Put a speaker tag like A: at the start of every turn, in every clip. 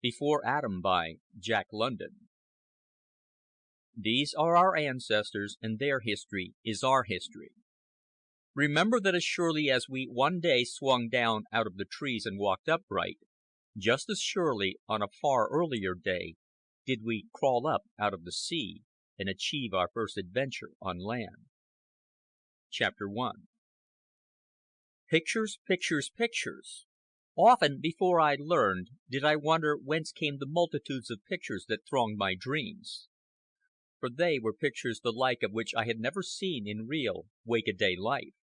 A: Before Adam by Jack London. These are our ancestors, and their history is our history. Remember that as surely as we one day swung down out of the trees and walked upright, just as surely, on a far earlier day, did we crawl up out of the sea and achieve our first adventure on land. Chapter 1. Pictures, pictures, pictures. Often, before I learned, did I wonder whence came the multitudes of pictures that thronged my dreams. For they were pictures the like of which I had never seen in real, wake-a-day life.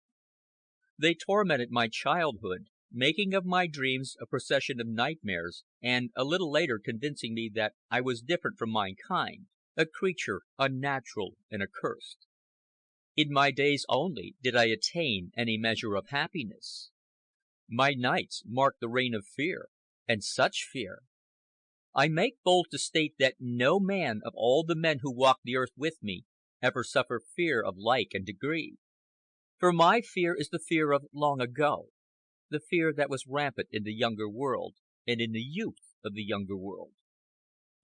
A: They tormented my childhood, making of my dreams a procession of nightmares, and a little later convincing me that I was different from my kind, a creature unnatural and accursed. In my days only did I attain any measure of happiness. My nights marked the reign of fear, and such fear! I make bold to state that no man of all the men who walked the earth with me ever suffered fear of like and degree. For my fear is the fear of long ago, the fear that was rampant in the younger world, and in the youth of the younger world.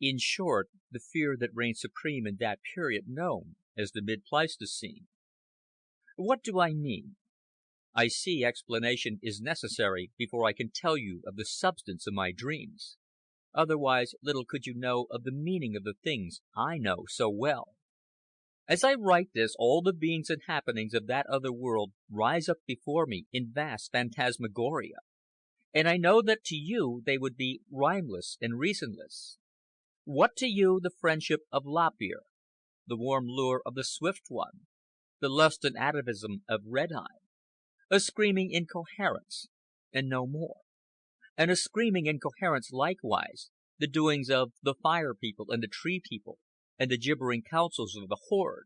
A: In short, the fear that reigned supreme in that period known as the mid-Pleistocene. What do I mean? I see explanation is necessary before I can tell you of the substance of my dreams. Otherwise, little could you know of the meaning of the things I know so well. As I write this, all the beings and happenings of that other world rise up before me in vast phantasmagoria, and I know that to you they would be rhymeless and reasonless. What to you the friendship of Lop Ear, the warm lure of the Swift One, the lust and atavism of Red Eye? A screaming incoherence, and no more. And a screaming incoherence likewise, the doings of the Fire People and the Tree People, and the gibbering councils of the Horde.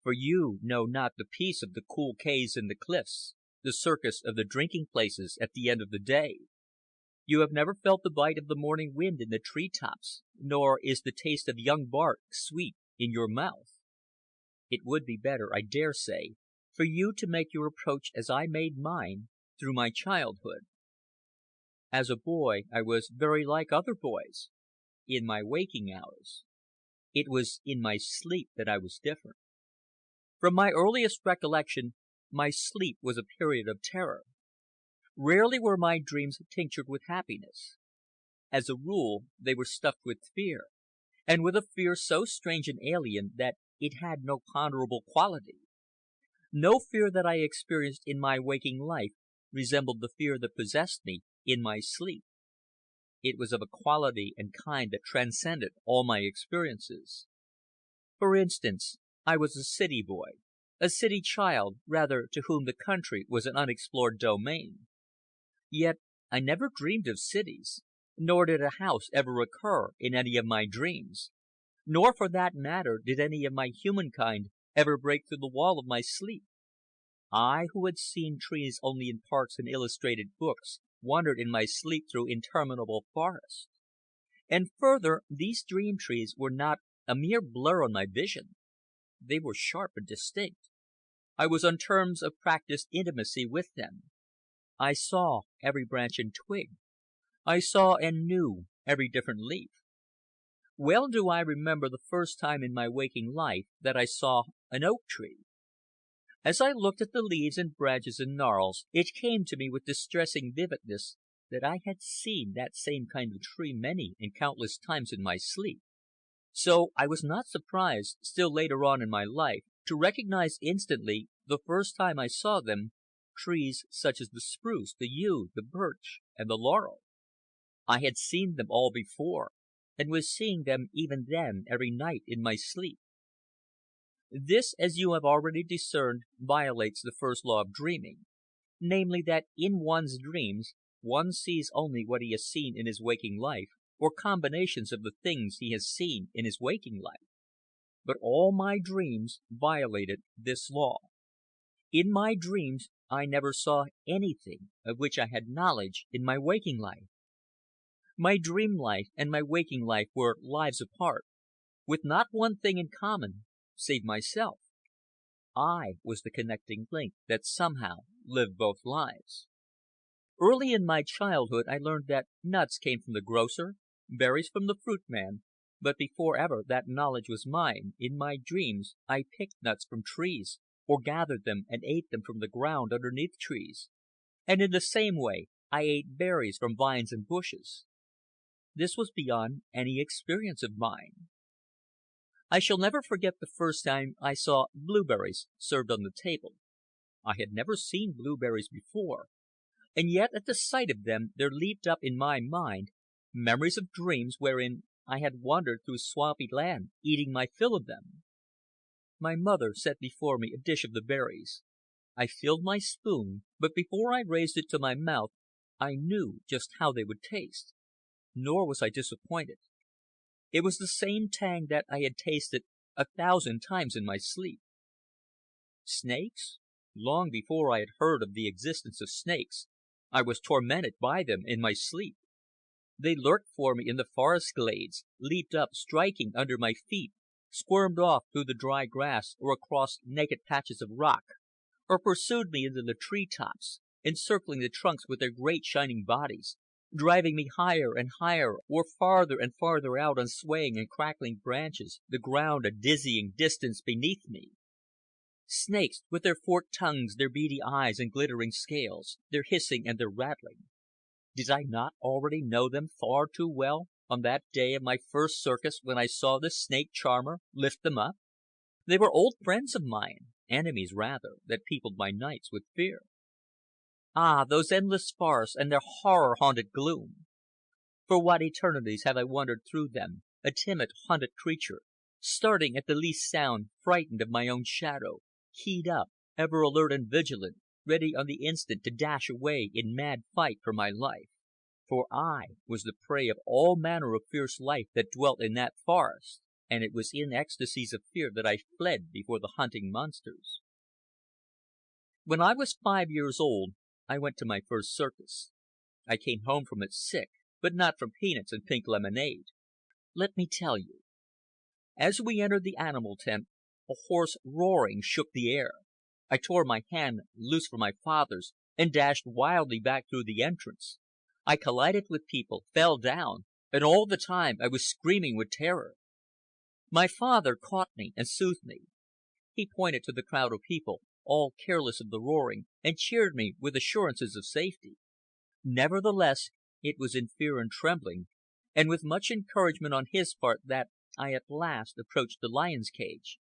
A: For you know not the peace of the cool caves in the cliffs, the circus of the drinking places at the end of the day. You have never felt the bite of the morning wind in the tree tops, nor is the taste of young bark sweet in your mouth. It would be better, I dare say, for you to make your approach as I made mine, through my childhood. As a boy, I was very like other boys, in my waking hours. It was in my sleep that I was different. From my earliest recollection, my sleep was a period of terror. Rarely were my dreams tinctured with happiness. As a rule, they were stuffed with fear, and with a fear so strange and alien that it had no ponderable quality. No fear that I experienced in my waking life resembled the fear that possessed me in my sleep. It was of a quality and kind that transcended all my experiences. For instance, I was a city boy, a city child, rather, to whom the country was an unexplored domain. Yet I never dreamed of cities, nor did a house ever occur in any of my dreams, nor, for that matter, did any of my humankind ever break through the wall of my sleep. I, who had seen trees only in parks and illustrated books, wandered in my sleep through interminable forests. And further, these dream trees were not a mere blur on my vision. They were sharp and distinct. I was on terms of practiced intimacy with them. I saw every branch and twig. I saw and knew every different leaf. Well do I remember the first time in my waking life that I saw an oak tree. As I looked at the leaves and branches and gnarls, it came to me with distressing vividness that I had seen that same kind of tree many and countless times in my sleep. So I was not surprised, still later on in my life, to recognize instantly, the first time I saw them, trees such as the spruce, the yew, the birch, and the laurel. I had seen them all before, and was seeing them even then every night in my sleep. This, as you have already discerned, violates the first law of dreaming, namely that in one's dreams one sees only what he has seen in his waking life, or combinations of the things he has seen in his waking life. But all my dreams violated this law. In my dreams I never saw anything of which I had knowledge in my waking life. My dream life and my waking life were lives apart, with not one thing in common save myself. I was the connecting link that somehow lived both lives. Early in my childhood I learned that nuts came from the grocer, berries from the fruit man, but before ever that knowledge was mine, in my dreams I picked nuts from trees, or gathered them and ate them from the ground underneath trees, and in the same way I ate berries from vines and bushes. This was beyond any experience of mine. I shall never forget the first time I saw blueberries served on the table. I had never seen blueberries before, and yet at the sight of them there leaped up in my mind memories of dreams wherein I had wandered through swampy land eating my fill of them. My mother set before me a dish of the berries. I filled my spoon, but before I raised it to my mouth I knew just how they would taste. Nor was I disappointed. It was the same tang that I had tasted 1,000 times in my sleep. Snakes? Long before I had heard of the existence of snakes, I was tormented by them in my sleep. They lurked for me in the forest glades, leaped up, striking under my feet, squirmed off through the dry grass or across naked patches of rock, or pursued me into the tree tops, encircling the trunks with their great shining bodies, driving me higher and higher, or farther and farther out on swaying and crackling branches, the ground a dizzying distance beneath me. Snakes, with their forked tongues, their beady eyes and glittering scales, their hissing and their rattling. Did I not already know them far too well on that day of my first circus when I saw the snake charmer lift them up? They were old friends of mine, enemies rather, that peopled my nights with fear. Ah, those endless forests and their horror-haunted gloom! For what eternities have I wandered through them, a timid, hunted creature, starting at the least sound, frightened of my own shadow, keyed up, ever alert and vigilant, ready on the instant to dash away in mad fight for my life. For I was the prey of all manner of fierce life that dwelt in that forest, and it was in ecstasies of fear that I fled before the hunting monsters. When I was 5 years old, I went to my first circus. I came home from it sick, but not from peanuts and pink lemonade. Let me tell you. As we entered the animal tent, a hoarse roaring shook the air. I tore my hand loose from my father's and dashed wildly back through the entrance. I collided with people, fell down, and all the time I was screaming with terror. My father caught me and soothed me. He pointed to the crowd of people, all careless of the roaring, and cheered me with assurances of safety. Nevertheless, it was in fear and trembling, and with much encouragement on his part, that I at last approached the lion's cage.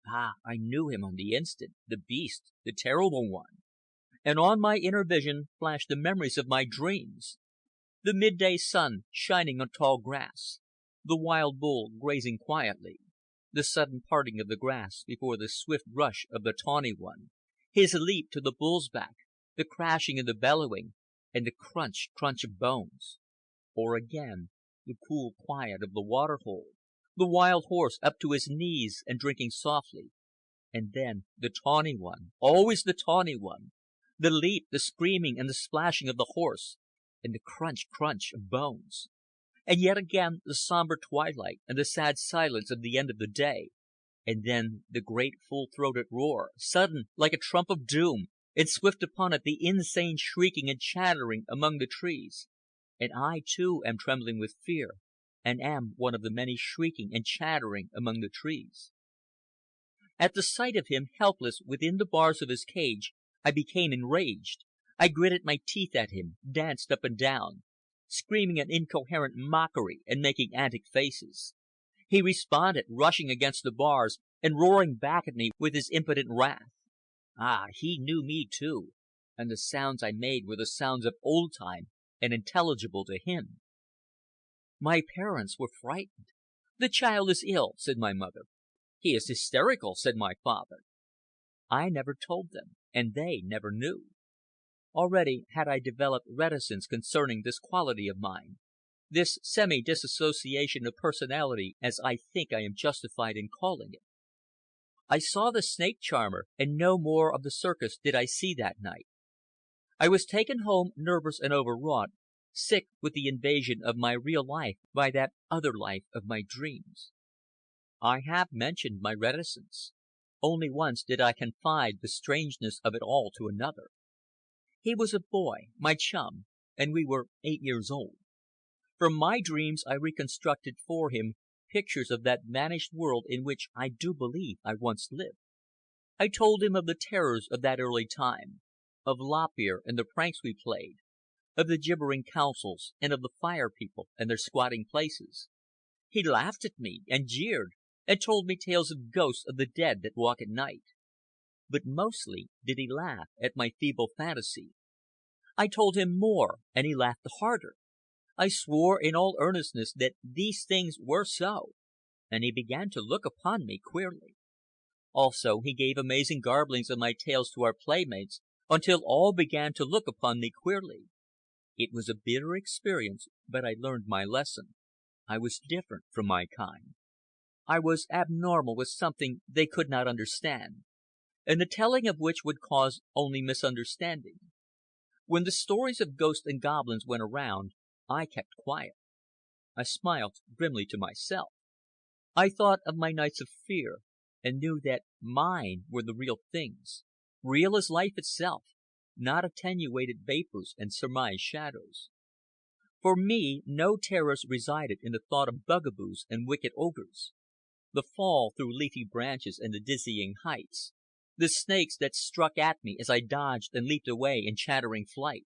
A: Ah, I knew him on the instant, the beast, the terrible one. And on my inner vision flashed the memories of my dreams. The midday sun shining on tall grass, the wild bull grazing quietly, the sudden parting of the grass before the swift rush of the tawny one, his leap to the bull's back, the crashing and the bellowing, and the crunch, crunch of bones. Or again, the cool quiet of the water hole, the wild horse up to his knees and drinking softly, and then the tawny one, always the tawny one, the leap, the screaming and the splashing of the horse, and the crunch, crunch of bones. And yet again the somber twilight and the sad silence of the end of the day, and then the great full-throated roar, sudden like a trump of doom, and swift upon it the insane shrieking and chattering among the trees. And I, too, am trembling with fear, and am one of the many shrieking and chattering among the trees. At the sight of him, helpless within the bars of his cage, I became enraged. I gritted my teeth at him, danced up and down, screaming an incoherent mockery and making antic faces. He responded, rushing against the bars and roaring back at me with his impotent wrath. Ah, he knew me too, and the sounds I made were the sounds of old time and intelligible to him. My parents were frightened. "The child is ill," said my mother. "He is hysterical," said my father. I never told them, and they never knew. Already had I developed reticence concerning this quality of mine, this semi-dissociation of personality, as I think I am justified in calling it. I saw the snake charmer, and no more of the circus did I see that night. I was taken home nervous and overwrought, sick with the invasion of my real life by that other life of my dreams. I have mentioned my reticence. Only once did I confide the strangeness of it all to another. He was a boy, my chum, and we were 8 years old. From my dreams I reconstructed for him pictures of that vanished world in which I do believe I once lived. I told him of the terrors of that early time, of Lop Ear and the pranks we played, of the gibbering councils, and of the Fire People and their squatting places. He laughed at me, and jeered, and told me tales of ghosts of the dead that walk at night. But mostly did he laugh at my feeble fantasy. I told him more, and he laughed the harder. I swore in all earnestness that these things were so, and he began to look upon me queerly. Also, he gave amazing garblings of my tales to our playmates, until all began to look upon me queerly. It was a bitter experience, but I learned my lesson. I was different from my kind. I was abnormal with something they could not understand, and the telling of which would cause only misunderstanding. When the stories of ghosts and goblins went around, I kept quiet. I smiled grimly to myself. I thought of my nights of fear, and knew that mine were the real things, real as life itself, not attenuated vapors and surmised shadows. For me, no terrors resided in the thought of bugaboos and wicked ogres. The fall through leafy branches and the dizzying heights, the snakes that struck at me as I dodged and leaped away in chattering flight,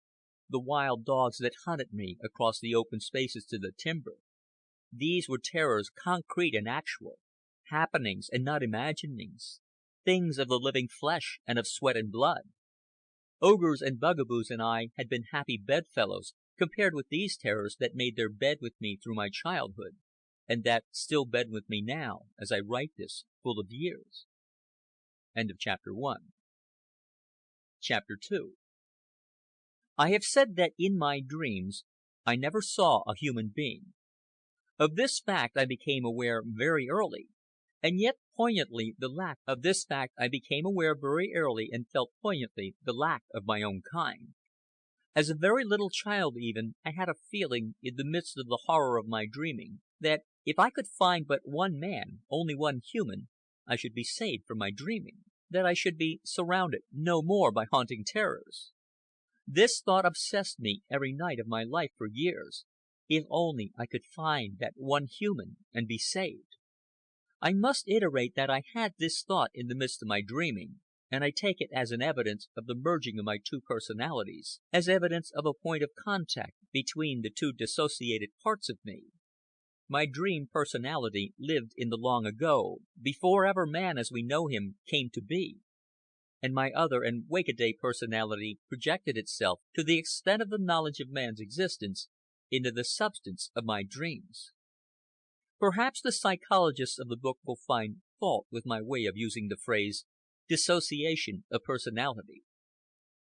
A: the wild dogs that hunted me across the open spaces to the timber. These were terrors concrete and actual, happenings and not imaginings, things of the living flesh and of sweat and blood. Ogres and bugaboos and I had been happy bedfellows compared with these terrors that made their bed with me through my childhood, and that still bed with me now as I write this, full of years. End of chapter 1. Chapter 2. I have said that in my dreams I never saw a human being. Of this fact I became aware very early, and yet poignantly the lack of this fact I became aware very early and felt poignantly the lack of my own kind. As a very little child even, I had a feeling, in the midst of the horror of my dreaming, that if I could find but one man, only one human, I should be saved from my dreaming, that I should be surrounded no more by haunting terrors. This thought obsessed me every night of my life for years. If only I could find that one human and be saved. I must iterate that I had this thought in the midst of my dreaming, and I take it as an evidence of the merging of my two personalities, as evidence of a point of contact between the two dissociated parts of me. My dream personality lived in the long ago, before ever man as we know him came to be, and my other and wake-a-day personality projected itself, to the extent of the knowledge of man's existence, into the substance of my dreams. Perhaps the psychologists of the book will find fault with my way of using the phrase dissociation of personality.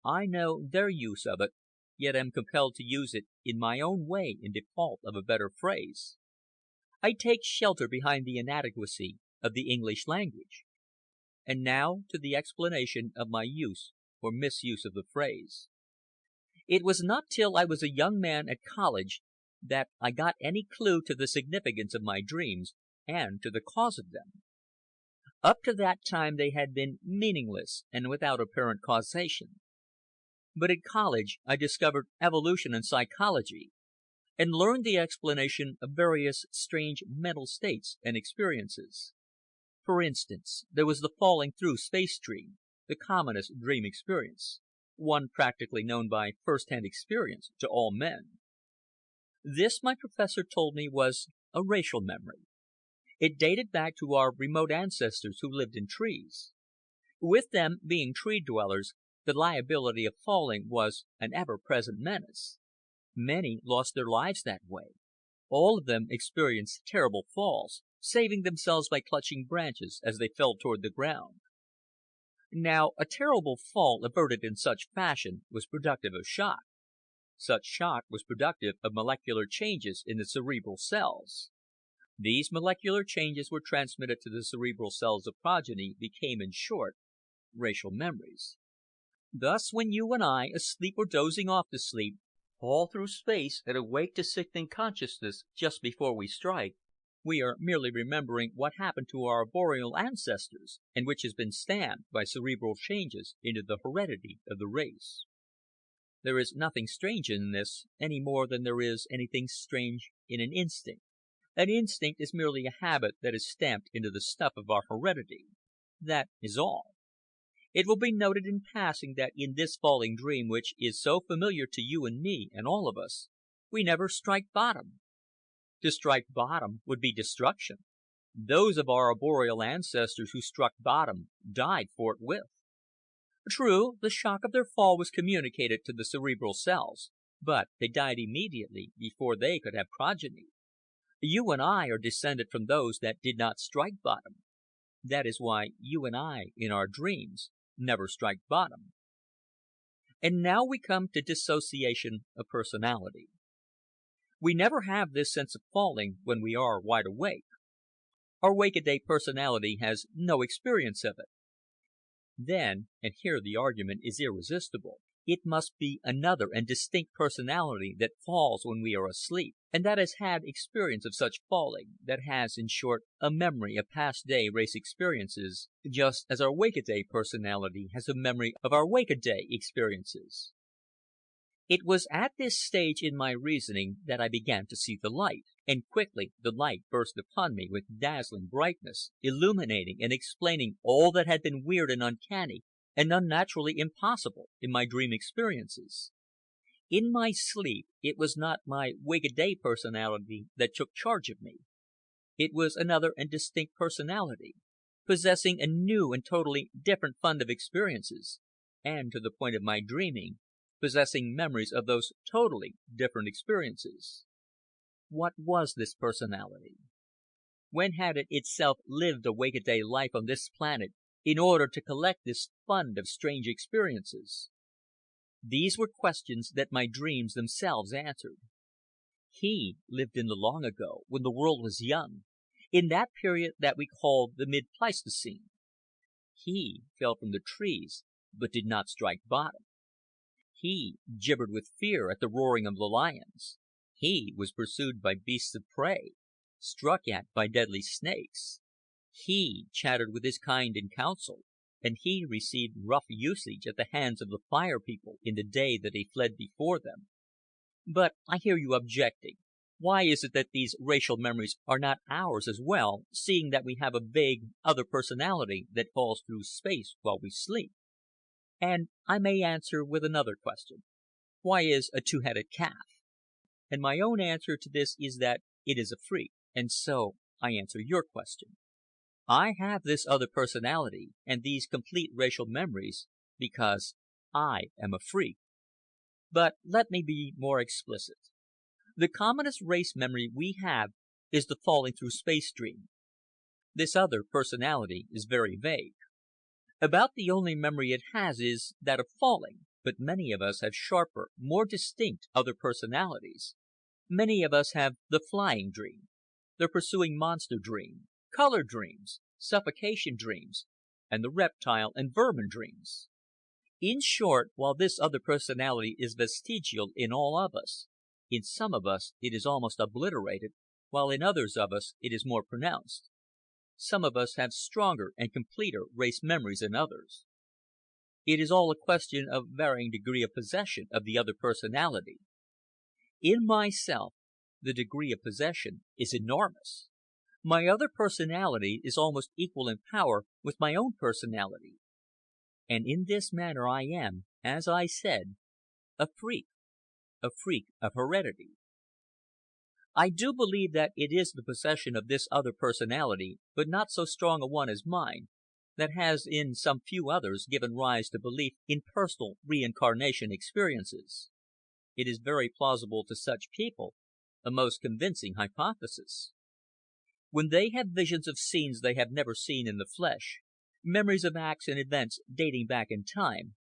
A: I know their use of it, yet am compelled to use it in my own way in default of a better phrase. I take shelter behind the inadequacy of the English language. And now to the explanation of my use or misuse of the phrase. It was not till I was a young man at college that I got any clue to the significance of my dreams and to the cause of them. Up to that time they had been meaningless and without apparent causation. But at college I discovered evolution and psychology, and learned the explanation of various strange mental states and experiences. For instance, there was the falling through space dream, the commonest dream experience, one practically known by first-hand experience to all men. This, my professor told me, was a racial memory. It dated back to our remote ancestors who lived in trees. With them, being tree dwellers, the liability of falling was an ever-present menace. Many lost their lives that way. All of them experienced terrible falls, saving themselves by clutching branches as they fell toward the ground. Now, a terrible fall averted in such fashion was productive of shock. Such shock was productive of molecular changes in the cerebral cells. These molecular changes were transmitted to the cerebral cells of progeny, became, in short, racial memories. Thus, when you and I, asleep or dozing off to sleep, fall through space and awake to sickening consciousness just before we strike, we are merely remembering what happened to our arboreal ancestors, and which has been stamped by cerebral changes into the heredity of the race. There is nothing strange in this, any more than there is anything strange in an instinct. An instinct is merely a habit that is stamped into the stuff of our heredity. That is all. It will be noted in passing that in this falling dream which is so familiar to you and me and all of us, we never strike bottom. To strike bottom would be destruction. Those of our arboreal ancestors who struck bottom died forthwith. True, the shock of their fall was communicated to the cerebral cells, but they died immediately before they could have progeny. You and I are descended from those that did not strike bottom. That is why you and I, in our dreams, never strike bottom. And now we come to dissociation of personality. We never have this sense of falling when we are wide awake. Our wake-a-day personality has no experience of it. Then, and here the argument is irresistible, it must be another and distinct personality that falls when we are asleep, and that has had experience of such falling, that has, in short, a memory of past day race experiences, just as our wake-a-day personality has a memory of our wake-a-day experiences. It was at this stage in my reasoning that I began to see the light, and quickly the light burst upon me with dazzling brightness, illuminating and explaining all that had been weird and uncanny and unnaturally impossible in my dream experiences. In my sleep, it was not my wake-a-day personality that took charge of me. It was another and distinct personality, possessing a new and totally different fund of experiences, and, to the point of my dreaming, possessing memories of those totally different experiences. What was this personality? When had it itself lived a wake-a-day life on this planet in order to collect this fund of strange experiences? These were questions that my dreams themselves answered. He lived in the long ago, when the world was young, in that period that we call the mid-Pleistocene. He fell from the trees, but did not strike bottom. He gibbered with fear at the roaring of the lions. He was pursued by beasts of prey, struck at by deadly snakes. He chattered with his kind in council, and he received rough usage at the hands of the Fire People in the day that he fled before them. But I hear you objecting. Why is it that these racial memories are not ours as well, seeing that we have a vague other personality that falls through space while we sleep? And I may answer with another question. Why is a two-headed calf? And my own answer to this is that it is a freak, and so I answer your question. I have this other personality and these complete racial memories because I am a freak. But let me be more explicit. The commonest race memory we have is the falling through space dream. This other personality is very vague. About the only memory it has is that of falling, but many of us have sharper, more distinct other personalities. Many of us have the flying dream, the pursuing monster dream, color dreams, suffocation dreams, and the reptile and vermin dreams. In short, while this other personality is vestigial in all of us, in some of us it is almost obliterated, while in others of us it is more pronounced. Some of us have stronger and completer race memories than others. It is all a question of varying degree of possession of the other personality. In myself, the degree of possession is enormous. My other personality is almost equal in power with my own personality. And in this manner I am, as I said, a freak of heredity. I do believe that it is the possession of this other personality, but not so strong a one as mine, that has in some few others given rise to belief in personal reincarnation experiences. It is very plausible to such people, a most convincing hypothesis. When they have visions of scenes they have never seen in the flesh, memories of acts and events dating back in time,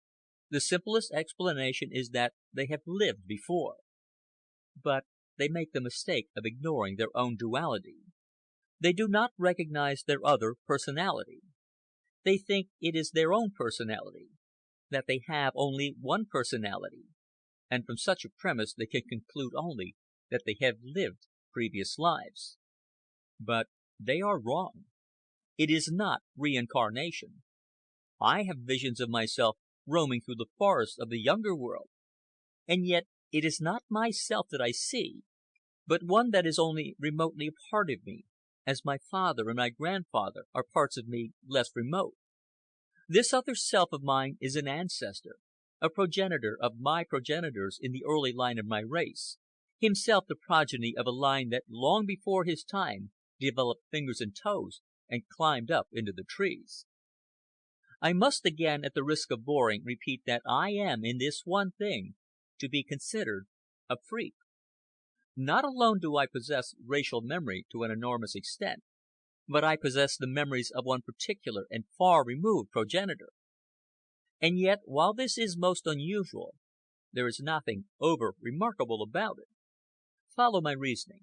A: the simplest explanation is that they have lived before. But they make the mistake of ignoring their own duality. They do not recognize their other personality. They think it is their own personality, that they have only one personality, and from such a premise they can conclude only that they have lived previous lives. But they are wrong. It is not reincarnation. I have visions of myself roaming through the forests of the younger world. and yet it is not myself that I see, but one that is only remotely a part of me, as my father and my grandfather are parts of me less remote. This other self of mine is an ancestor, a progenitor of my progenitors in the early line of my race, himself the progeny of a line that long before his time developed fingers and toes and climbed up into the trees. I must again, at the risk of boring, repeat that I am, in this one thing, to be considered a freak. Not alone do I possess racial memory to an enormous extent, but I possess the memories of one particular and far removed progenitor. And yet, while this is most unusual, there is nothing over remarkable about it. Follow my reasoning.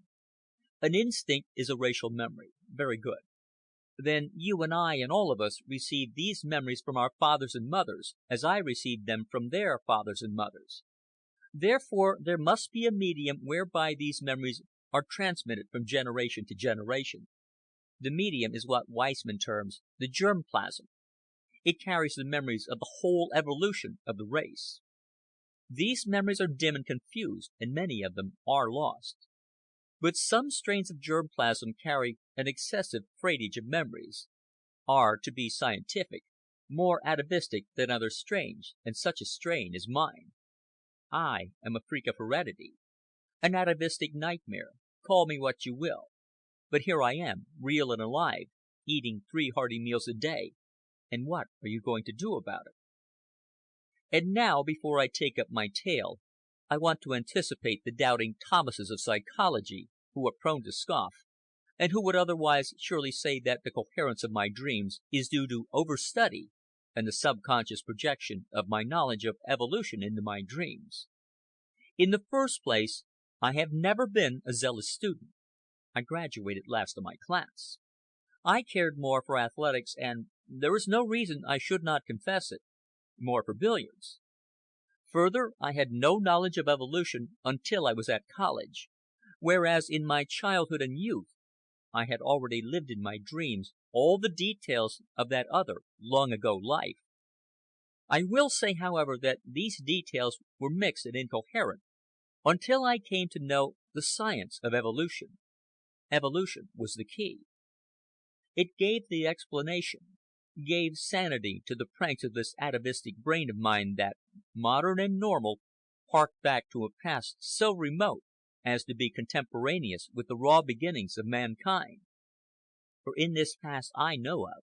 A: An instinct is a racial memory. Very good. Then you and I and all of us receive these memories from our fathers and mothers, as I received them from their fathers and mothers. Therefore, there must be a medium whereby these memories are transmitted from generation to generation. The medium is what Weissman terms the germ plasm. It carries the memories of the whole evolution of the race. These memories are dim and confused, and many of them are lost. But some strains of germ plasm carry an excessive freightage of memories, are, to be scientific, more atavistic than other strains, and such a strain is mine. I am a freak of heredity, an atavistic nightmare, call me what you will. But here I am, real and alive, eating 3 hearty meals a day, and what are you going to do about it? And now, before I take up my tale, I want to anticipate the doubting Thomases of psychology, who are prone to scoff, and who would otherwise surely say that the coherence of my dreams is due to overstudy and the subconscious projection of my knowledge of evolution into my dreams. In the first place, I have never been a zealous student. I graduated last of my class. I cared more for athletics and, there is no reason I should not confess it, more for billiards. Further, I had no knowledge of evolution until I was at college, whereas in my childhood and youth I had already lived in my dreams all the details of that other long-ago life. I will say, however, that these details were mixed and incoherent until I came to know the science of evolution. Evolution was the key. It gave the explanation, gave sanity to the pranks of this atavistic brain of mine that, modern and normal, harked back to a past so remote as to be contemporaneous with the raw beginnings of mankind. For in this past I know of,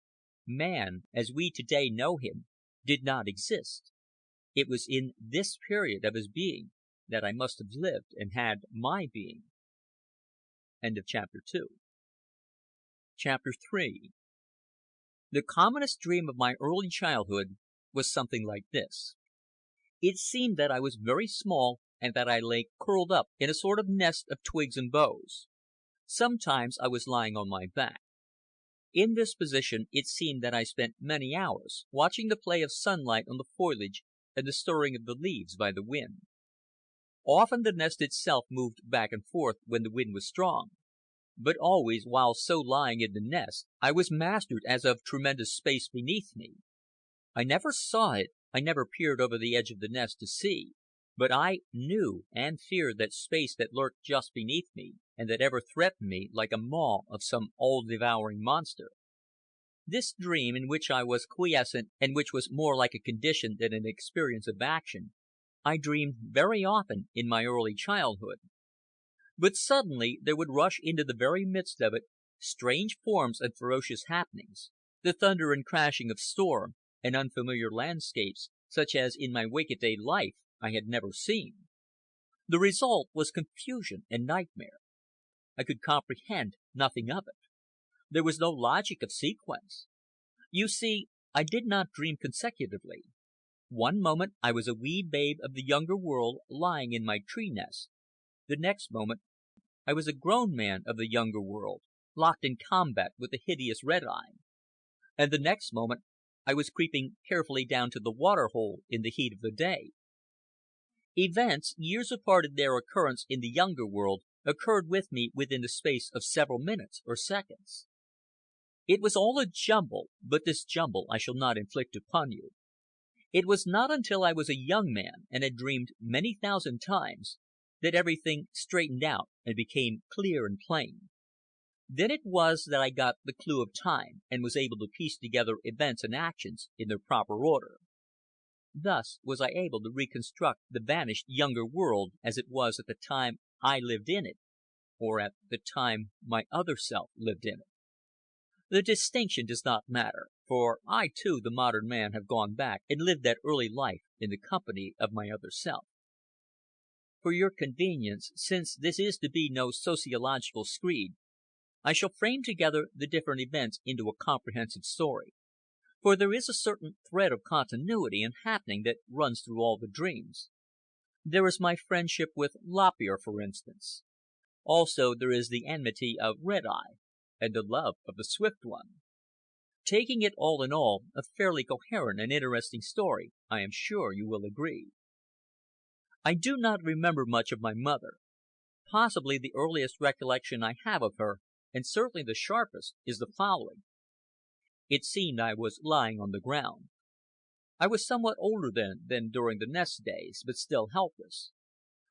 A: man, as we today know him, did not exist. It was in this period of his being that I must have lived and had my being. End of chapter 2. Chapter 3. The commonest dream of my early childhood was something like this. It seemed that I was very small and that I lay curled up in a sort of nest of twigs and boughs. Sometimes I was lying on my back. In this position it seemed that I spent many hours, watching the play of sunlight on the foliage and the stirring of the leaves by the wind. Often the nest itself moved back and forth when the wind was strong, but always, while so lying in the nest, I was mastered as of tremendous space beneath me. I never saw it, I never peered over the edge of the nest to see, but I knew and feared that space that lurked just beneath me, and that ever threatened me like a maw of some all-devouring monster. This dream, in which I was quiescent and which was more like a condition than an experience of action, I dreamed very often in my early childhood. But suddenly there would rush into the very midst of it strange forms and ferocious happenings, the thunder and crashing of storm, and unfamiliar landscapes, such as in my wake-a-day life I had never seen. The result was confusion and nightmare. I could comprehend nothing of it. There was no logic of sequence. You see, I did not dream consecutively. One moment I was a wee babe of the younger world lying in my tree nest. The next moment I was a grown man of the younger world, locked in combat with the hideous Red Eye. And the next moment I was creeping carefully down to the water hole in the heat of the day. Events, years apart in their occurrence in the younger world, occurred with me within the space of several minutes or seconds. It was all a jumble, but this jumble I shall not inflict upon you. It was not until I was a young man and had dreamed many thousand times that everything straightened out and became clear and plain. Then it was that I got the clue of time and was able to piece together events and actions in their proper order. Thus was I able to reconstruct the vanished younger world as it was at the time I lived in it, or at the time my other self lived in it. The distinction does not matter, for I too, the modern man, have gone back and lived that early life in the company of my other self. For your convenience, since this is to be no sociological screed, I shall frame together the different events into a comprehensive story, for there is a certain thread of continuity and happening that runs through all the dreams. There is my friendship with Lop Ear, for instance. Also there is the enmity of Red Eye, and the love of the Swift One. Taking it all in all, a fairly coherent and interesting story, I am sure you will agree. I do not remember much of my mother. Possibly the earliest recollection I have of her, and certainly the sharpest, is the following. It seemed I was lying on the ground. I was somewhat older then than during the nest days, but still helpless.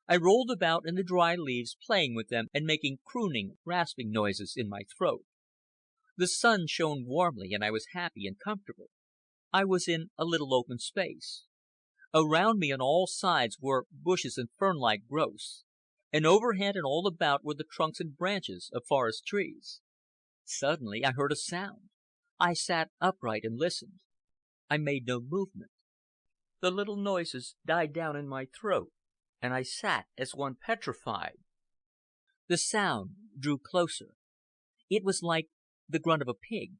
A: I rolled about in the dry leaves, playing with them and making crooning, rasping noises in my throat. The sun shone warmly, and I was happy and comfortable. I was in a little open space. Around me on all sides were bushes and fern-like growths, and overhead and all about were the trunks and branches of forest trees. Suddenly I heard a sound. I sat upright and listened. I made no movement. The little noises died down in my throat, and I sat as one petrified. The sound drew closer. It was like the grunt of a pig.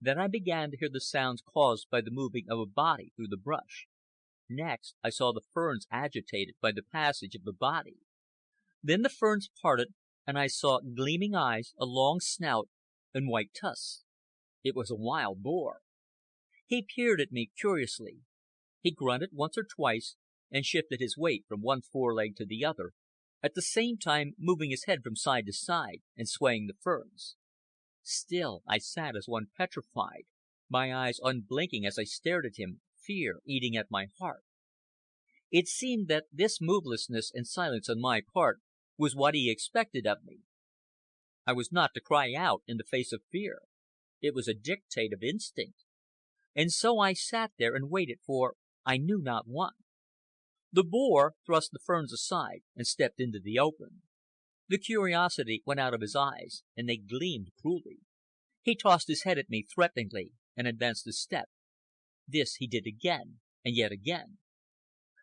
A: Then I began to hear the sounds caused by the moving of a body through the brush. Next, I saw the ferns agitated by the passage of the body. Then the ferns parted, and I saw gleaming eyes, a long snout, and white tusks. It was a wild boar. He peered at me curiously. He grunted once or twice, and shifted his weight from one foreleg to the other, at the same time moving his head from side to side and swaying the ferns. Still I sat as one petrified, my eyes unblinking as I stared at him, fear eating at my heart. It seemed that this movelessness and silence on my part was what he expected of me. I was not to cry out in the face of fear. It was a dictate of instinct. And so I sat there and waited for I knew not what. The boar thrust the ferns aside and stepped into the open. The curiosity went out of his eyes, and they gleamed cruelly. He tossed his head at me threateningly and advanced a step. This he did again, and yet again.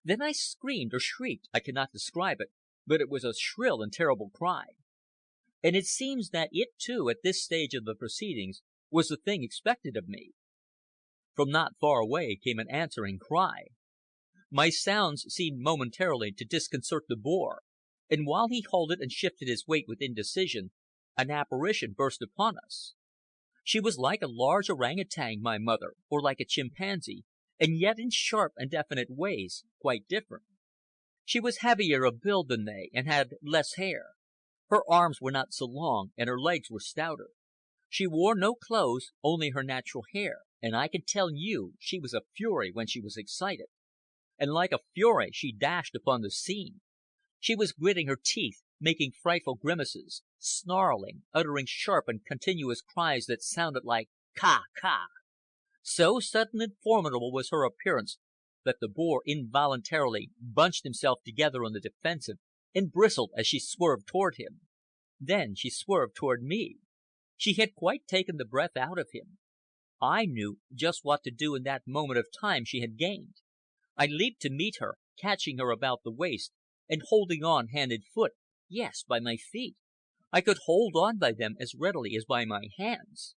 A: Then I screamed or shrieked, I cannot describe it, but it was a shrill and terrible cry. And it seems that it, too, at this stage of the proceedings, was the thing expected of me. From not far away came an answering cry. My sounds seemed momentarily to disconcert the boar, and while he halted and shifted his weight with indecision, an apparition burst upon us. She was like a large orangutan, my mother, or like a chimpanzee, and yet in sharp and definite ways quite different. She was heavier of build than they, and had less hair. Her arms were not so long, and her legs were stouter. She wore no clothes, only her natural hair, and I can tell you she was a fury when she was excited. And like a fury she dashed upon the scene. She was gritting her teeth, making frightful grimaces, snarling, uttering sharp and continuous cries that sounded like "Ka! Ka!" So sudden and formidable was her appearance that the boar involuntarily bunched himself together on the defensive and bristled as she swerved toward him. Then she swerved toward me. She had quite taken the breath out of him. I knew just what to do in that moment of time she had gained. I leaped to meet her, catching her about the waist, and holding on hand and foot, yes, by my feet. I could hold on by them as readily as by my hands.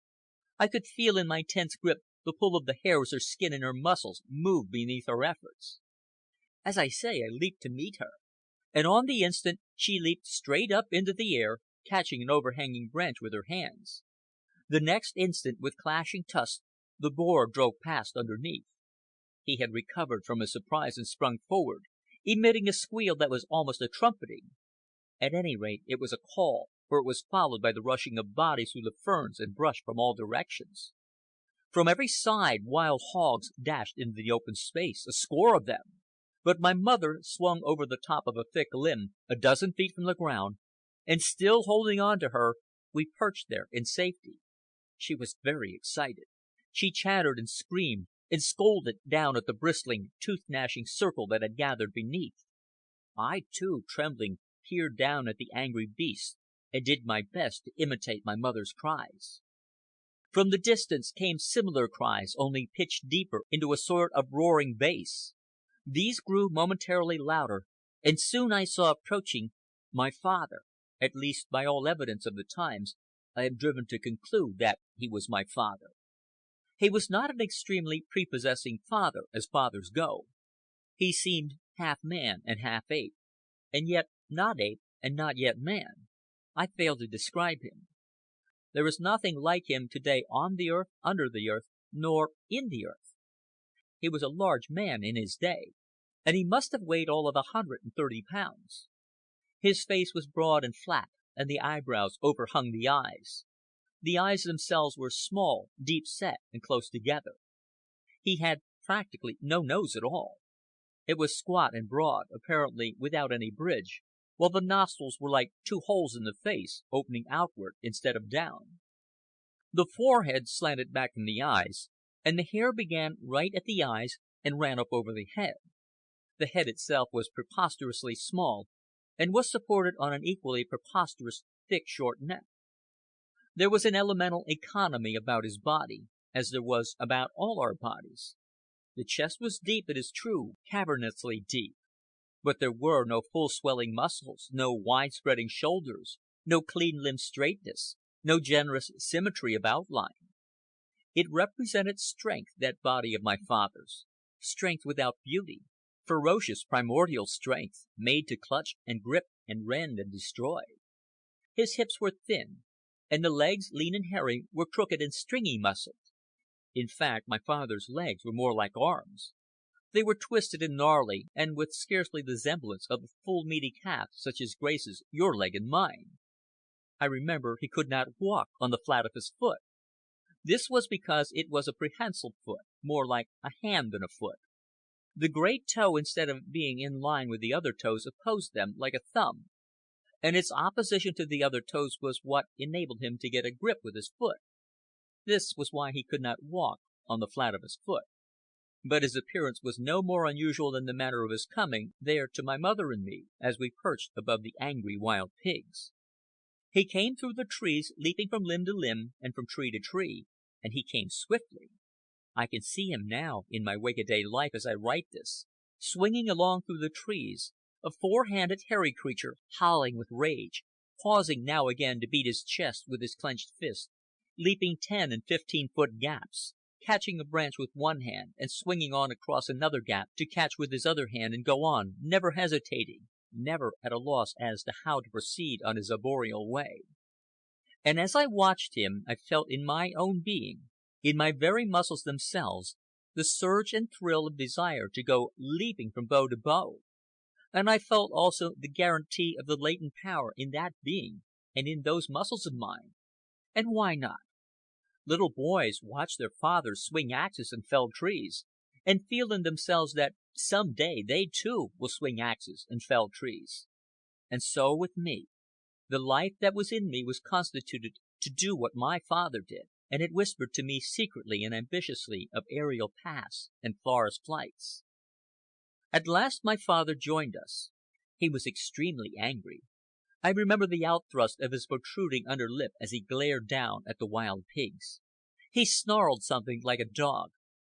A: I could feel in my tense grip the pull of the hair as her skin and her muscles moved beneath her efforts. As I say, I leaped to meet her, and on the instant she leaped straight up into the air, catching an overhanging branch with her hands. The next instant, with clashing tusks, the boar drove past underneath. He had recovered from his surprise and sprung forward, emitting a squeal that was almost a trumpeting. At any rate, it was a call, for it was followed by the rushing of bodies through the ferns and brush from all directions. From every side wild hogs dashed into the open space, a score of them. But my mother swung over the top of a thick limb, a dozen feet from the ground, and still holding on to her, we perched there in safety. She was very excited. She chattered and screamed and scolded down at the bristling, tooth-gnashing circle that had gathered beneath. I, too, trembling, peered down at the angry beast and did my best to imitate my mother's cries. From the distance came similar cries, only pitched deeper into a sort of roaring bass. These grew momentarily louder, and soon I saw approaching my father. At least, by all evidence of the times, I am driven to conclude that he was my father. He was not an extremely prepossessing father, as fathers go. He seemed half man and half ape, and yet not ape and not yet man. I fail to describe him. There is nothing like him today on the earth, under the earth, nor in the earth. He was a large man in his day, and he must have weighed all of 130 pounds. His face was broad and flat, and the eyebrows overhung the eyes. The eyes themselves were small, deep set, and close together. He had practically no nose at all. It was squat and broad, apparently without any bridge, while the nostrils were like two holes in the face, opening outward instead of down. The forehead slanted back from the eyes, and the hair began right at the eyes and ran up over the head. The head itself was preposterously small, and was supported on an equally preposterous, thick, short neck. There was an elemental economy about his body, as there was about all our bodies. The chest was deep, it is true, cavernously deep, but there were no full swelling muscles, no wide-spreading shoulders, no clean-limbed straightness, no generous symmetry of outline. It represented strength, that body of my father's, strength without beauty, ferocious primordial strength, made to clutch and grip and rend and destroy. His hips were thin, and the legs, lean and hairy, were crooked and stringy muscled. In fact, my father's legs were more like arms. They were twisted and gnarly, and with scarcely the semblance of the full meaty calf such as graces your leg and mine. I remember he could not walk on the flat of his foot. This was because it was a prehensile foot, more like a hand than a foot. The great toe, instead of being in line with the other toes, opposed them like a thumb, and its opposition to the other toes was what enabled him to get a grip with his foot. This was why he could not walk on the flat of his foot. But his appearance was no more unusual than the manner of his coming there to my mother and me, as we perched above the angry wild pigs. He came through the trees, leaping from limb to limb and from tree to tree, and he came swiftly. I can see him now in my wake-a-day life as I write this, swinging along through the trees, a four-handed, hairy creature, howling with rage, pausing now again to beat his chest with his clenched fist, leaping 10 and 15-foot gaps, catching a branch with one hand and swinging on across another gap to catch with his other hand and go on, never hesitating, never at a loss as to how to proceed on his arboreal way. And as I watched him, I felt in my own being, in my very muscles themselves, the surge and thrill of desire to go leaping from bough to bough. And I felt also the guarantee of the latent power in that being and in those muscles of mine. And why not? Little boys watch their fathers swing axes and fell trees, and feel in themselves that some day they too will swing axes and fell trees. And so with me. The life that was in me was constituted to do what my father did, and it whispered to me secretly and ambitiously of aerial paths and forest flights. At last my father joined us. He was extremely angry. I remember the outthrust of his protruding under lip as he glared down at the wild pigs. He snarled something like a dog,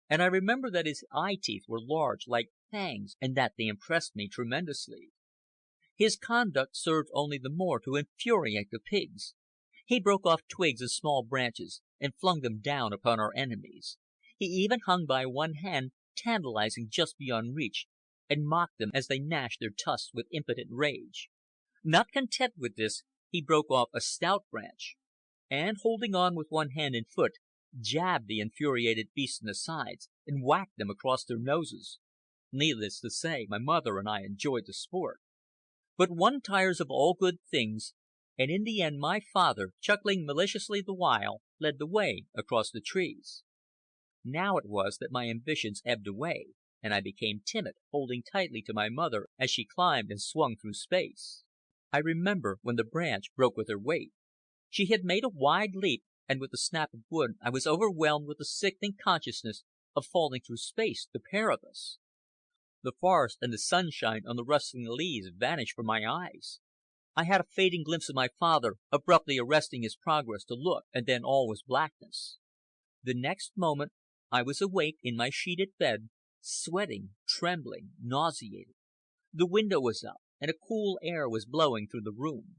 A: and I remember that his eye teeth were large, like fangs, and that they impressed me tremendously. His conduct served only the more to infuriate the pigs. He broke off twigs and small branches and flung them down upon our enemies. He even hung by one hand, tantalizing just beyond reach, and mocked them as they gnashed their tusks with impotent rage. Not content with this, he broke off a stout branch, and, holding on with one hand and foot, jabbed the infuriated beasts in the sides and whacked them across their noses. Needless to say, my mother and I enjoyed the sport. But one tires of all good things, and in the end my father, chuckling maliciously the while, led the way across the trees. Now it was that my ambitions ebbed away, and I became timid, holding tightly to my mother as she climbed and swung through space. I remember when the branch broke with her weight. She had made a wide leap, and with the snap of wood I was overwhelmed with the sickening consciousness of falling through space, the pair of us. The forest and the sunshine on the rustling leaves vanished from my eyes. I had a fading glimpse of my father abruptly arresting his progress to look, and then all was blackness. The next moment I was awake in my sheeted bed, sweating, trembling, nauseated. The window was up, and a cool air was blowing through the room.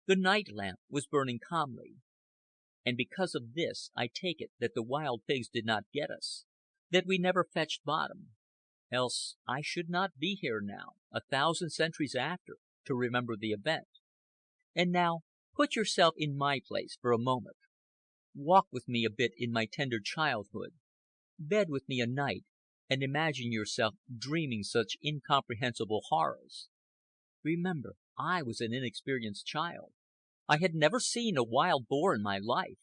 A: The night lamp was burning calmly. And because of this, I take it that the wild pigs did not get us, that we never fetched bottom. Else I should not be here now, 1,000 centuries after, to remember the event. And now put yourself in my place for a moment. Walk with me a bit in my tender childhood. Bed with me a night, and imagine yourself dreaming such incomprehensible horrors. Remember, I was an inexperienced child. I had never seen a wild boar in my life.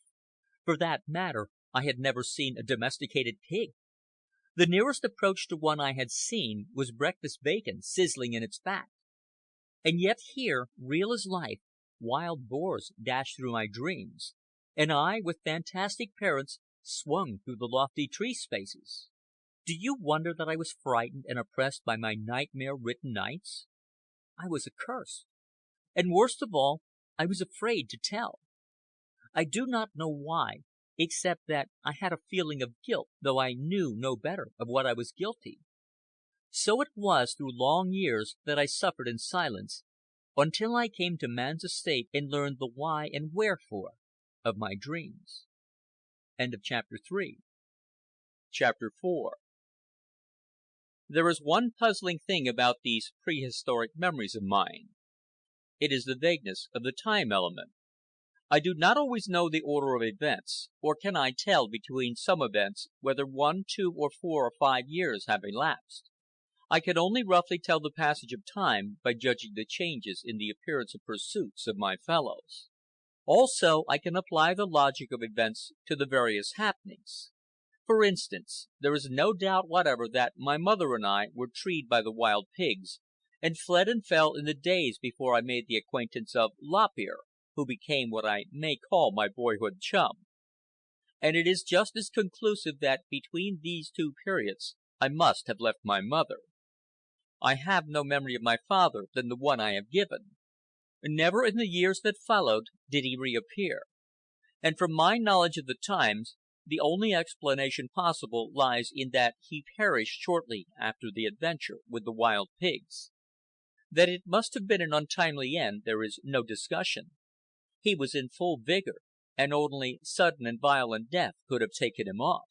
A: For that matter, I had never seen a domesticated pig. The nearest approach to one I had seen was breakfast bacon sizzling in its fat. And yet here, real as life, wild boars dashed through my dreams, and I, with fantastic parents, swung through the lofty tree spaces. Do you wonder that I was frightened and oppressed by my nightmare-ridden nights? I was accursed. And worst of all, I was afraid to tell. I do not know why, except that I had a feeling of guilt, though I knew no better of what I was guilty. So it was through long years that I suffered in silence, until I came to man's estate and learned the why and wherefore of my dreams. End of chapter 3. Chapter 4. There is one puzzling thing about these prehistoric memories of mine. It is the vagueness of the time element. I do not always know the order of events, or can I tell between some events whether 1, 2, or 4 or 5 years have elapsed. I can only roughly tell the passage of time by judging the changes in the appearance and pursuits of my fellows. Also, I can apply the logic of events to the various happenings. For instance, there is no doubt whatever that my mother and I were treed by the wild pigs, and fled and fell in the days before I made the acquaintance of Lop Ear, who became what I may call my boyhood chum. And it is just as conclusive that between these two periods I must have left my mother. I have no memory of my father than the one I have given. Never in the years that followed did he reappear. And from my knowledge of the times, the only explanation possible lies in that he perished shortly after the adventure with the wild pigs. That it must have been an untimely end there is no discussion. He was in full vigor, and only sudden and violent death could have taken him off.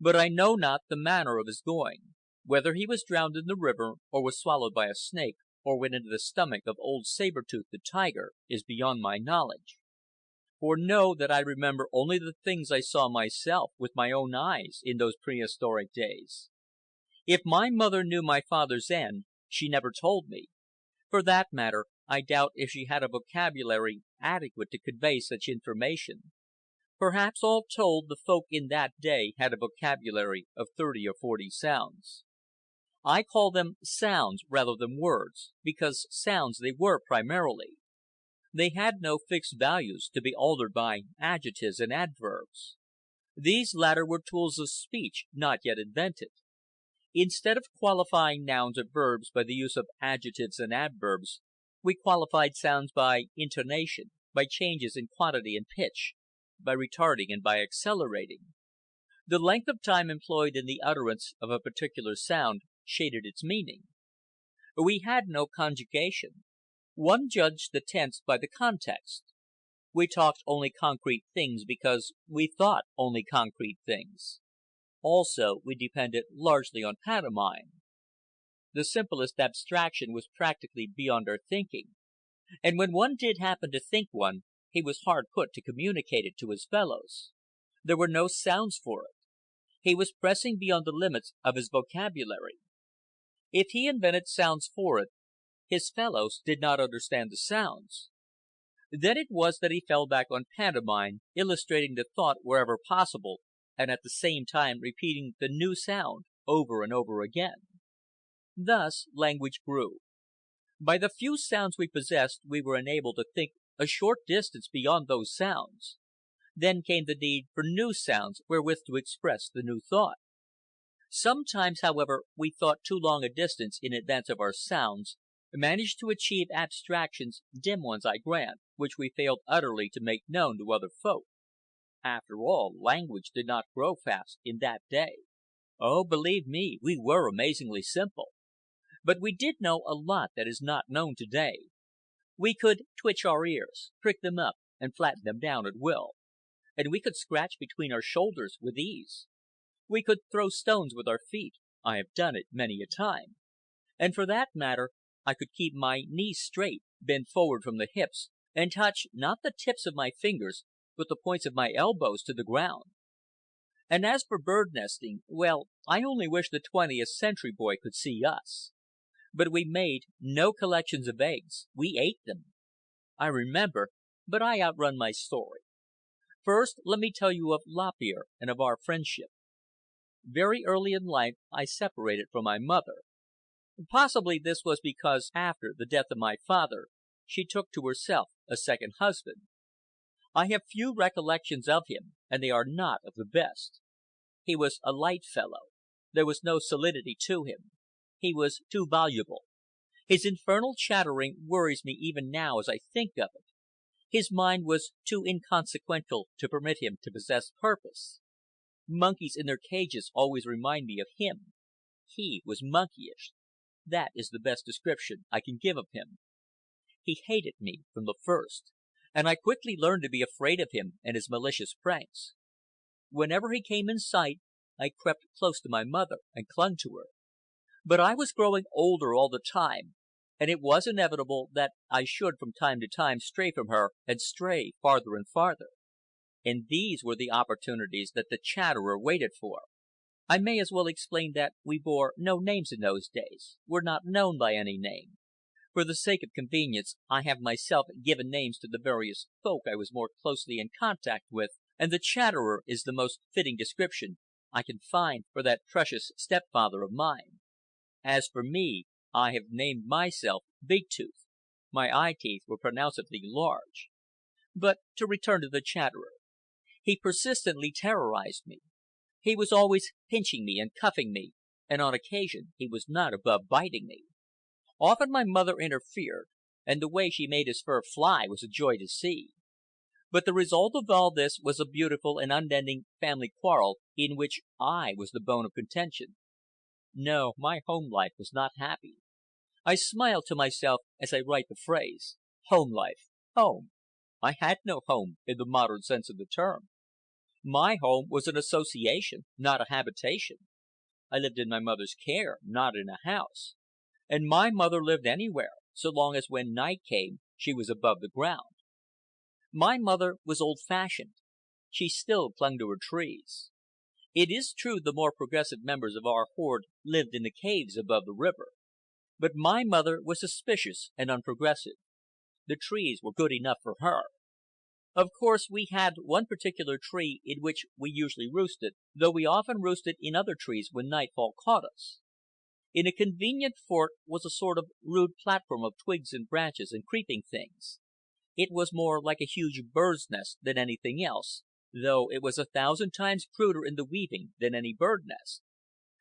A: But I know not the manner of his going. Whether he was drowned in the river, or was swallowed by a snake, or went into the stomach of old Saber-Tooth the tiger, is beyond my knowledge. For know that I remember only the things I saw myself with my own eyes in those prehistoric days. If my mother knew my father's end, she never told me. For that matter, I doubt if she had a vocabulary adequate to convey such information. Perhaps all told the folk in that day had a vocabulary of 30 or 40 sounds. I call them sounds rather than words, because sounds they were primarily. They had no fixed values to be altered by adjectives and adverbs. These latter were tools of speech not yet invented. Instead of qualifying nouns or verbs by the use of adjectives and adverbs, we qualified sounds by intonation, by changes in quantity and pitch, by retarding and by accelerating. The length of time employed in the utterance of a particular sound shaded its meaning. We had no conjugation. One judged the tense by the context. We talked only concrete things because we thought only concrete things. Also, we depended largely on pantomime. The simplest abstraction was practically beyond our thinking, and when one did happen to think one, he was hard put to communicate it to his fellows. There were no sounds for it. He was pressing beyond the limits of his vocabulary. If he invented sounds for it, his fellows did not understand the sounds. Then it was that he fell back on pantomime, illustrating the thought wherever possible, and at the same time repeating the new sound over and over again. Thus language grew. By the few sounds we possessed, we were enabled to think a short distance beyond those sounds. Then came the need for new sounds wherewith to express the new thought. Sometimes, however, we thought too long a distance in advance of our sounds, managed to achieve abstractions, dim ones I grant, which we failed utterly to make known to other folk. After all, language did not grow fast in that day. Oh, believe me, we were amazingly simple. But we did know a lot that is not known today. We could twitch our ears, prick them up, and flatten them down at will. And we could scratch between our shoulders with ease. We could throw stones with our feet. I have done it many a time. And for that matter, I could keep my knees straight, bend forward from the hips, and touch not the tips of my fingers, but the points of my elbows to the ground. And as for bird nesting, well, I only wish the 20th century boy could see us. But we made no collections of eggs. We ate them. I remember, but I outrun my story. First, let me tell you of Lop Ear and of our friendship. Very early in life I separated from my mother. Possibly this was because, after the death of my father, she took to herself a second husband. I have few recollections of him, and they are not of the best. He was a light fellow. There was no solidity to him. He was too voluble. His infernal chattering worries me even now as I think of it. His mind was too inconsequential to permit him to possess purpose. Monkeys in their cages always remind me of him. He was monkeyish. That is the best description I can give of him. He hated me from the first, and I quickly learned to be afraid of him and his malicious pranks. Whenever he came in sight, I crept close to my mother and clung to her. But I was growing older all the time, and it was inevitable that I should from time to time stray from her and stray farther and farther. And these were the opportunities that the chatterer waited for. I may as well explain that we bore no names in those days, were not known by any name. For the sake of convenience, I have myself given names to the various folk I was more closely in contact with, and the chatterer is the most fitting description I can find for that precious stepfather of mine. As for me, I have named myself Big Tooth. My eye teeth were pronouncedly large. But to return to the chatterer. He persistently terrorized me. He was always pinching me and cuffing me, and on occasion he was not above biting me. Often my mother interfered, and the way she made his fur fly was a joy to see. But the result of all this was a beautiful and unending family quarrel in which I was the bone of contention. No, my home life was not happy. I smile to myself as I write the phrase. Home life. Home. I had no home in the modern sense of the term. My home was an association, not a habitation. I lived in my mother's care, not in a house. And my mother lived anywhere, so long as when night came she was above the ground. My mother was old-fashioned. She still clung to her trees. It is true the more progressive members of our horde lived in the caves above the river. But my mother was suspicious and unprogressive. The trees were good enough for her. Of course, we had one particular tree in which we usually roosted, though we often roosted in other trees when nightfall caught us. In a convenient fort was a sort of rude platform of twigs and branches and creeping things. It was more like a huge bird's nest than anything else, though it was 1,000 times cruder in the weaving than any bird nest.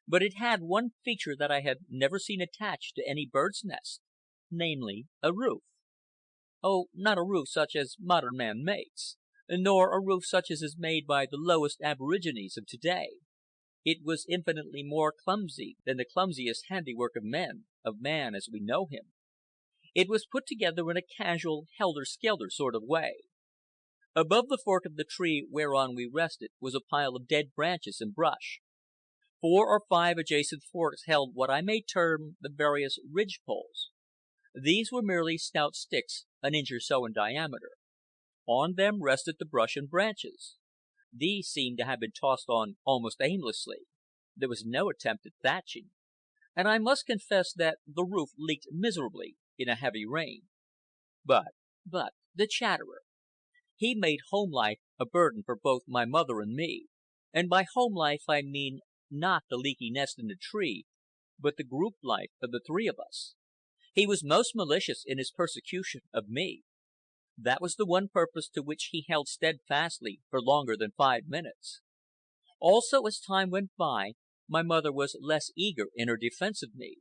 A: But it had one feature that I had never seen attached to any bird's nest, namely, a roof. Oh, not a roof such as modern man makes, nor a roof such as is made by the lowest aborigines of today. It was infinitely more clumsy than the clumsiest handiwork of man as we know him. It was put together in a casual, helter-skelter sort of way. Above the fork of the tree whereon we rested was a pile of dead branches and brush. 4 or 5 adjacent forks held what I may term the various ridge poles. These were merely stout sticks, an inch or so in diameter. On them rested the brush and branches. These seemed to have been tossed on almost aimlessly. There was no attempt at thatching. And I must confess that the roof leaked miserably in a heavy rain. But the chatterer. He made home life a burden for both my mother and me, And by home life I mean not the leaky nest in the tree, but the group life of the three of us. He was most malicious in his persecution of me. That was the one purpose to which he held steadfastly for longer than 5 minutes. Also, as time went by, my mother was less eager in her defense of me.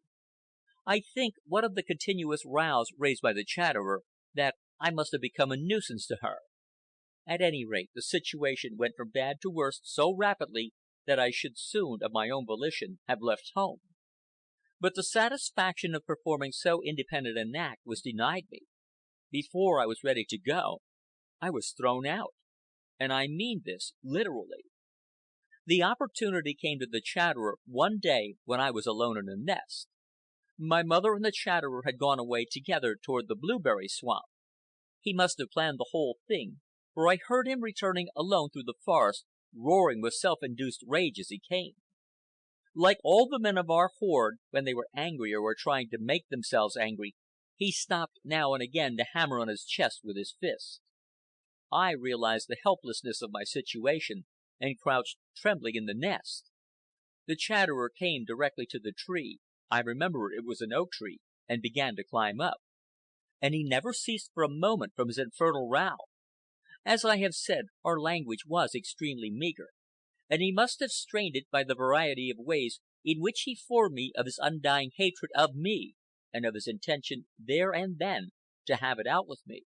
A: I think, what of the continuous rows raised by the Chatterer, that I must have become a nuisance to her. At any rate, the situation went from bad to worse so rapidly that I should soon, of my own volition, have left home. But the satisfaction of performing so independent an act was denied me. Before I was ready to go, I was thrown out. And I mean this literally. The opportunity came to the Chatterer one day when I was alone in the nest. My mother and the Chatterer had gone away together toward the blueberry swamp. He must have planned the whole thing, for I heard him returning alone through the forest, roaring with self-induced rage as he came. Like all the men of our horde, when they were angry or were trying to make themselves angry, he stopped now and again to hammer on his chest with his fist. I realized the helplessness of my situation and crouched trembling in the nest. The Chatterer came directly to the tree—I remember it was an oak tree—and began to climb up. And he never ceased for a moment from his infernal row. As I have said, our language was extremely meager, and he must have strained it by the variety of ways in which he informed me of his undying hatred of me, and of his intention there and then to have it out with me.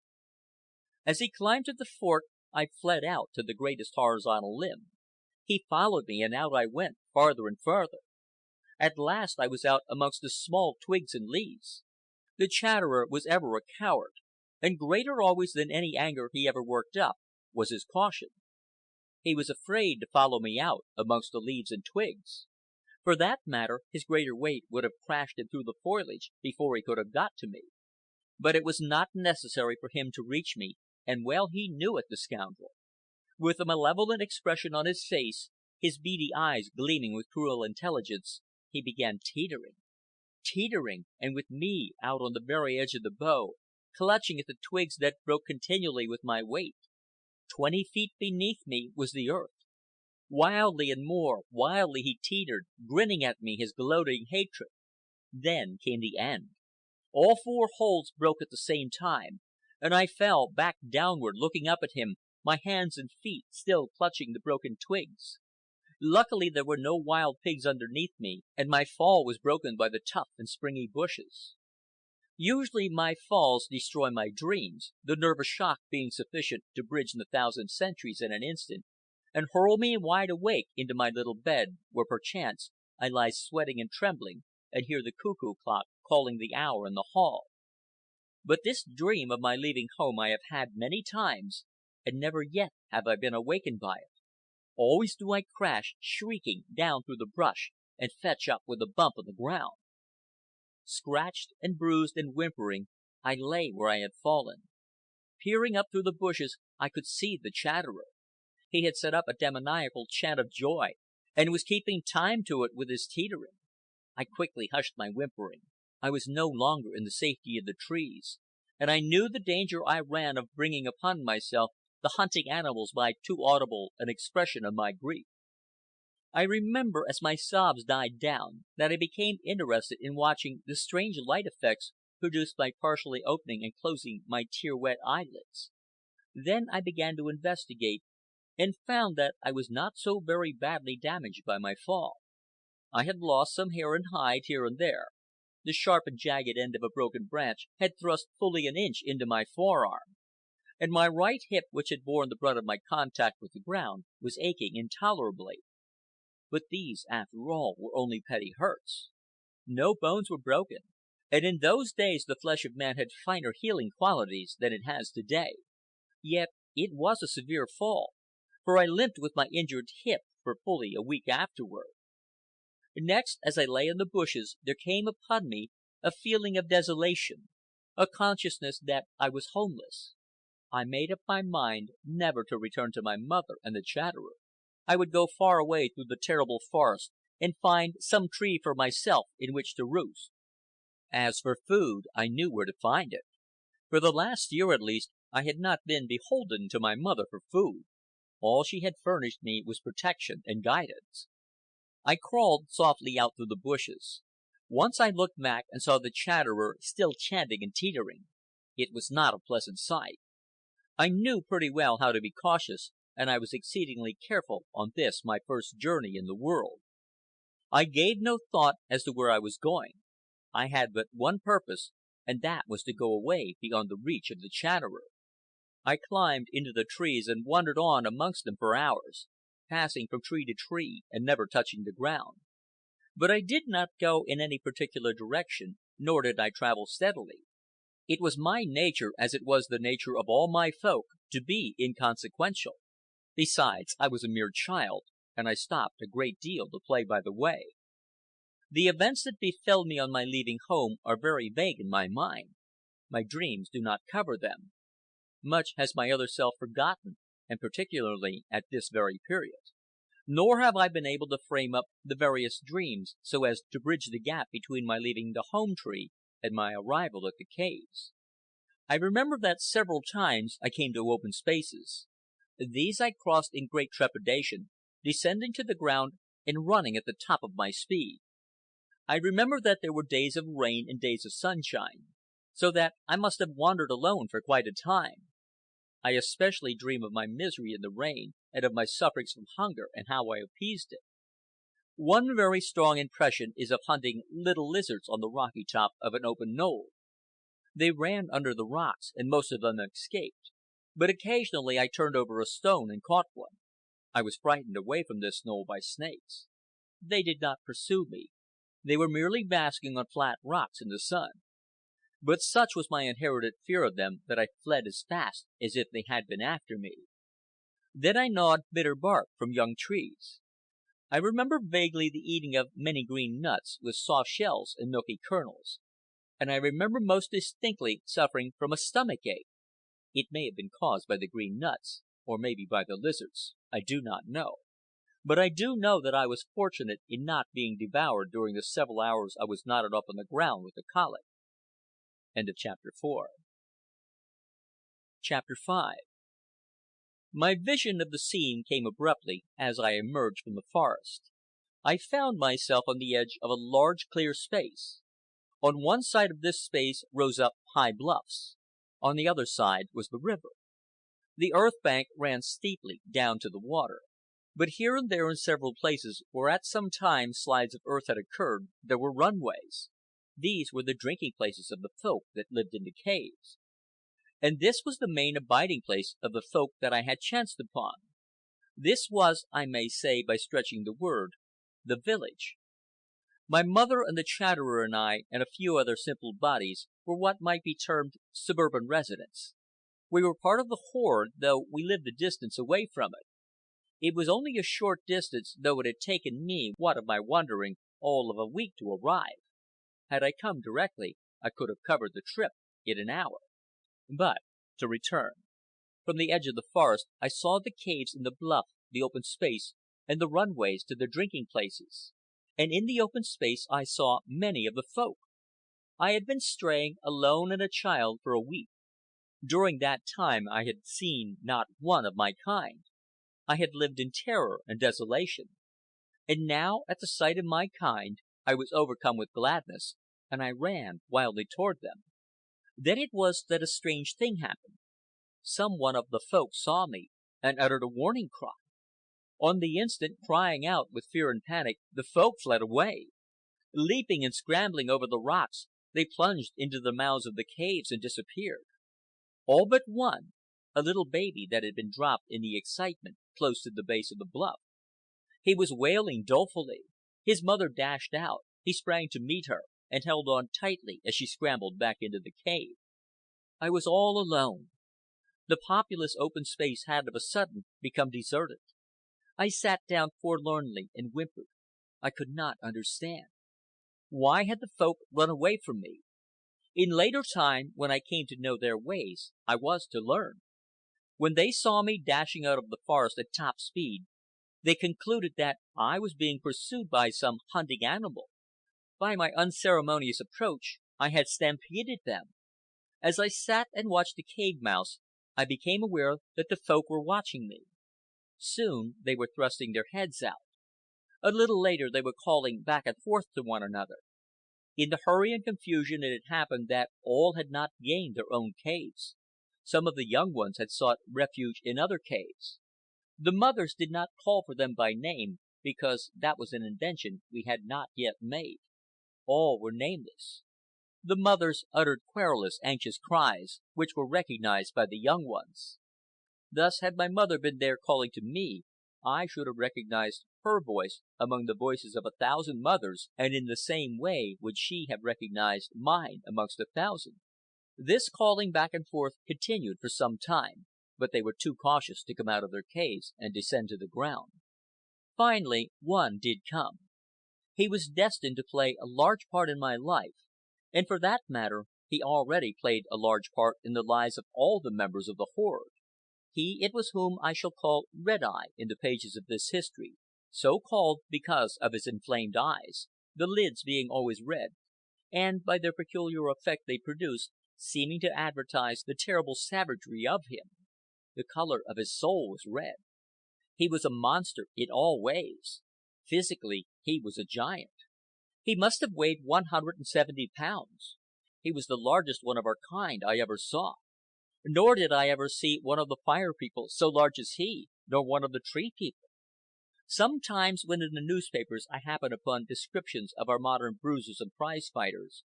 A: As he climbed to the fork, I fled out to the greatest horizontal limb. He followed me, and out I went, farther and farther. At last I was out amongst the small twigs and leaves. The Chatterer was ever a coward, and greater always than any anger he ever worked up was his caution. He was afraid to follow me out amongst the leaves and twigs. For that matter, his greater weight would have crashed him through the foliage before he could have got to me. But it was not necessary for him to reach me, and well he knew it, the scoundrel. With a malevolent expression on his face, his beady eyes gleaming with cruel intelligence, he began teetering, and with me out on the very edge of the bough, clutching at the twigs that broke continually with my weight. 20 feet beneath me was the earth. Wildly and more wildly he teetered, grinning at me his gloating hatred. Then came the end. All 4 holds broke at the same time, and I fell back downward, looking up at him, my hands and feet still clutching the broken twigs. Luckily there were no wild pigs underneath me, and my fall was broken by the tough and springy bushes. Usually my falls destroy my dreams, the nervous shock being sufficient to bridge the 1,000 centuries in an instant, and hurl me wide awake into my little bed, where perchance I lie sweating and trembling, and hear the cuckoo clock calling the hour in the hall. But this dream of my leaving home I have had many times, and never yet have I been awakened by it. Always do I crash, shrieking, down through the brush, and fetch up with a bump on the ground. Scratched and bruised and whimpering, I lay where I had fallen. Peering up through the bushes, I could see the Chatterer. He had set up a demoniacal chant of joy, and was keeping time to it with his teetering. I quickly hushed my whimpering. I was no longer in the safety of the trees, and I knew the danger I ran of bringing upon myself the hunting animals by too audible an expression of my grief. I remember, as my sobs died down, that I became interested in watching the strange light effects produced by partially opening and closing my tear-wet eyelids. Then I began to investigate, and found that I was not so very badly damaged by my fall. I had lost some hair and hide here and there. The sharp and jagged end of a broken branch had thrust fully an inch into my forearm, and my right hip, which had borne the brunt of my contact with the ground, was aching intolerably. But these, after all, were only petty hurts. No bones were broken, and in those days the flesh of man had finer healing qualities than it has today. Yet it was a severe fall, for I limped with my injured hip for fully a week afterward. Next, as I lay in the bushes, there came upon me a feeling of desolation, a consciousness that I was homeless. I made up my mind never to return to my mother and the Chatterer. I would go far away through the terrible forest, and find some tree for myself in which to roost. As for food, I knew where to find it. For the last year at least, I had not been beholden to my mother for food. All she had furnished me was protection and guidance. I crawled softly out through the bushes. Once I looked back and saw the Chatterer still chanting and teetering. It was not a pleasant sight. I knew pretty well how to be cautious, and I was exceedingly careful on this my first journey in the world. I gave no thought as to where I was going. I had but one purpose, and that was to go away beyond the reach of the Chatterer. I climbed into the trees and wandered on amongst them for hours, passing from tree to tree and never touching the ground. But I did not go in any particular direction, nor did I travel steadily. It was my nature, as it was the nature of all my folk, to be inconsequential. Besides, I was a mere child, and I stopped a great deal to play by the way. The events that befell me on my leaving home are very vague in my mind. My dreams do not cover them. Much has my other self forgotten, and particularly at this very period. Nor have I been able to frame up the various dreams so as to bridge the gap between my leaving the home tree and my arrival at the caves. I remember that several times I came to open spaces. These I crossed in great trepidation, descending to the ground and running at the top of my speed. I remember that there were days of rain and days of sunshine, so that I must have wandered alone for quite a time. I especially dream of my misery in the rain, and of my sufferings from hunger and how I appeased it. One very strong impression is of hunting little lizards on the rocky top of an open knoll. They ran under the rocks, and most of them escaped, but occasionally I turned over a stone and caught one. I was frightened away from this knoll by snakes. They did not pursue me. They were merely basking on flat rocks in the sun. But such was my inherited fear of them that I fled as fast as if they had been after me. Then I gnawed bitter bark from young trees. I remember vaguely the eating of many green nuts with soft shells and milky kernels. And I remember most distinctly suffering from a stomach ache. It may have been caused by the green nuts, or maybe by the lizards. I do not know. But I do know that I was fortunate in not being devoured during the several hours I was knotted up on the ground with the colic. End of chapter 4. Chapter 5. My vision of the scene came abruptly as I emerged from the forest. I found myself on the edge of a large clear space. On one side of this space rose up high bluffs. On the other side was the river. The earth bank ran steeply down to the water. But here and there in several places where at some time slides of earth had occurred, there were runways. These were the drinking places of the folk that lived in the caves. And this was the main abiding place of the folk that I had chanced upon. This was, I may say by stretching the word, the village. My mother and the Chatterer and I and a few other simple bodies were what might be termed suburban residents. We were part of the horde, though we lived a distance away from it. It was only a short distance, though it had taken me, what of my wandering, all of a week to arrive. Had I come directly, I could have covered the trip in an hour. But to return. From the edge of the forest I saw the caves in the bluff, the open space, and the runways to the drinking places. And in the open space I saw many of the folk. I had been straying, alone and a child, for a week. During that time I had seen not one of my kind. I had lived in terror and desolation. And now, at the sight of my kind, I was overcome with gladness, and I ran wildly toward them. Then it was that a strange thing happened. Some one of the folk saw me and uttered a warning cry. On the instant, crying out with fear and panic, the folk fled away. Leaping and scrambling over the rocks, they plunged into the mouths of the caves and disappeared. All but one, a little baby that had been dropped in the excitement close to the base of the bluff. He was wailing dolefully. His mother dashed out. He sprang to meet her and held on tightly as she scrambled back into the cave. I was all alone. The populous open space had of a sudden become deserted. I sat down forlornly and whimpered. I could not understand. Why had the folk run away from me? In later time, when I came to know their ways, I was to learn. When they saw me dashing out of the forest at top speed, they concluded that I was being pursued by some hunting animal. By my unceremonious approach, I had stampeded them. As I sat and watched the cave mouths, I became aware that the folk were watching me. Soon they were thrusting their heads out. A little later they were calling back and forth to one another. In the hurry and confusion it had happened that all had not gained their own caves. Some of the young ones had sought refuge in other caves. The mothers did not call for them by name, because that was an invention we had not yet made. All were nameless. The mothers uttered querulous, anxious cries, which were recognized by the young ones. Thus, had my mother been there calling to me, I should have recognized her voice among the voices of 1,000 mothers, and in the same way would she have recognized mine amongst 1,000. This calling back and forth continued for some time, but they were too cautious to come out of their caves and descend to the ground. Finally, one did come. He was destined to play a large part in my life, and for that matter, he already played a large part in the lives of all the members of the horde. He it was whom I shall call Red Eye in the pages of this history, so called because of his inflamed eyes, the lids being always red, and, by their peculiar effect they produced, seeming to advertise the terrible savagery of him. The color of his soul was red. He was a monster in all ways. Physically, he was a giant. He must have weighed 170 pounds. He was the largest one of our kind I ever saw. Nor did I ever see one of the Fire People so large as he, nor one of the Tree People. Sometimes, when in the newspapers I happen upon descriptions of our modern bruisers and prize fighters,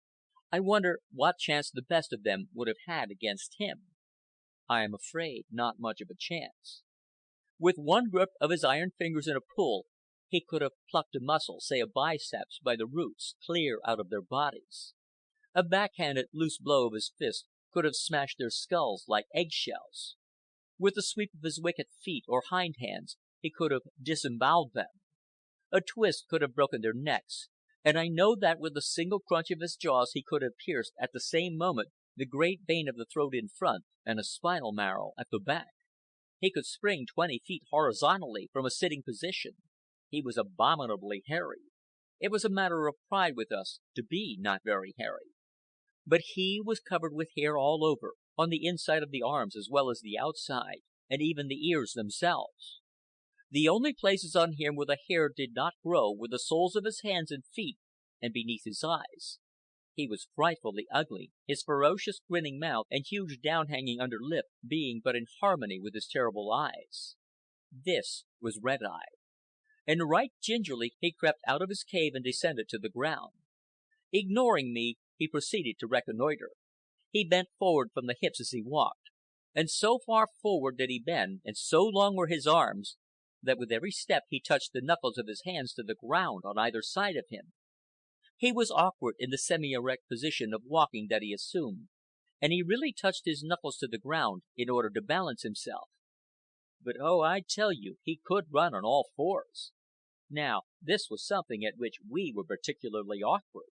A: I wonder what chance the best of them would have had against him. I am afraid not much of a chance. With one grip of his iron fingers and a pull, he could have plucked a muscle, say a biceps, by the roots, clear out of their bodies. A backhanded, loose blow of his fist could have smashed their skulls like eggshells. With a sweep of his wicked feet or hind hands, he could have disemboweled them. A twist could have broken their necks, and I know that with a single crunch of his jaws he could have pierced at the same moment the great vein of the throat in front and a spinal marrow at the back. He could spring 20 feet horizontally from a sitting position. He was abominably hairy. It was a matter of pride with us to be not very hairy. But he was covered with hair all over, on the inside of the arms as well as the outside, and even the ears themselves. The only places on him where the hair did not grow were the soles of his hands and feet and beneath his eyes. He was frightfully ugly, his ferocious grinning mouth and huge down-hanging under lip being but in harmony with his terrible eyes. This was Red Eye. And right gingerly he crept out of his cave and descended to the ground. Ignoring me, he proceeded to reconnoiter. He bent forward from the hips as he walked, and so far forward did he bend, and so long were his arms, that with every step he touched the knuckles of his hands to the ground on either side of him. He was awkward in the semi-erect position of walking that he assumed, and he really touched his knuckles to the ground in order to balance himself. But oh, I tell you, he could run on all fours. Now, this was something at which we were particularly awkward.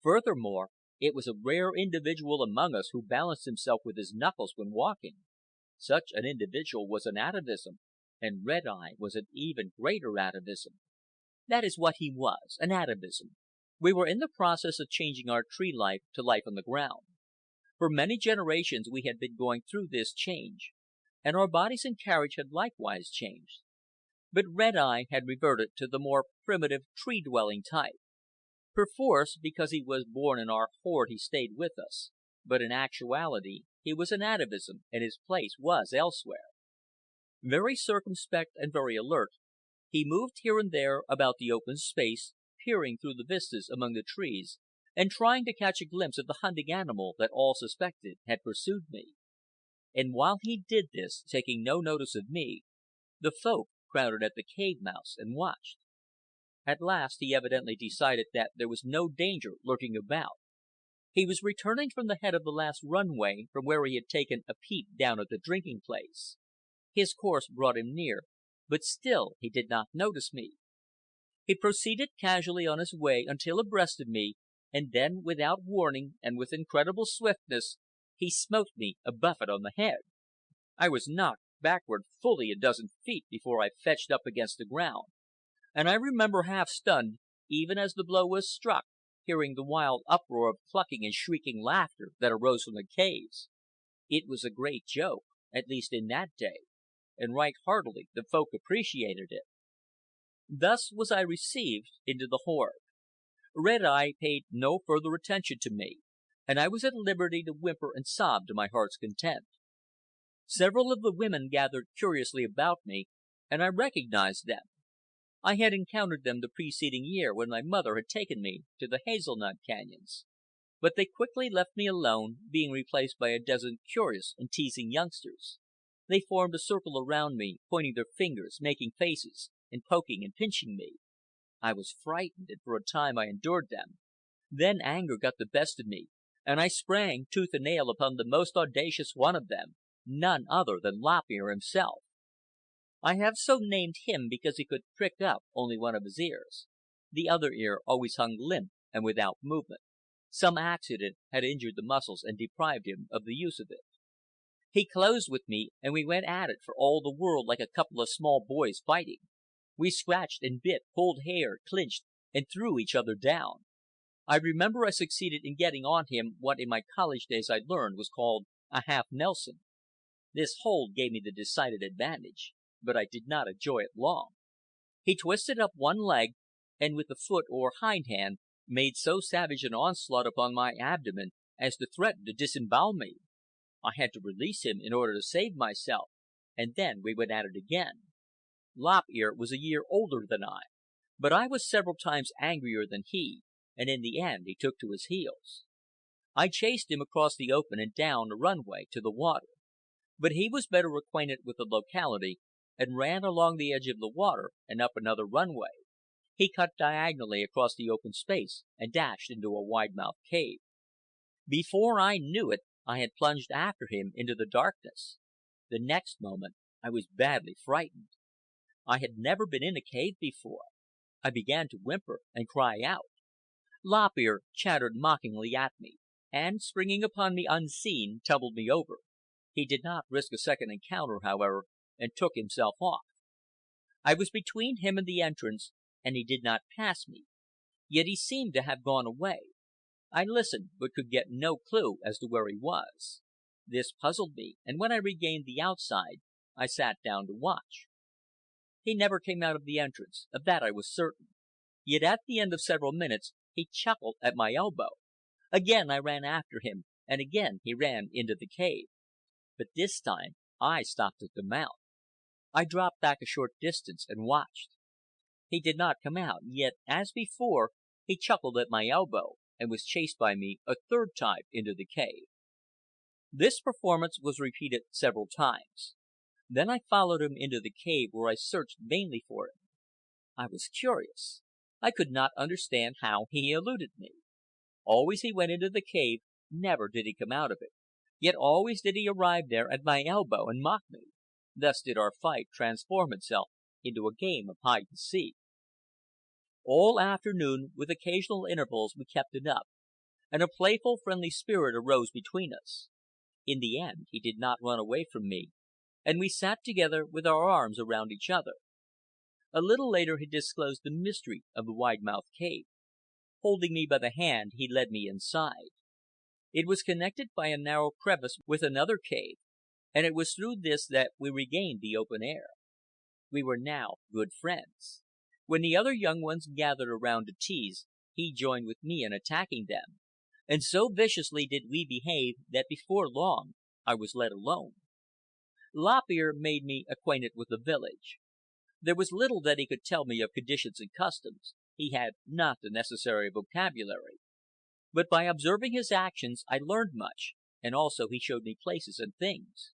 A: Furthermore, it was a rare individual among us who balanced himself with his knuckles when walking. Such an individual was an atavism, and Red Eye was an even greater atavism. That is what he was, an atavism. We were in the process of changing our tree life to life on the ground. For many generations we had been going through this change, and our bodies and carriage had likewise changed. But Red Eye had reverted to the more primitive tree-dwelling type. Perforce, because he was born in our horde he stayed with us, but in actuality he was an atavism, and his place was elsewhere. Very circumspect and very alert, he moved here and there about the open space, peering through the vistas among the trees, and trying to catch a glimpse of the hunting animal that all suspected had pursued me. And while he did this, taking no notice of me, the Folk crowded at the cave mouths and watched. At last he evidently decided that there was no danger lurking about. He was returning from the head of the last runway, from where he had taken a peep down at the drinking place. His course brought him near, but still he did not notice me. He proceeded casually on his way until abreast of me, and then, without warning and with incredible swiftness, he smote me a buffet on the head. I was knocked backward fully a dozen feet before I fetched up against the ground, and I remember, half stunned, even as the blow was struck, hearing the wild uproar of clucking and shrieking laughter that arose from the caves. It was a great joke, at least in that day. and right heartily the Folk appreciated it. Thus was I received into the horde. Red Eye paid no further attention to me, and I was at liberty to whimper and sob to my heart's content. Several of the women gathered curiously about me, and I recognized them. I had encountered them the preceding year when my mother had taken me to the hazelnut canyons. But they quickly left me alone, being replaced by a dozen curious and teasing youngsters. They formed a circle around me, pointing their fingers, making faces, and poking and pinching me. I was frightened, and for a time I endured them. Then anger got the best of me, and I sprang tooth and nail upon the most audacious one of them, none other than Lop Ear himself. I have so named him because he could prick up only one of his ears. The other ear always hung limp and without movement. Some accident had injured the muscles and deprived him of the use of it. He closed with me, and we went at it for all the world like a couple of small boys fighting. We scratched and bit, pulled hair, clinched, and threw each other down. I remember I succeeded in getting on him what in my college days I learned was called a half Nelson. This hold gave me the decided advantage, but I did not enjoy it long. He twisted up one leg, and with the foot or hind hand made so savage an onslaught upon my abdomen as to threaten to disembowel me. I had to release him in order to save myself, and then we went at it again. Lop Ear was a year older than I, but I was several times angrier than he, and in the end he took to his heels. I chased him across the open and down a runway to the water. But he was better acquainted with the locality, and ran along the edge of the water and up another runway. He cut diagonally across the open space and dashed into a wide-mouthed cave. Before I knew it, I had plunged after him into the darkness. The next moment I was badly frightened. I had never been in a cave before. I began to whimper and cry out. Lop Ear chattered mockingly at me, and, springing upon me unseen, tumbled me over. He did not risk a second encounter, however, and took himself off. I was between him and the entrance, and he did not pass me. Yet he seemed to have gone away. I listened, but could get no clue as to where he was. This puzzled me, and when I regained the outside, I sat down to watch. He never came out of the entrance, of that I was certain. Yet at the end of several minutes he chuckled at my elbow. Again I ran after him, and again he ran into the cave. But this time I stopped at the mouth. I dropped back a short distance and watched. He did not come out, yet, as before, he chuckled at my elbow, and was chased by me a third time into the cave. This performance was repeated several times. Then I followed him into the cave, where I searched vainly for him. I was curious. I could not understand how he eluded me. Always he went into the cave, never did he come out of it. Yet always did he arrive there at my elbow and mock me. Thus did our fight transform itself into a game of hide and seek. All afternoon, with occasional intervals, we kept it up, and a playful, friendly spirit arose between us. In the end, he did not run away from me, and we sat together with our arms around each other. A little later he disclosed the mystery of the wide-mouthed cave. Holding me by the hand, he led me inside. It was connected by a narrow crevice with another cave, and it was through this that we regained the open air. We were now good friends. When the other young ones gathered around to tease, he joined with me in attacking them, and so viciously did we behave that before long I was let alone. Lop Ear made me acquainted with the village. There was little that he could tell me of conditions and customs. He had not the necessary vocabulary. But by observing his actions I learned much, and also he showed me places and things.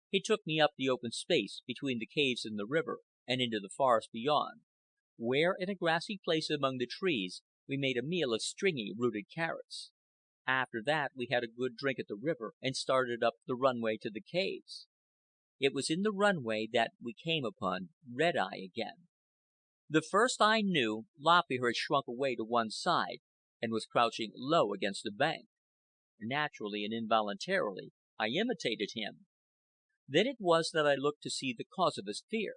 A: He took me up the open space between the caves and the river, and into the forest beyond, where, in a grassy place among the trees, we made a meal of stringy, rooted carrots. After that we had a good drink at the river, and started up the runway to the caves. It was in the runway that we came upon Red Eye again. The first I knew, Lop Ear had shrunk away to one side and was crouching low against the bank. Naturally and involuntarily, I imitated him. Then it was that I looked to see the cause of his fear.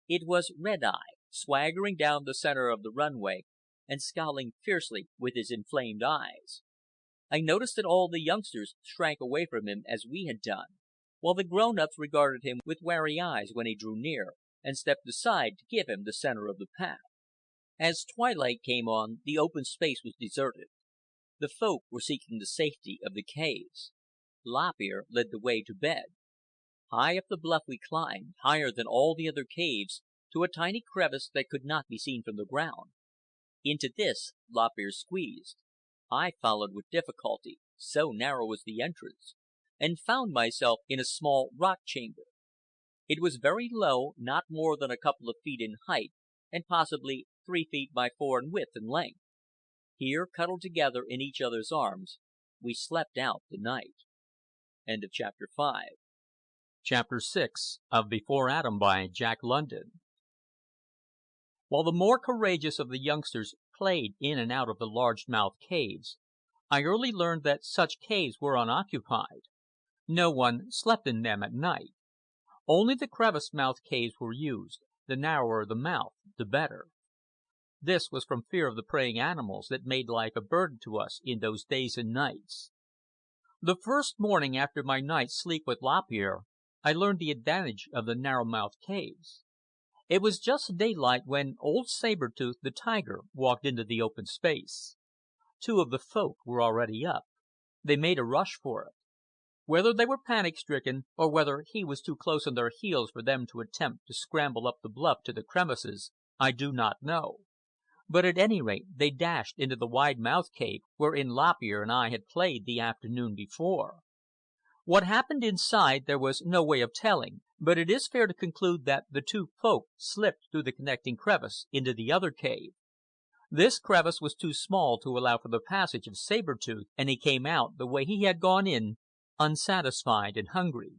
A: It was Red Eye, swaggering down the center of the runway and scowling fiercely with his inflamed eyes. I noticed that all the youngsters shrank away from him as we had done, while the grown-ups regarded him with wary eyes when he drew near, and stepped aside to give him the center of the path. As twilight came on, the open space was deserted. The Folk were seeking the safety of the caves. Lop Ear led the way to bed. High up the bluff we climbed, higher than all the other caves, to a tiny crevice that could not be seen from the ground. Into this Lop Ear squeezed. I followed with difficulty, so narrow was the entrance, and found myself in a small rock chamber. It was very low, not more than a couple of feet in height, and possibly 3 feet by 4 in width and length. Here, cuddled together in each other's arms, we slept out the night. End of chapter 5. Chapter 6 of Before Adam by Jack London. While the more courageous of the youngsters played in and out of the large-mouthed caves, I early learned that such caves were unoccupied. No one slept in them at night. Only the crevice-mouthed caves were used, the narrower the mouth, the better. This was from fear of the preying animals that made life a burden to us in those days and nights. The first morning after my night's sleep with Lop Ear, I learned the advantage of the narrow-mouthed caves. It was just daylight when old Saber-Tooth, the tiger, walked into the open space. 2 of the Folk were already up. They made a rush for it. Whether they were panic-stricken, or whether he was too close on their heels for them to attempt to scramble up the bluff to the crevices, I do not know. But at any rate they dashed into the wide-mouthed cave wherein Lop Ear and I had played the afternoon before. What happened inside there was no way of telling, but it is fair to conclude that the 2 Folk slipped through the connecting crevice into the other cave. This crevice was too small to allow for the passage of Saber-Tooth, and he came out the way he had gone in, unsatisfied and hungry.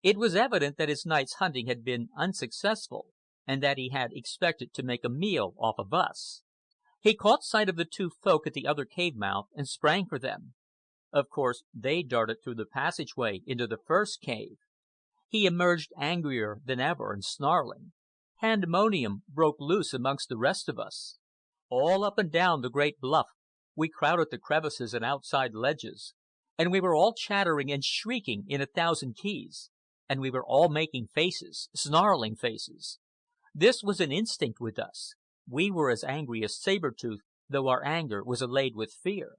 A: It was evident that his night's hunting had been unsuccessful, and that he had expected to make a meal off of us. He caught sight of the 2 Folk at the other cave mouth and sprang for them. Of course, they darted through the passageway into the first cave. He emerged angrier than ever and snarling. Pandemonium broke loose amongst the rest of us. All up and down the great bluff we crowded the crevices and outside ledges, and we were all chattering and shrieking in 1,000 keys, and we were all making faces, snarling faces. This was an instinct with us. We were as angry as Saber-Tooth, though our anger was allayed with fear.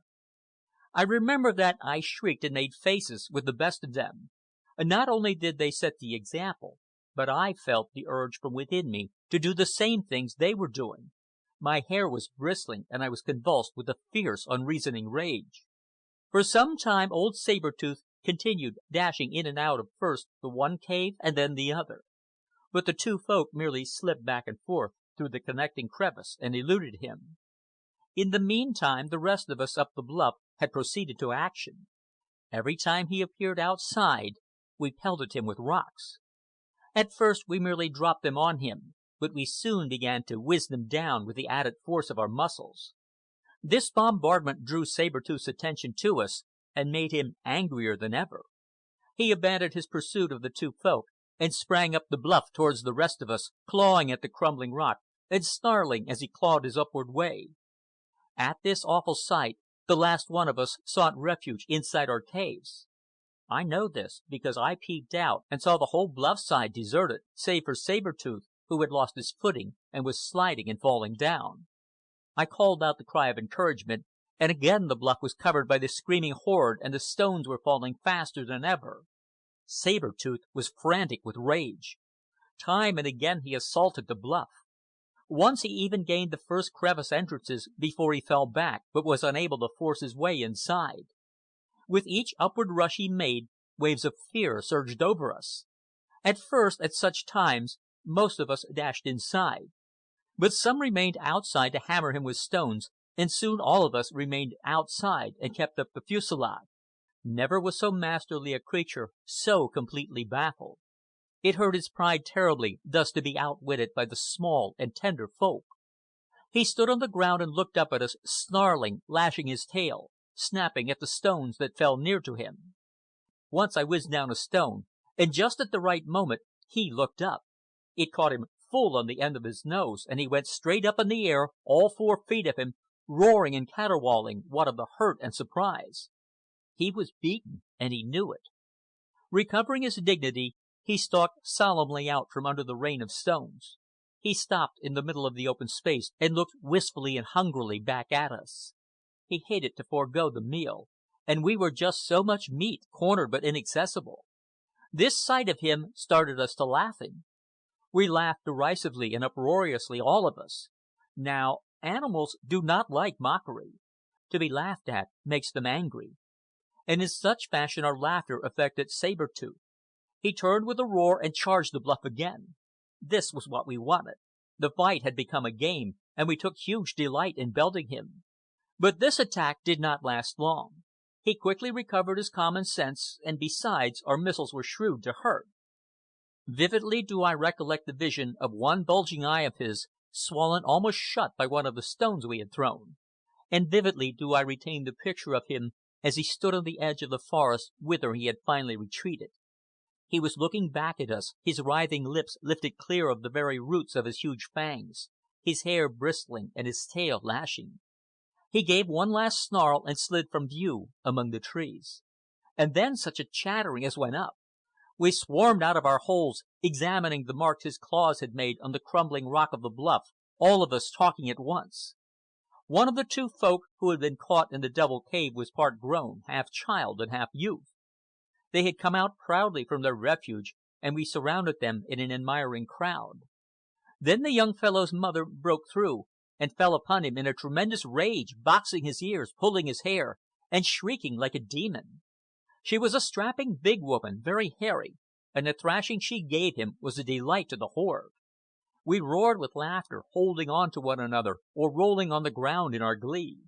A: I remember that I shrieked and made faces with the best of them. Not only did they set the example, but I felt the urge from within me to do the same things they were doing. My hair was bristling, and I was convulsed with a fierce, unreasoning rage. For some time old Saber-Tooth continued dashing in and out of first the one cave and then the other. But the 2 Folk merely slipped back and forth through the connecting crevice and eluded him. In the meantime the rest of us up the bluff had proceeded to action. Every time he appeared outside, we pelted him with rocks. At first we merely dropped them on him, but we soon began to whiz them down with the added force of our muscles. This bombardment drew Saber-Tooth's attention to us and made him angrier than ever. He abandoned his pursuit of the 2 Folk and sprang up the bluff towards the rest of us, clawing at the crumbling rock and snarling as he clawed his upward way. At this awful sight, the last one of us sought refuge inside our caves. I know this because I peeped out and saw the whole bluff side deserted, save for Saber-Tooth, who had lost his footing and was sliding and falling down. I called out the cry of encouragement, and again the bluff was covered by the screaming horde and the stones were falling faster than ever. Saber-Tooth was frantic with rage. Time and again he assaulted the bluff. Once he even gained the first crevice entrances before he fell back, but was unable to force his way inside. With each upward rush he made, waves of fear surged over us. At first, at such times, most of us dashed inside. But some remained outside to hammer him with stones, and soon all of us remained outside and kept up the fusillade. Never was so masterly a creature so completely baffled. It hurt his pride terribly thus to be outwitted by the small and tender Folk. He stood on the ground and looked up at us, snarling, lashing his tail, snapping at the stones that fell near to him. Once I whizzed down a stone, and just at the right moment he looked up. It caught him full on the end of his nose, and he went straight up in the air, all 4 feet of him, roaring and caterwauling, what of the hurt and surprise. He was beaten, and he knew it. Recovering his dignity, he stalked solemnly out from under the rain of stones. He stopped in the middle of the open space and looked wistfully and hungrily back at us. He hated to forego the meal, and we were just so much meat, cornered but inaccessible. This sight of him started us to laughing. We laughed derisively and uproariously, all of us. Now, animals do not like mockery. To be laughed at makes them angry. And in such fashion our laughter affected Saber Tooth. He turned with a roar and charged the bluff again. This was what we wanted. The fight had become a game, and we took huge delight in belting him. But this attack did not last long. He quickly recovered his common sense, and besides, our missiles were shrewd to hurt. Vividly do I recollect the vision of one bulging eye of his, swollen almost shut by one of the stones we had thrown. And vividly do I retain the picture of him as he stood on the edge of the forest whither he had finally retreated. He was looking back at us, his writhing lips lifted clear of the very roots of his huge fangs, his hair bristling and his tail lashing. He gave one last snarl and slid from view among the trees. And then such a chattering as went up! We swarmed out of our holes, examining the marks his claws had made on the crumbling rock of the bluff, all of us talking at once. One of the two folk who had been caught in the double cave was part grown, half child and half youth. They had come out proudly from their refuge, and we surrounded them in an admiring crowd. Then the young fellow's mother broke through and fell upon him in a tremendous rage, boxing his ears, pulling his hair, and shrieking like a demon. She was a strapping big woman, very hairy, and the thrashing she gave him was a delight to the horde. We roared with laughter, holding on to one another or rolling on the ground in our glee.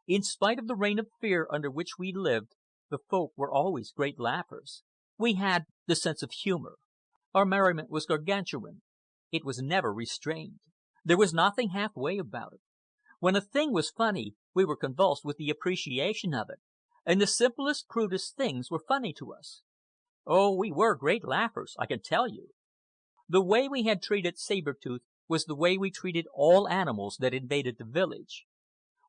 A: In spite of the reign of fear under which we lived, the Folk were always great laughers. We had the sense of humor. Our merriment was gargantuan. It was never restrained. There was nothing halfway about it. When a thing was funny, we were convulsed with the appreciation of it, and the simplest, crudest things were funny to us. Oh, we were great laughers, I can tell you. The way we had treated Saber Tooth was the way we treated all animals that invaded the village.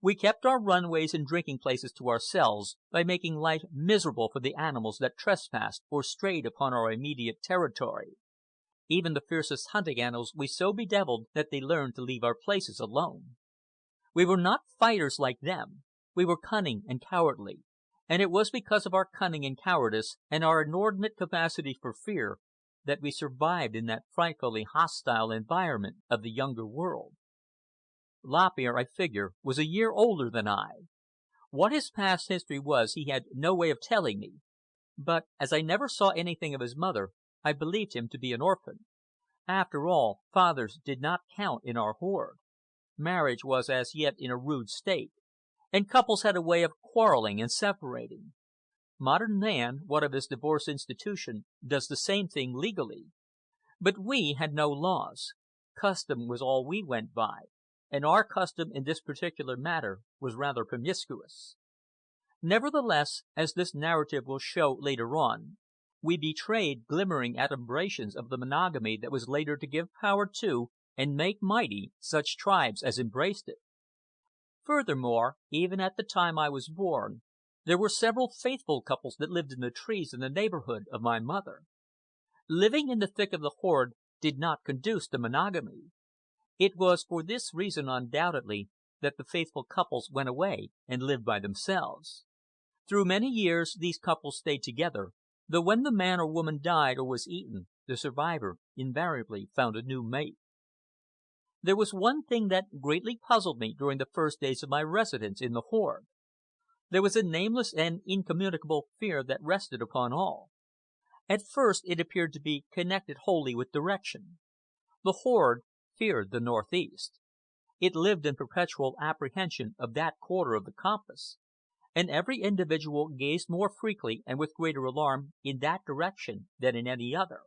A: We kept our runways and drinking places to ourselves by making life miserable for the animals that trespassed or strayed upon our immediate territory. Even the fiercest hunting animals we so bedeviled that they learned to leave our places alone. We were not fighters like them. We were cunning and cowardly, and it was because of our cunning and cowardice and our inordinate capacity for fear that we survived in that frightfully hostile environment of the Younger World. Lop Ear, I figure, was a year older than I. What his past history was he had no way of telling me, but as I never saw anything of his mother, I believed him to be an orphan. After all, fathers did not count in our horde. Marriage was as yet in a rude state, and couples had a way of quarreling and separating. Modern man, what of his divorce institution, does the same thing legally. But we had no laws. Custom was all we went by, and our custom in this particular matter was rather promiscuous. Nevertheless, as this narrative will show later on, we betrayed glimmering adumbrations of the monogamy that was later to give power to and make mighty such tribes as embraced it. Furthermore, even at the time I was born, there were several faithful couples that lived in the trees in the neighborhood of my mother. Living in the thick of the horde did not conduce to monogamy. It was for this reason, undoubtedly, that the faithful couples went away and lived by themselves. Through many years these couples stayed together, though when the man or woman died or was eaten, the survivor invariably found a new mate. There was one thing that greatly puzzled me during the first days of my residence in the horde. There was a nameless and incommunicable fear that rested upon all. At first it appeared to be connected wholly with direction. The horde feared the northeast. It lived in perpetual apprehension of that quarter of the compass, and every individual gazed more frequently and with greater alarm in that direction than in any other.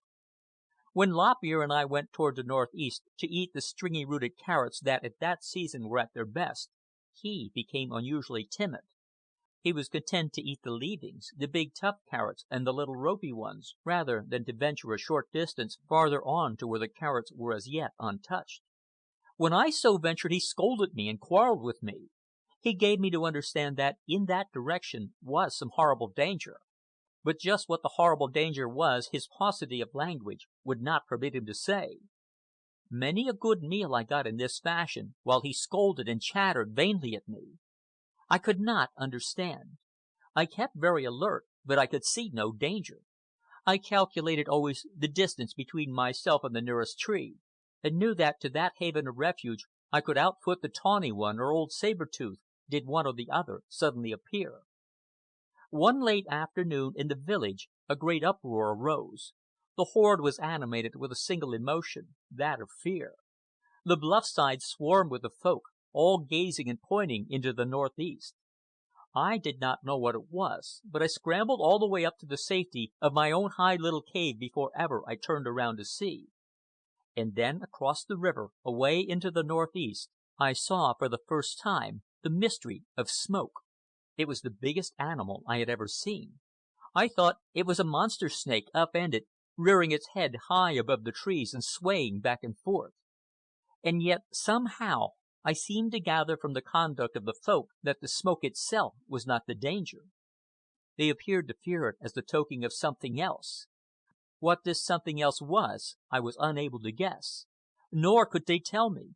A: When Lop Ear and I went toward the northeast to eat the stringy-rooted carrots that at that season were at their best, he became unusually timid. He was content to eat the leavings, the big tough carrots and the little ropey ones, rather than to venture a short distance farther on to where the carrots were as yet untouched. When I so ventured he scolded me and quarreled with me. He gave me to understand that in that direction was some horrible danger. but just what the horrible danger was his paucity of language would not permit him to say. Many a good meal I got in this fashion, while he scolded and chattered vainly at me. I could not understand. I kept very alert, but I could see no danger. I calculated always the distance between myself and the nearest tree, and knew that to that haven of refuge I could outfoot the Tawny One or old Saber-Tooth, did one or the other suddenly appear. One late afternoon in the village a great uproar arose. The horde was animated with a single emotion, that of fear. The bluff side swarmed with the Folk, all gazing and pointing into the northeast. I did not know what it was, but I scrambled all the way up to the safety of my own high little cave before ever I turned around to see. And then across the river, away into the northeast, I saw for the first time the mystery of smoke. It was the biggest animal I had ever seen. I thought it was a monster snake, up-ended, rearing its head high above the trees and swaying back and forth. And yet, somehow, I seemed to gather from the conduct of the Folk that the smoke itself was not the danger. They appeared to fear it as the token of something else. What this something else was, I was unable to guess, nor could they tell me.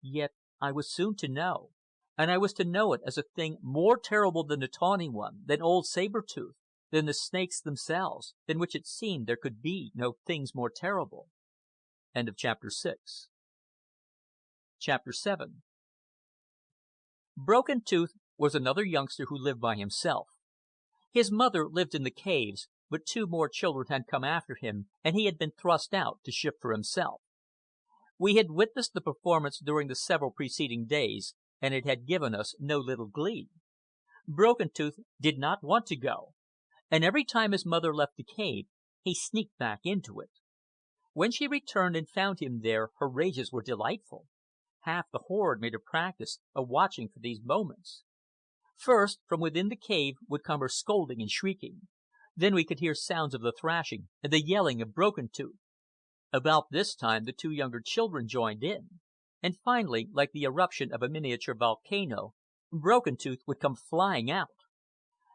A: Yet I was soon to know, and I was to know it as a thing more terrible than the Tawny One, than old Saber-Tooth, than the snakes themselves, than which it seemed there could be no things more terrible. End of chapter 6. Chapter 7. Broken Tooth was another youngster who lived by himself. His mother lived in the caves, but 2 more children had come after him, and he had been thrust out to shift for himself. We had witnessed the performance during the several preceding days, and it had given us no little glee. Broken Tooth did not want to go, and every time his mother left the cave, he sneaked back into it. When she returned and found him there, her rages were delightful. Half the horde made a practice of watching for these moments. First, from within the cave would come her scolding and shrieking. Then we could hear sounds of the thrashing and the yelling of Broken Tooth. About this time the 2 younger children joined in, and finally, like the eruption of a miniature volcano, Broken Tooth would come flying out.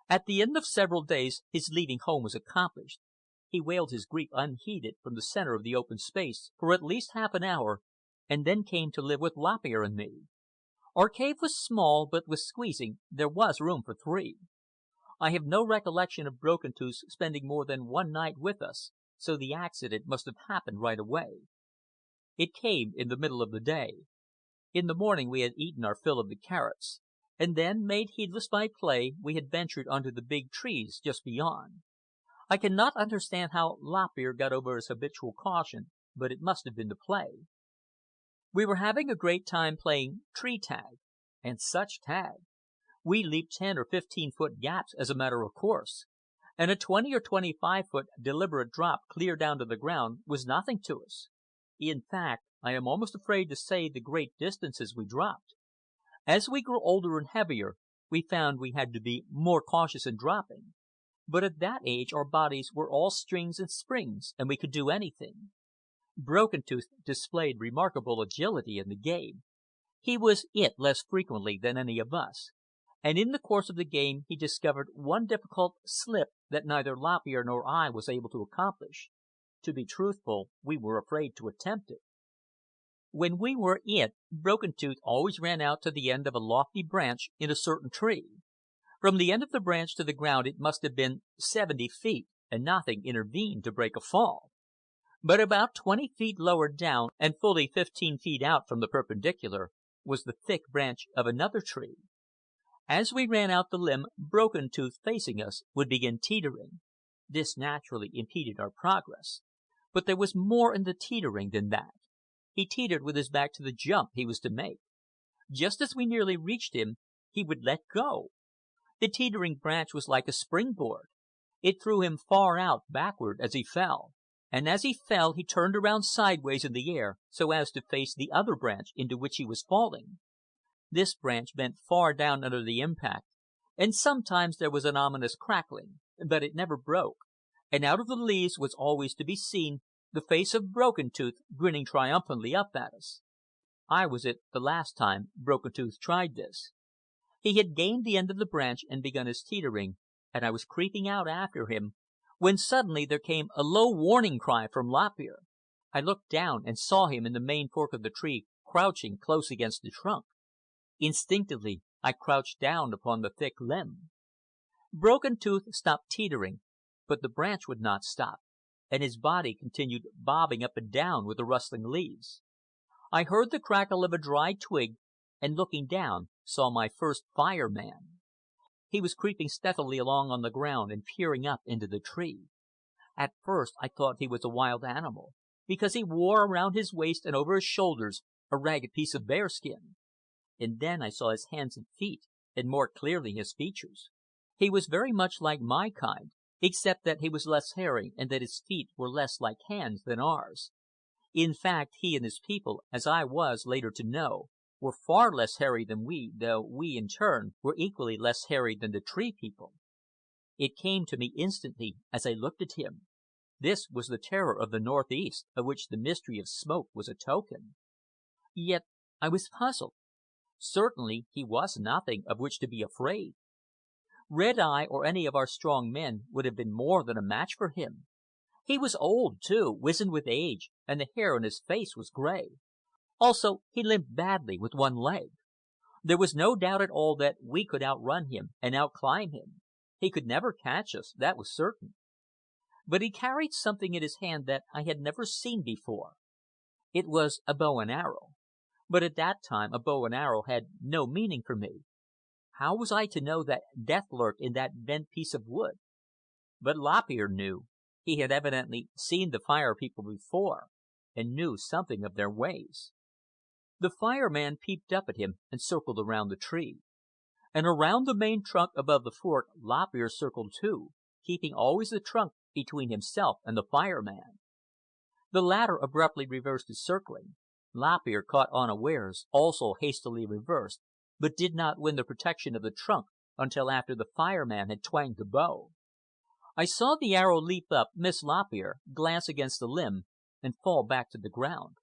A: At the end of several days his leaving home was accomplished. He wailed his grief unheeded from the center of the open space for at least half an hour, and then came to live with Lop Ear and me. Our cave was small, but with squeezing there was room for 3. I have no recollection of Broken Tooth's spending more than one night with us, so the accident must have happened right away. It came in the middle of the day. In the morning we had eaten our fill of the carrots, and then, made heedless by play, we had ventured onto the big trees just beyond. I cannot understand how Lop Ear got over his habitual caution, but it must have been the play. We were having a great time playing tree tag, and such tag! We leaped 10 or 15-foot gaps as a matter of course, and a 20 or 25-foot deliberate drop clear down to the ground was nothing to us. In fact, I am almost afraid to say the great distances we dropped. As we grew older and heavier, we found we had to be more cautious in dropping. But at that age our bodies were all strings and springs, and we could do anything. Broken Tooth displayed remarkable agility in the game. He was it less frequently than any of us, and in the course of the game he discovered one difficult slip that neither Lop Ear nor I was able to accomplish. To be truthful, we were afraid to attempt it. When we were it, Broken Tooth always ran out to the end of a lofty branch in a certain tree. From the end of the branch to the ground it must have been 70 feet, and nothing intervened to break a fall. But about 20 feet lower down, and fully 15 feet out from the perpendicular, was the thick branch of another tree. As we ran out the limb, Broken Tooth, facing us, would begin teetering. This naturally impeded our progress. But there was more in the teetering than that. He teetered with his back to the jump he was to make. Just as we nearly reached him, he would let go. The teetering branch was like a springboard. It threw him far out backward as he fell. And as he fell, he turned around sideways in the air so as to face the other branch into which he was falling. This branch bent far down under the impact, and sometimes there was an ominous crackling, but it never broke, and out of the leaves was always to be seen the face of Broken Tooth grinning triumphantly up at us. I was it the last time Broken Tooth tried this. He had gained the end of the branch and begun his teetering, and I was creeping out after him,
B: when suddenly there came a low warning cry from Lop Ear. I looked down and saw him in the main fork of the tree, crouching close against the trunk. Instinctively, I crouched down upon the thick limb. Broken Tooth stopped teetering, but the branch would not stop, and his body continued bobbing up and down with the rustling leaves. I heard the crackle of a dry twig, and looking down, saw my first Fire Man. He was creeping stealthily along on the ground and peering up into the tree. At first I thought he was a wild animal, because he wore around his waist and over his shoulders a ragged piece of bearskin. And then I saw his hands and feet, and more clearly his features. He was very much like my kind, except that he was less hairy and that his feet were less like hands than ours. In fact, he and his people, as I was later to know, were far less hairy than we, though we, in turn, were equally less hairy than the Tree People. It came to me instantly as I looked at him. This was the terror of the Northeast, of which the mystery of smoke was a token. Yet I was puzzled. Certainly he was nothing of which to be afraid. Red Eye or any of our strong men would have been more than a match for him. He was old, too, wizened with age, and the hair on his face was gray. Also, he limped badly with one leg. There was no doubt at all that we could outrun him and outclimb him. He could never catch us, that was certain. But he carried something in his hand that I had never seen before. It was a bow and arrow. But at that time a bow and arrow had no meaning for me. How was I to know that death lurked in that bent piece of wood? But Lop Ear knew. He had evidently seen the Fire People before, and knew something of their ways. The Fire Man peeped up at him and circled around the tree. And around the main trunk above the fork Lop Ear circled too, keeping always the trunk between himself and the Fire Man. The latter abruptly reversed his circling. Lop Ear, caught unawares, also hastily reversed, but did not win the protection of the trunk until after the Fire Man had twanged the bow. I saw the arrow leap up, miss Lop Ear, glance against the limb, and fall back to the ground.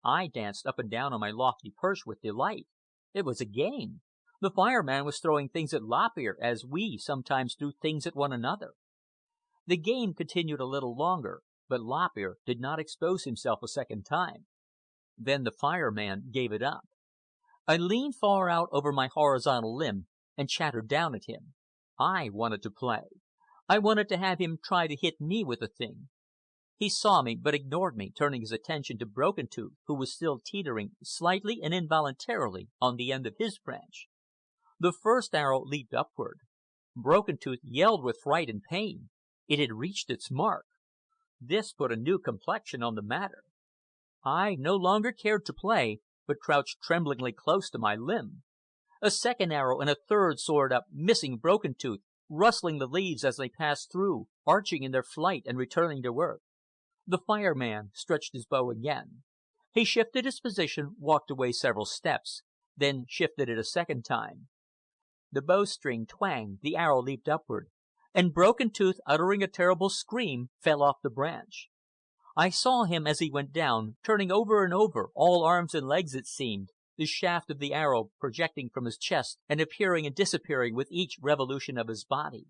B: I danced up and down on my lofty perch with delight. It was a game. The Fire Man was throwing things at Lop Ear as we sometimes threw things at one another. The game continued a little longer, but Lop Ear did not expose himself a second time. Then the Fire Man gave it up. I leaned far out over my horizontal limb and chattered down at him. I wanted to play. I wanted to have him try to hit me with the thing. He saw me, but ignored me, turning his attention to Broken Tooth, who was still teetering slightly and involuntarily on the end of his branch. The first arrow leaped upward. Broken Tooth yelled with fright and pain. It had reached its mark. This put a new complexion on the matter. I no longer cared to play, but crouched tremblingly close to my limb. A second arrow and a third soared up, missing Broken Tooth, rustling the leaves as they passed through, arching in their flight and returning to earth. The Fire Man stretched his bow again. He shifted his position, walked away several steps, then shifted it a second time. The bowstring twanged, the arrow leaped upward, and Broken Tooth, uttering a terrible scream, fell off the branch. I saw him as he went down, turning over and over, all arms and legs it seemed, the shaft of the arrow projecting from his chest and appearing and disappearing with each revolution of his body.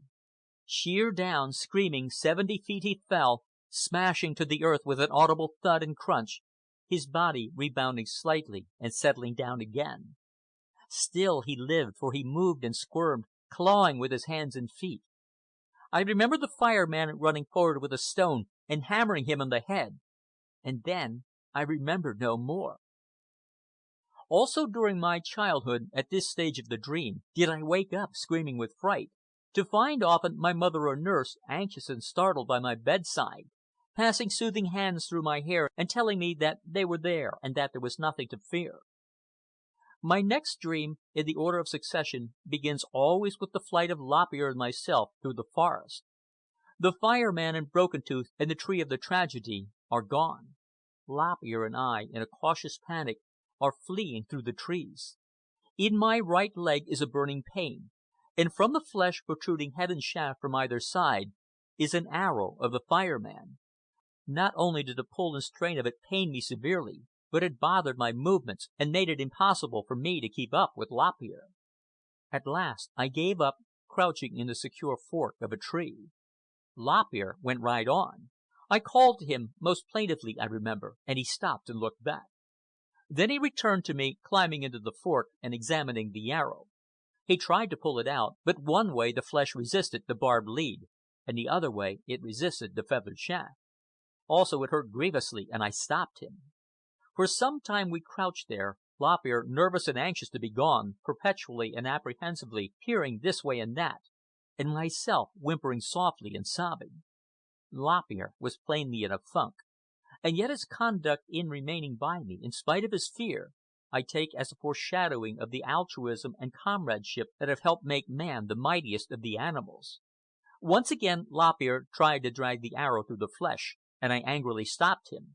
B: Sheer down, screaming 70 feet he fell, smashing to the earth with an audible thud and crunch, his body rebounding slightly and settling down again. Still he lived, for he moved and squirmed, clawing with his hands and feet. I remember the Fire Man running forward with a stone and hammering him on the head. And then I remembered no more. Also during my childhood, at this stage of the dream, did I wake up screaming with fright, to find often my mother or nurse, anxious and startled, by my bedside, passing soothing hands through my hair and telling me that they were there and that there was nothing to fear. My next dream, in the order of succession, begins always with the flight of Lop Ear and myself through the forest. The Fire Man and Broken Tooth and the tree of the tragedy are gone. Lop Ear and I, in a cautious panic, are fleeing through the trees. In my right leg is a burning pain, and from the flesh, protruding head and shaft from either side, is an arrow of the Fire Man. Not only did the pull and strain of it pain me severely, but it bothered my movements and made it impossible for me to keep up with Lop Ear. At last I gave up, crouching in the secure fork of a tree. Lop Ear went right on. I called to him, most plaintively, I remember, and he stopped and looked back. Then he returned to me, climbing into the fork and examining the arrow. He tried to pull it out, but one way the flesh resisted the barbed lead, and the other way it resisted the feathered shaft. Also it hurt grievously, and I stopped him. For some time we crouched there, Lop Ear nervous and anxious to be gone, perpetually and apprehensively peering this way and that, and myself whimpering softly and sobbing. Lop Ear was plainly in a funk, and yet his conduct in remaining by me, in spite of his fear, I take as a foreshadowing of the altruism and comradeship that have helped make man the mightiest of the animals. Once again Lop Ear tried to drag the arrow through the flesh, and I angrily stopped him.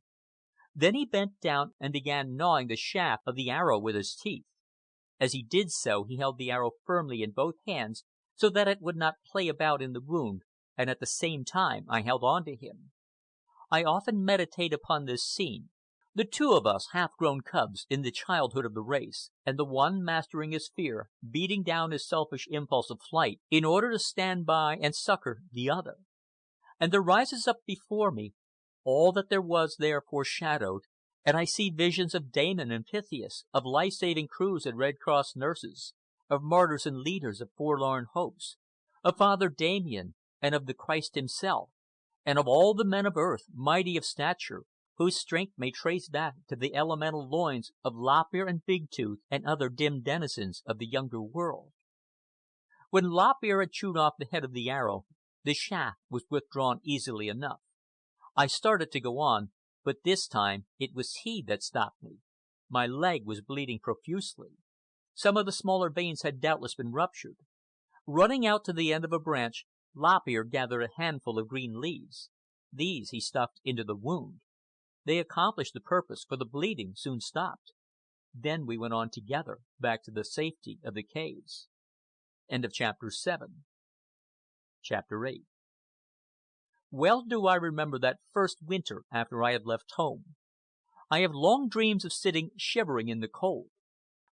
B: Then he bent down and began gnawing the shaft of the arrow with his teeth. As he did so, he held the arrow firmly in both hands so that it would not play about in the wound, and at the same time I held on to him. I often meditate upon this scene, the two of us half-grown cubs in the childhood of the race, and the one mastering his fear, beating down his selfish impulse of flight in order to stand by and succor the other. And there rises up before me all that there was there foreshadowed, and I see visions of Damon and Pythias, of life-saving crews and Red Cross nurses, of martyrs and leaders of forlorn hopes, of Father Damien, and of the Christ himself, and of all the men of earth, mighty of stature, whose strength may trace back to the elemental loins of Lop Ear and Big Tooth and other dim denizens of the younger world. When Lop Ear had chewed off the head of the arrow, the shaft was withdrawn easily enough. I started to go on, but this time it was he that stopped me. My leg was bleeding profusely. Some of the smaller veins had doubtless been ruptured. Running out to the end of a branch, Lop Ear gathered a handful of green leaves. These he stuffed into the wound. They accomplished the purpose, for the bleeding soon stopped. Then we went on together back to the safety of the caves. End of chapter 7. Chapter 8. Well do I remember that first winter after I had left home. I have long dreams of sitting shivering in the cold.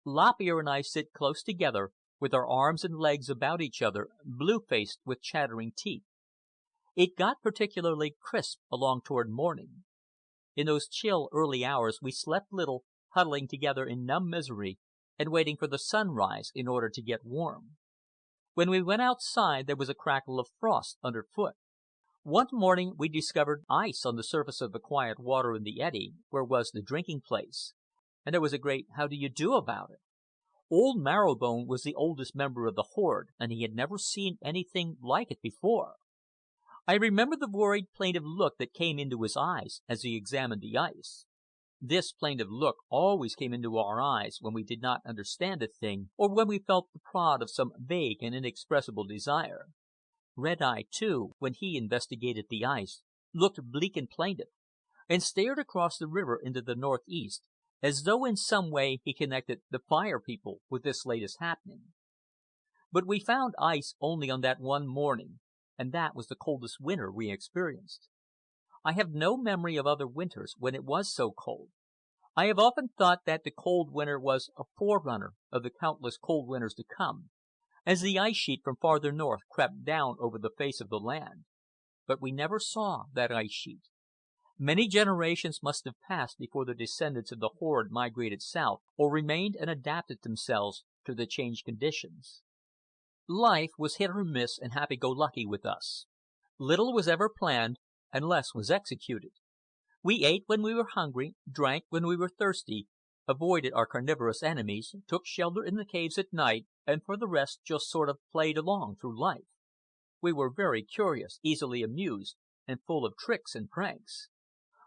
B: Lop Ear and I sit close together, with our arms and legs about each other, blue-faced with chattering teeth. It got particularly crisp along toward morning. In those chill early hours we slept little, huddling together in numb misery, and waiting for the sunrise in order to get warm. When we went outside there was a crackle of frost underfoot. One morning we discovered ice on the surface of the quiet water in the eddy, where was the drinking place, and there was a great how do you do about it. Old Marrowbone was the oldest member of the horde, and he had never seen anything like it before. I remember the worried, plaintive look that came into his eyes as he examined the ice. This plaintive look always came into our eyes when we did not understand a thing, or when we felt the prod of some vague and inexpressible desire. Red Eye, too, when he investigated the ice, looked bleak and plaintive, and stared across the river into the northeast, as though in some way he connected the Fire People with this latest happening. But we found ice only on that one morning, and that was the coldest winter we experienced. I have no memory of other winters when it was so cold. I have often thought that the cold winter was a forerunner of the countless cold winters to come, as the ice sheet from farther north crept down over the face of the land. But we never saw that ice sheet. Many generations must have passed before the descendants of the horde migrated south, or remained and adapted themselves to the changed conditions. Life was hit or miss and happy-go-lucky with us. Little was ever planned, and less was executed. We ate when we were hungry, drank when we were thirsty, avoided our carnivorous enemies, took shelter in the caves at night, and for the rest just sort of played along through life. We were very curious, easily amused, and full of tricks and pranks.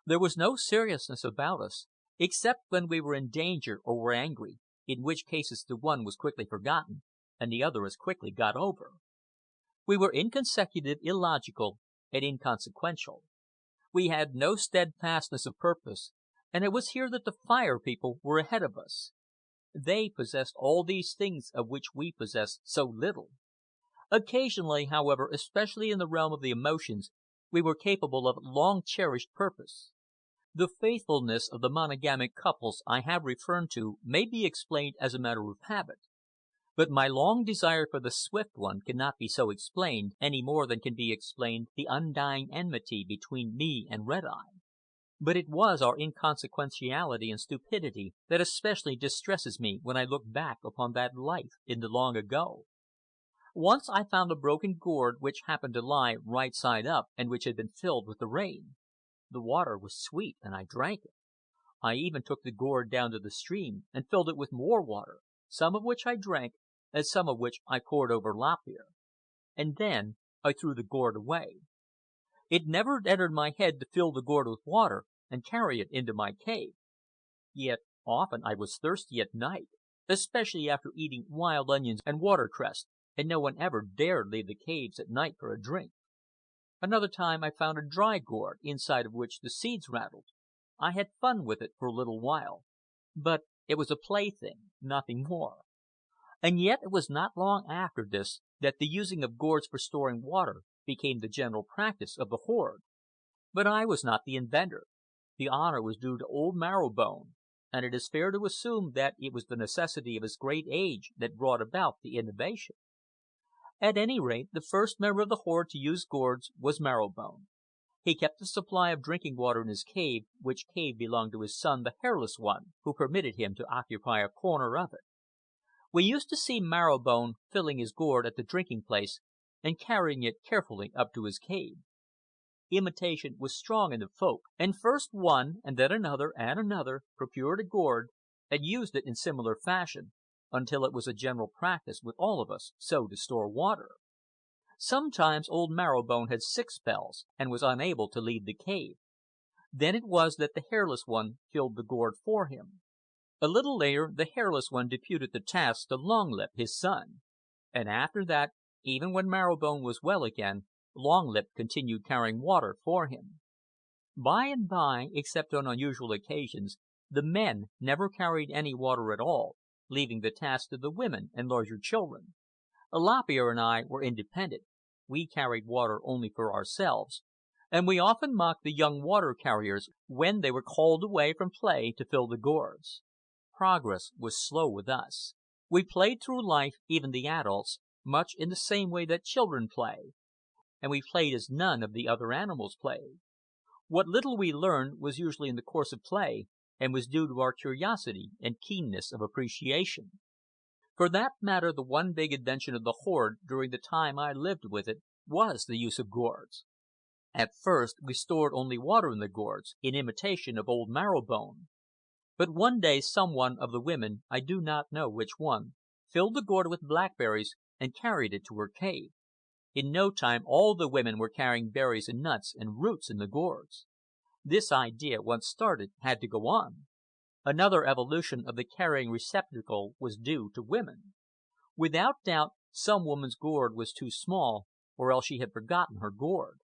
B: There was no seriousness about us, except when we were in danger or were angry, in which cases the one was quickly forgotten, and the other as quickly got over. We were inconsecutive, illogical, and inconsequential. We had no steadfastness of purpose, and it was here that the Fire People were ahead of us. They possessed all these things of which we possessed so little. Occasionally, however, especially in the realm of the emotions, we were capable of long-cherished purpose. The faithfulness of the monogamic couples I have referred to may be explained as a matter of habit. But my long desire for the Swift One cannot be so explained, any more than can be explained the undying enmity between me and Red Eye. But it was our inconsequentiality and stupidity that especially distresses me when I look back upon that life in the long ago. Once I found a broken gourd which happened to lie right side up and which had been filled with the rain. The water was sweet, and I drank it. I even took the gourd down to the stream and filled it with more water, some of which I drank, and some of which I poured over Lop Ear. And then I threw the gourd away. It never entered my head to fill the gourd with water and carry it into my cave. Yet often I was thirsty at night, especially after eating wild onions and watercress, and no one ever dared leave the caves at night for a drink. Another time I found a dry gourd, inside of which the seeds rattled. I had fun with it for a little while, but it was a plaything, nothing more. And yet it was not long after this that the using of gourds for storing water became the general practice of the horde. But I was not the inventor. The honor was due to old Marrowbone, and it is fair to assume that it was the necessity of his great age that brought about the innovation. At any rate, the first member of the horde to use gourds was Marrowbone. He kept a supply of drinking water in his cave, which cave belonged to his son, the Hairless One, who permitted him to occupy a corner of it. We used to see Marrowbone filling his gourd at the drinking place and carrying it carefully up to his cave. Imitation was strong in the Folk, and first one, and then another, procured a gourd and used it in similar fashion, until it was a general practice with all of us so to store water. Sometimes old Marrowbone had sick spells and was unable to leave the cave. Then it was that the Hairless One filled the gourd for him. A little later the Hairless One deputed the task to Longlip, his son. And after that, even when Marrowbone was well again, Longlip continued carrying water for him. By and by, except on unusual occasions, the men never carried any water at all, leaving the task to the women and larger children. Lop Ear and I were independent. We carried water only for ourselves, and we often mocked the young water carriers when they were called away from play to fill the gourds. Progress was slow with us. We played through life, even the adults, much in the same way that children play, and we played as none of the other animals played. What little we learned was usually in the course of play, and was due to our curiosity and keenness of appreciation. For that matter, the one big invention of the horde during the time I lived with it was the use of gourds. At first we stored only water in the gourds, in imitation of old Marrowbone. But one day some one of the women, I do not know which one, filled the gourd with blackberries and carried it to her cave. In no time all the women were carrying berries and nuts and roots in the gourds. This idea, once started, had to go on. Another evolution of the carrying receptacle was due to women. Without doubt, some woman's gourd was too small, or else she had forgotten her gourd.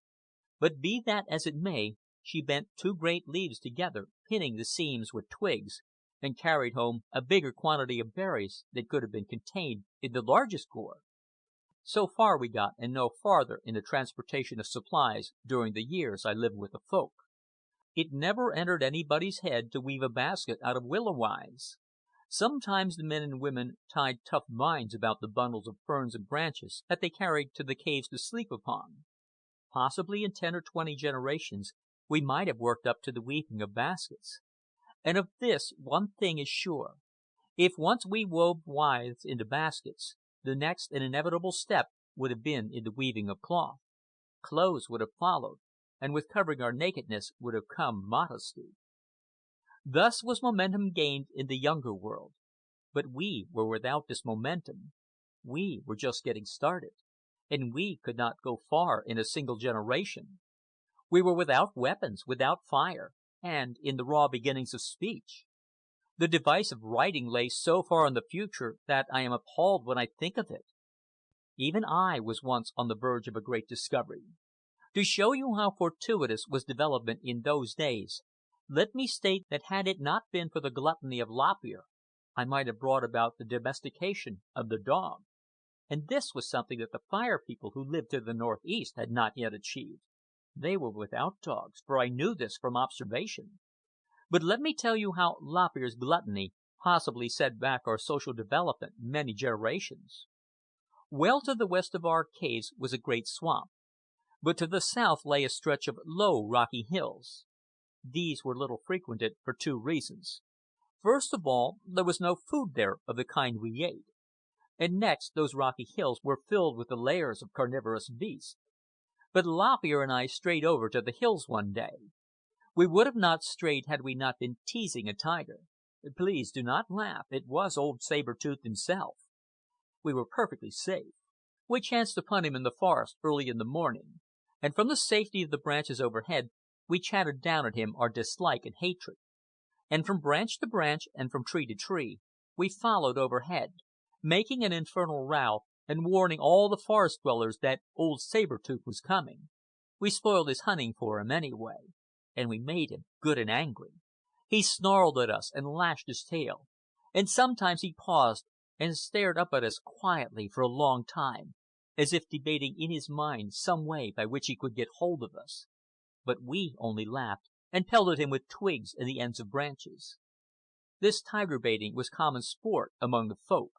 B: But be that as it may, she bent two great leaves together, pinning the seams with twigs, and carried home a bigger quantity of berries than could have been contained in the largest gourd. So far we got, and no farther in the transportation of supplies during the years I lived with the Folk. It never entered anybody's head to weave a basket out of willow withes. Sometimes the men and women tied tough vines about the bundles of ferns and branches that they carried to the caves to sleep upon. Possibly in 10 or 20 generations we might have worked up to the weaving of baskets. And of this one thing is sure. If once we wove withes into baskets, the next and inevitable step would have been in the weaving of cloth. Clothes would have followed, and with covering our nakedness would have come modesty. Thus was momentum gained in the younger world. But we were without this momentum. We were just getting started, and we could not go far in a single generation. We were without weapons, without fire, and in the raw beginnings of speech. The device of writing lay so far in the future that I am appalled when I think of it. Even I was once on the verge of a great discovery. To show you how fortuitous was development in those days, let me state that had it not been for the gluttony of Lop Ear, I might have brought about the domestication of the dog. And this was something that the Fire People who lived to the northeast had not yet achieved. They were without dogs, for I knew this from observation. But let me tell you how Lop Ear's gluttony possibly set back our social development many generations. Well to the west of our caves was a great swamp, but to the south lay a stretch of low, rocky hills. These were little frequented for two reasons. First of all, there was no food there of the kind we ate. And next, those rocky hills were filled with the lairs of carnivorous beasts. But Lop Ear and I strayed over to the hills one day. We would have not strayed had we not been teasing a tiger. Please do not laugh. It was old Saber-Tooth himself. We were perfectly safe. We chanced upon him in the forest early in the morning, and from the safety of the branches overhead we chattered down at him our dislike and hatred. And from branch to branch and from tree to tree we followed overhead, making an infernal row and warning all the forest dwellers that old Saber-Tooth was coming. We spoiled his hunting for him anyway, and we made him good and angry. He snarled at us and lashed his tail, and sometimes he paused and stared up at us quietly for a long time, as if debating in his mind some way by which he could get hold of us. But we only laughed and pelted him with twigs and the ends of branches. This tiger baiting was common sport among the Folk.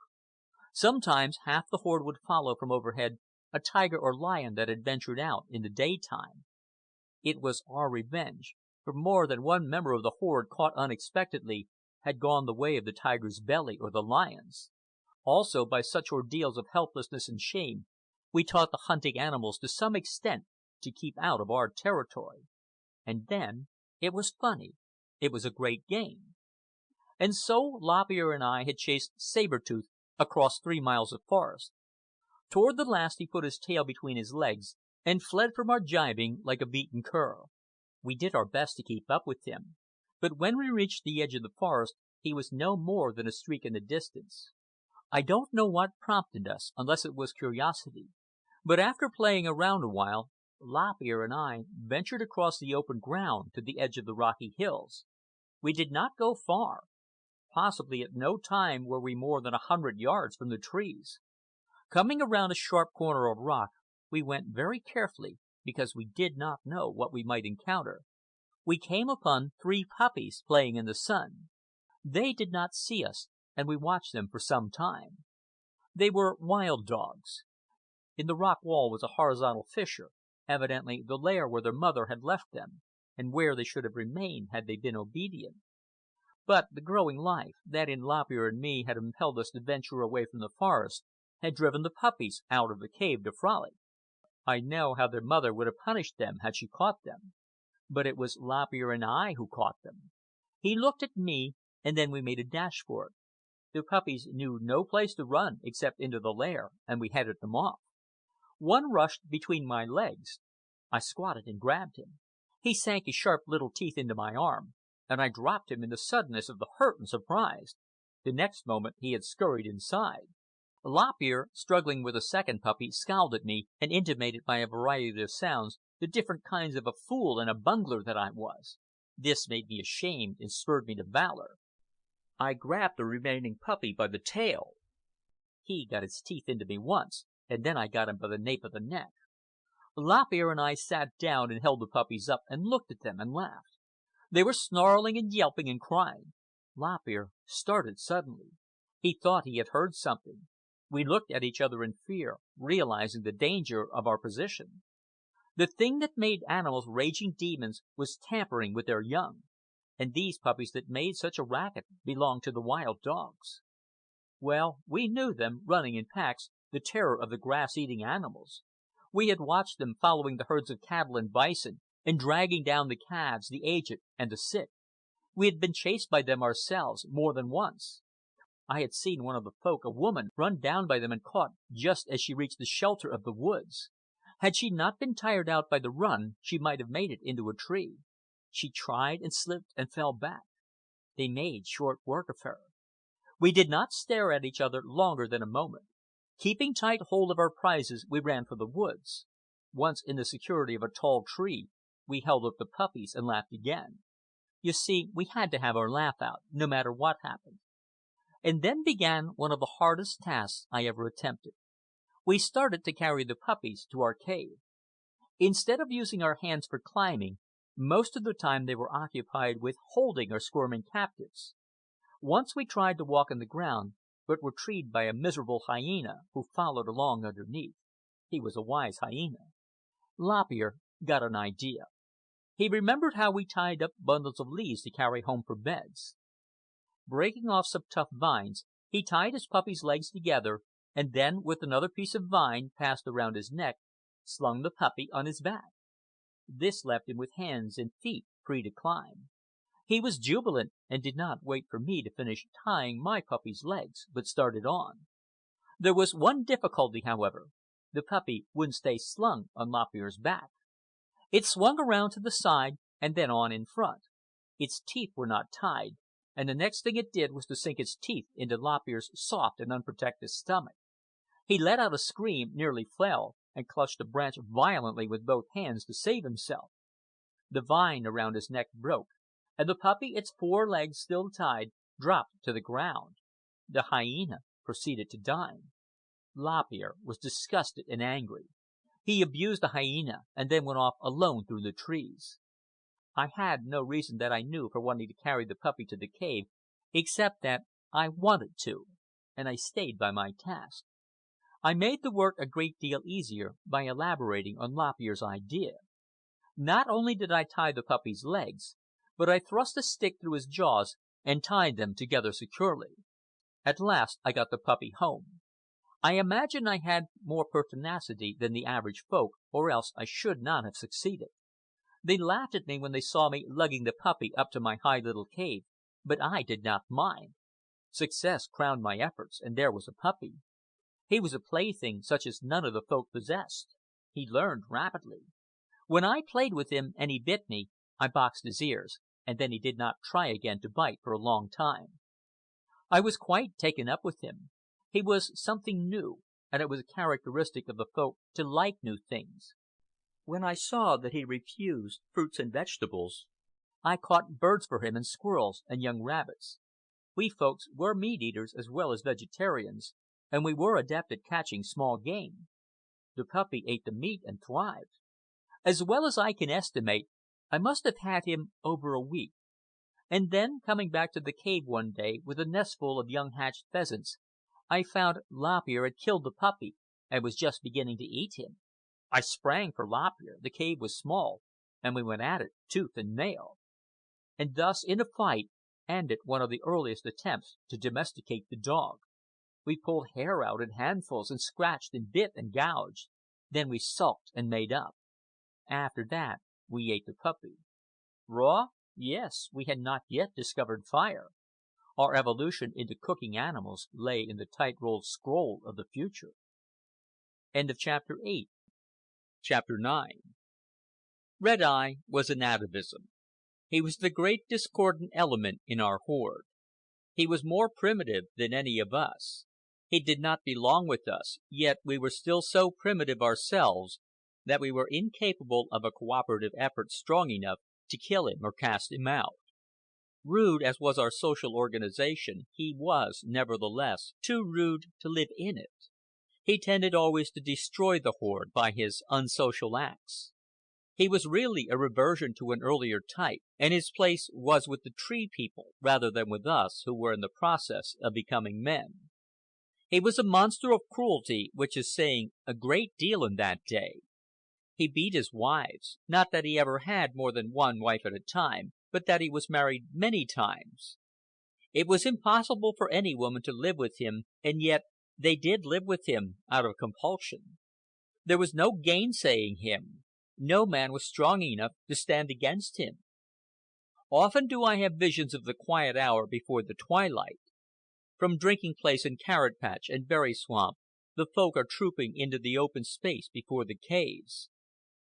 B: Sometimes half the horde would follow from overhead a tiger or lion that had ventured out in the daytime. It was our revenge, for more than one member of the horde caught unexpectedly had gone the way of the tiger's belly or the lion's. Also, by such ordeals of helplessness and shame, we taught the hunting animals to some extent to keep out of our territory. And then it was funny. It was a great game. And so Lop Ear and I had chased Saber-Tooth across 3 miles of forest. Toward the last he put his tail between his legs and fled from our gibing like a beaten cur. We did our best to keep up with him, but when we reached the edge of the forest he was no more than a streak in the distance. I don't know what prompted us, unless it was curiosity, but after playing around a while, Lop Ear and I ventured across the open ground to the edge of the rocky hills. We did not go far. Possibly at no time were we more than 100 yards from the trees. Coming around a sharp corner of rock, we went very carefully, because we did not know what we might encounter. We came upon 3 puppies playing in the sun. They did not see us, and we watched them for some time. They were wild dogs. In the rock wall was a horizontal fissure, evidently the lair where their mother had left them, and where they should have remained had they been obedient. But the growing life that in Lop Ear and me had impelled us to venture away from the forest had driven the puppies out of the cave to frolic. I know how their mother would have punished them had she caught them. But it was Lop Ear and I who caught them. He looked at me, and then we made a dash for it. The puppies knew no place to run except into the lair, and we headed them off. One rushed between my legs. I squatted and grabbed him. He sank his sharp little teeth into my arm, and I dropped him in the suddenness of the hurt and surprise. The next moment he had scurried inside. Lop Ear, struggling with the second puppy, scowled at me and intimated by a variety of sounds the different kinds of a fool and a bungler that I was. This made me ashamed and spurred me to valor. I grabbed the remaining puppy by the tail. He got his teeth into me once, and then I got him by the nape of the neck. Lop Ear and I sat down and held the puppies up and looked at them and laughed. They were snarling and yelping and crying. Lop Ear started suddenly. He thought he had heard something. We looked at each other in fear, realizing the danger of our position. The thing that made animals raging demons was tampering with their young, and these puppies that made such a racket belonged to the wild dogs. Well, we knew them, running in packs, the terror of the grass-eating animals. We had watched them following the herds of cattle and bison, and dragging down the calves, the aged, and the sick. We had been chased by them ourselves more than once. I had seen one of the Folk, a woman, run down by them and caught just as she reached the shelter of the woods. Had she not been tired out by the run, she might have made it into a tree. She tried and slipped and fell back. They made short work of her. We did not stare at each other longer than a moment. Keeping tight hold of our prizes, we ran for the woods. Once in the security of a tall tree, we held up the puppies and laughed again. You see, we had to have our laugh out, no matter what happened. And then began one of the hardest tasks I ever attempted. We started to carry the puppies to our cave. Instead of using our hands for climbing, most of the time they were occupied with holding our squirming captives. Once we tried to walk on the ground, but were treed by a miserable hyena who followed along underneath. He was a wise hyena. Lop Ear got an idea. He remembered how we tied up bundles of leaves to carry home for beds. Breaking off some tough vines, he tied his puppy's legs together, and then, with another piece of vine passed around his neck, slung the puppy on his back. This left him with hands and feet free to climb. He was jubilant, and did not wait for me to finish tying my puppy's legs, but started on. There was one difficulty, however. The puppy wouldn't stay slung on Lop Ear's back. It swung around to the side and then on in front. Its teeth were not tied, and the next thing it did was to sink its teeth into Lop Ear's soft and unprotected stomach. He let out a scream, nearly fell, and clutched a branch violently with both hands to save himself. The vine around his neck broke, and the puppy, its 4 legs still tied, dropped to the ground. The hyena proceeded to dine. Lop Ear was disgusted and angry. He abused the hyena, and then went off alone through the trees. I had no reason that I knew for wanting to carry the puppy to the cave, except that I wanted to, and I stayed by my task. I made the work a great deal easier by elaborating on Lop Ear's idea. Not only did I tie the puppy's legs, but I thrust a stick through his jaws and tied them together securely. At last I got the puppy home. I imagine I had more pertinacity than the average folk, or else I should not have succeeded. They laughed at me when they saw me lugging the puppy up to my high little cave, but I did not mind. Success crowned my efforts, and there was the puppy. He was a plaything such as none of the folk possessed. He learned rapidly. When I played with him and he bit me, I boxed his ears, and then he did not try again to bite for a long time. I was quite taken up with him. He was something new, and it was a characteristic of the folk to like new things. When I saw that he refused fruits and vegetables, I caught birds for him and squirrels and young rabbits. We folks were meat eaters as well as vegetarians, and we were adept at catching small game. The puppy ate the meat and thrived. As well as I can estimate, I must have had him over a week. And then, coming back to the cave one day with a nestful of young hatched pheasants, I found Lop Ear had killed the puppy and was just beginning to eat him. I sprang for Lop Ear. The cave was small, and we went at it tooth and nail. And thus, in a fight, ended one of the earliest attempts to domesticate the dog. We pulled hair out in handfuls and scratched and bit and gouged. Then we sulked and made up. After that, we ate the puppy. Raw? Yes, we had not yet discovered fire. Our evolution into cooking animals lay in the tight-rolled scroll of the future. End of Chapter 8.
A: Chapter 9. Red Eye was an atavism. He was the great discordant element in our horde. He was more primitive than any of us. He did not belong with us, yet we were still so primitive ourselves that we were incapable of a cooperative effort strong enough to kill him or cast him out. Rude as was our social organization, he was, nevertheless, too rude to live in it. He tended always to destroy the horde by his unsocial acts. He was really a reversion to an earlier type, and his place was with the Tree People rather than with us who were in the process of becoming men. He was a monster of cruelty, which is saying a great deal in that day. He beat his wives, not that he ever had more than one wife at a time, but that he was married many times. It was impossible for any woman to live with him, and yet they did live with him out of compulsion. There was no gainsaying him. No man was strong enough to stand against him. Often do I have visions of the quiet hour before the twilight. From drinking place and carrot patch and berry swamp, the folk are trooping into the open space before the caves.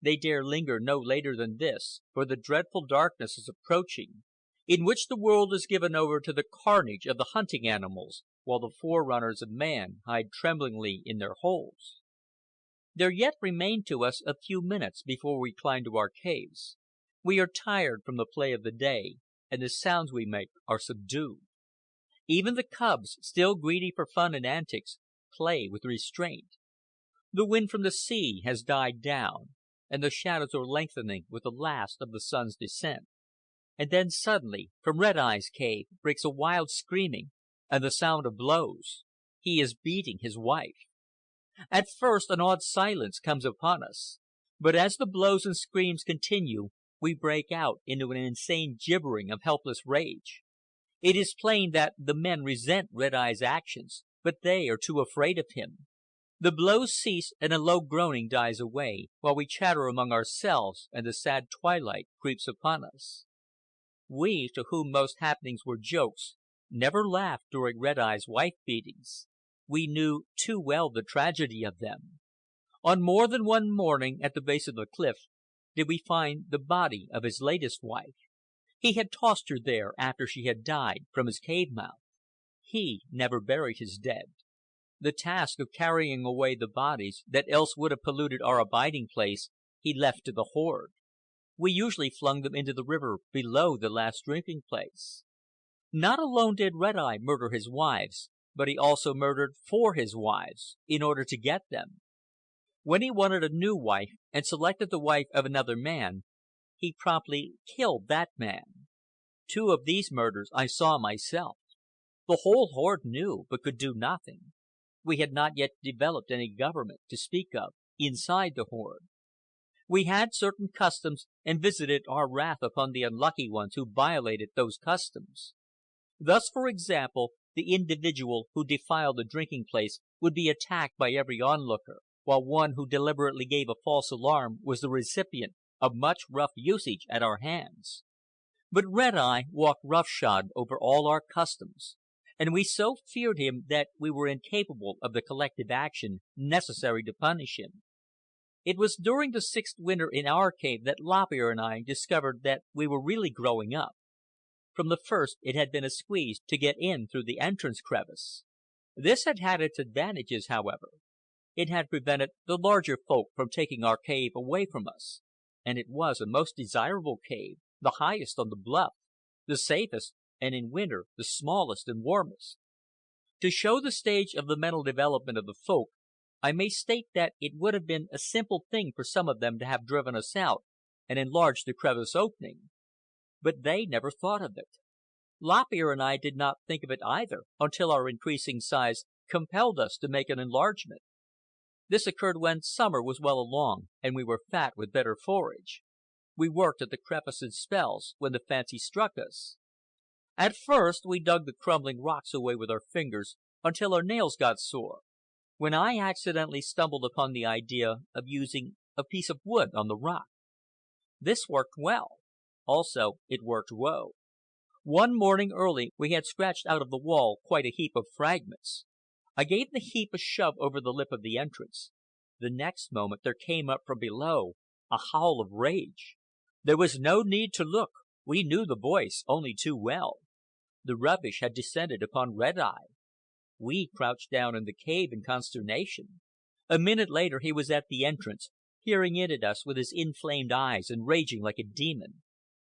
A: They dare linger no later than this, for the dreadful darkness is approaching, in which the world is given over to the carnage of the hunting animals, while the forerunners of man hide tremblingly in their holes. There yet remain to us a few minutes before we climb to our caves. We are tired from the play of the day, and the sounds we make are subdued. Even the cubs, still greedy for fun and antics, play with restraint. The wind from the sea has died down, and the shadows are lengthening with the last of the sun's descent. And then suddenly, from Red Eye's cave, breaks a wild screaming and the sound of blows. He is beating his wife. At first an awed silence comes upon us, but as the blows and screams continue, we break out into an insane gibbering of helpless rage. It is plain that the men resent Red Eye's actions, but they are too afraid of him. The blows cease and a low groaning dies away, while we chatter among ourselves and the sad twilight creeps upon us. We, to whom most happenings were jokes, never laughed during Red Eye's wife beatings. We knew too well the tragedy of them. On more than one morning, at the base of the cliff, did we find the body of his latest wife. He had tossed her there, after she had died, from his cave mouth. He never buried his dead. The task of carrying away the bodies that else would have polluted our abiding place he left to the horde. We usually flung them into the river below the last drinking place. Not alone did Red Eye murder his wives, but he also murdered for his wives, in order to get them. When he wanted a new wife and selected the wife of another man, he promptly killed that man. 2 of these murders I saw myself. The whole horde knew, but could do nothing. We had not yet developed any government, to speak of, inside the horde. We had certain customs and visited our wrath upon the unlucky ones who violated those customs. Thus, for example, the individual who defiled the drinking place would be attacked by every onlooker, while one who deliberately gave a false alarm was the recipient of much rough usage at our hands. But Red Eye walked roughshod over all our customs, and we so feared him that we were incapable of the collective action necessary to punish him. It was during the 6th winter in our cave that Lop Ear and I discovered that we were really growing up. From the first it had been a squeeze to get in through the entrance crevice. This had had its advantages, however. It had prevented the larger folk from taking our cave away from us, and it was a most desirable cave, the highest on the bluff, the safest, and in winter the smallest and warmest. To show the stage of the mental development of the folk, I may state that it would have been a simple thing for some of them to have driven us out and enlarged the crevice opening. But they never thought of it. Lop Ear and I did not think of it either until our increasing size compelled us to make an enlargement. This occurred when summer was well along and we were fat with better forage. We worked at the crevice in spells when the fancy struck us. At first we dug the crumbling rocks away with our fingers until our nails got sore, when I accidentally stumbled upon the idea of using a piece of wood on the rock. This worked well. Also, it worked woe. One morning early we had scratched out of the wall quite a heap of fragments. I gave the heap a shove over the lip of the entrance. The next moment there came up from below a howl of rage. There was no need to look. We knew the voice only too well. The rubbish had descended upon Red Eye. We crouched down in the cave in consternation. A minute later he was at the entrance, peering in at us with his inflamed eyes and raging like a demon.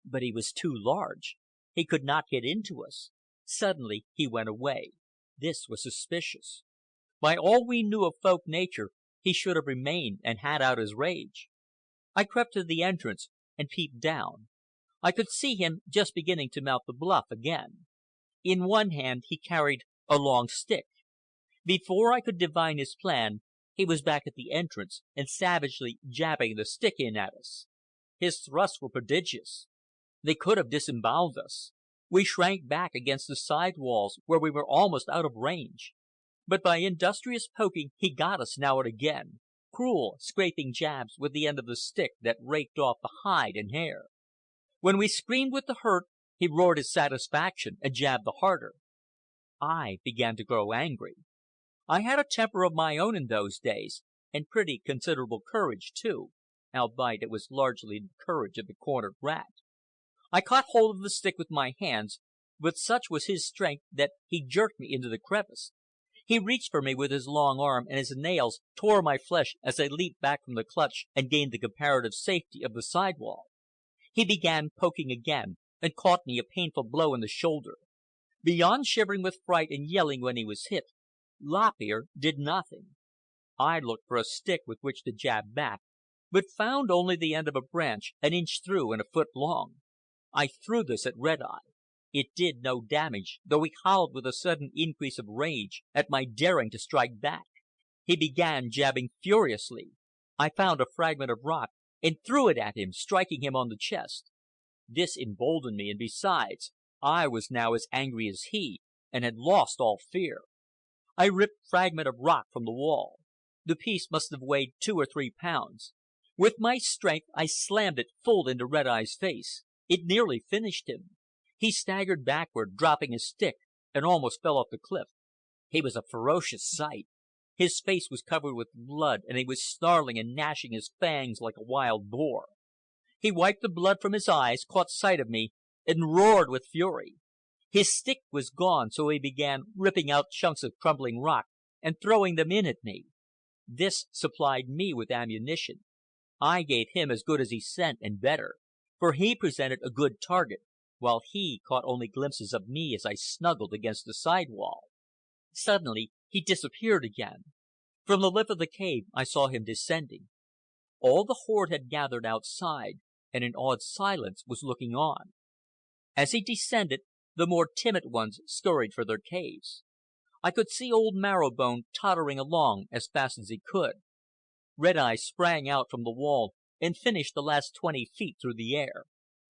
A: But he was too large. He could not get into us. Suddenly he went away. This was suspicious. By all we knew of folk nature, he should have remained and had out his rage. I crept to the entrance and peeped down. I could see him just beginning to mount the bluff again. In one hand he carried a long stick. Before I could divine his plan, he was back at the entrance and savagely jabbing the stick in at us. His thrusts were prodigious. They could have disemboweled us. We shrank back against the side walls, where we were almost out of range. But by industrious poking he got us now and again, cruel, scraping jabs with the end of the stick that raked off the hide and hair. When we screamed with the hurt, he roared his satisfaction and jabbed the harder. I began to grow angry. I had a temper of my own in those days, and pretty considerable courage, too, albeit it was largely the courage of the cornered rat. I caught hold of the stick with my hands, but such was his strength that he jerked me into the crevice. He reached for me with his long arm, and his nails tore my flesh as I leaped back from the clutch and gained the comparative safety of the side wall. He began poking again, and caught me a painful blow in the shoulder. Beyond shivering with fright and yelling when he was hit, Lop Ear did nothing. I looked for a stick with which to jab back, but found only the end of a branch an inch through and a foot long. I threw this at Red Eye. It did no damage, though he howled with a sudden increase of rage at my daring to strike back. He began jabbing furiously. I found a fragment of rock and threw it at him, striking him on the chest. This emboldened me, and besides, I was now as angry as he, and had lost all fear. I ripped a fragment of rock from the wall. The piece must have weighed 2 or 3 pounds. With my strength, I slammed it full into Red Eye's face. It nearly finished him. He staggered backward, dropping his stick, and almost fell off the cliff. He was a ferocious sight. His face was covered with blood, and he was snarling and gnashing his fangs like a wild boar. He wiped the blood from his eyes, caught sight of me, and roared with fury. His stick was gone, so he began ripping out chunks of crumbling rock and throwing them in at me. This supplied me with ammunition. I gave him as good as he sent, and better, for he presented a good target, while he caught only glimpses of me as I snuggled against the side wall. Suddenly he disappeared again. From the lip of the cave I saw him descending. All the horde had gathered outside, and in awed silence was looking on. As he descended, the more timid ones scurried for their caves. I could see old Marrowbone tottering along as fast as he could. Red Eye sprang out from the wall and finished the last 20 feet through the air.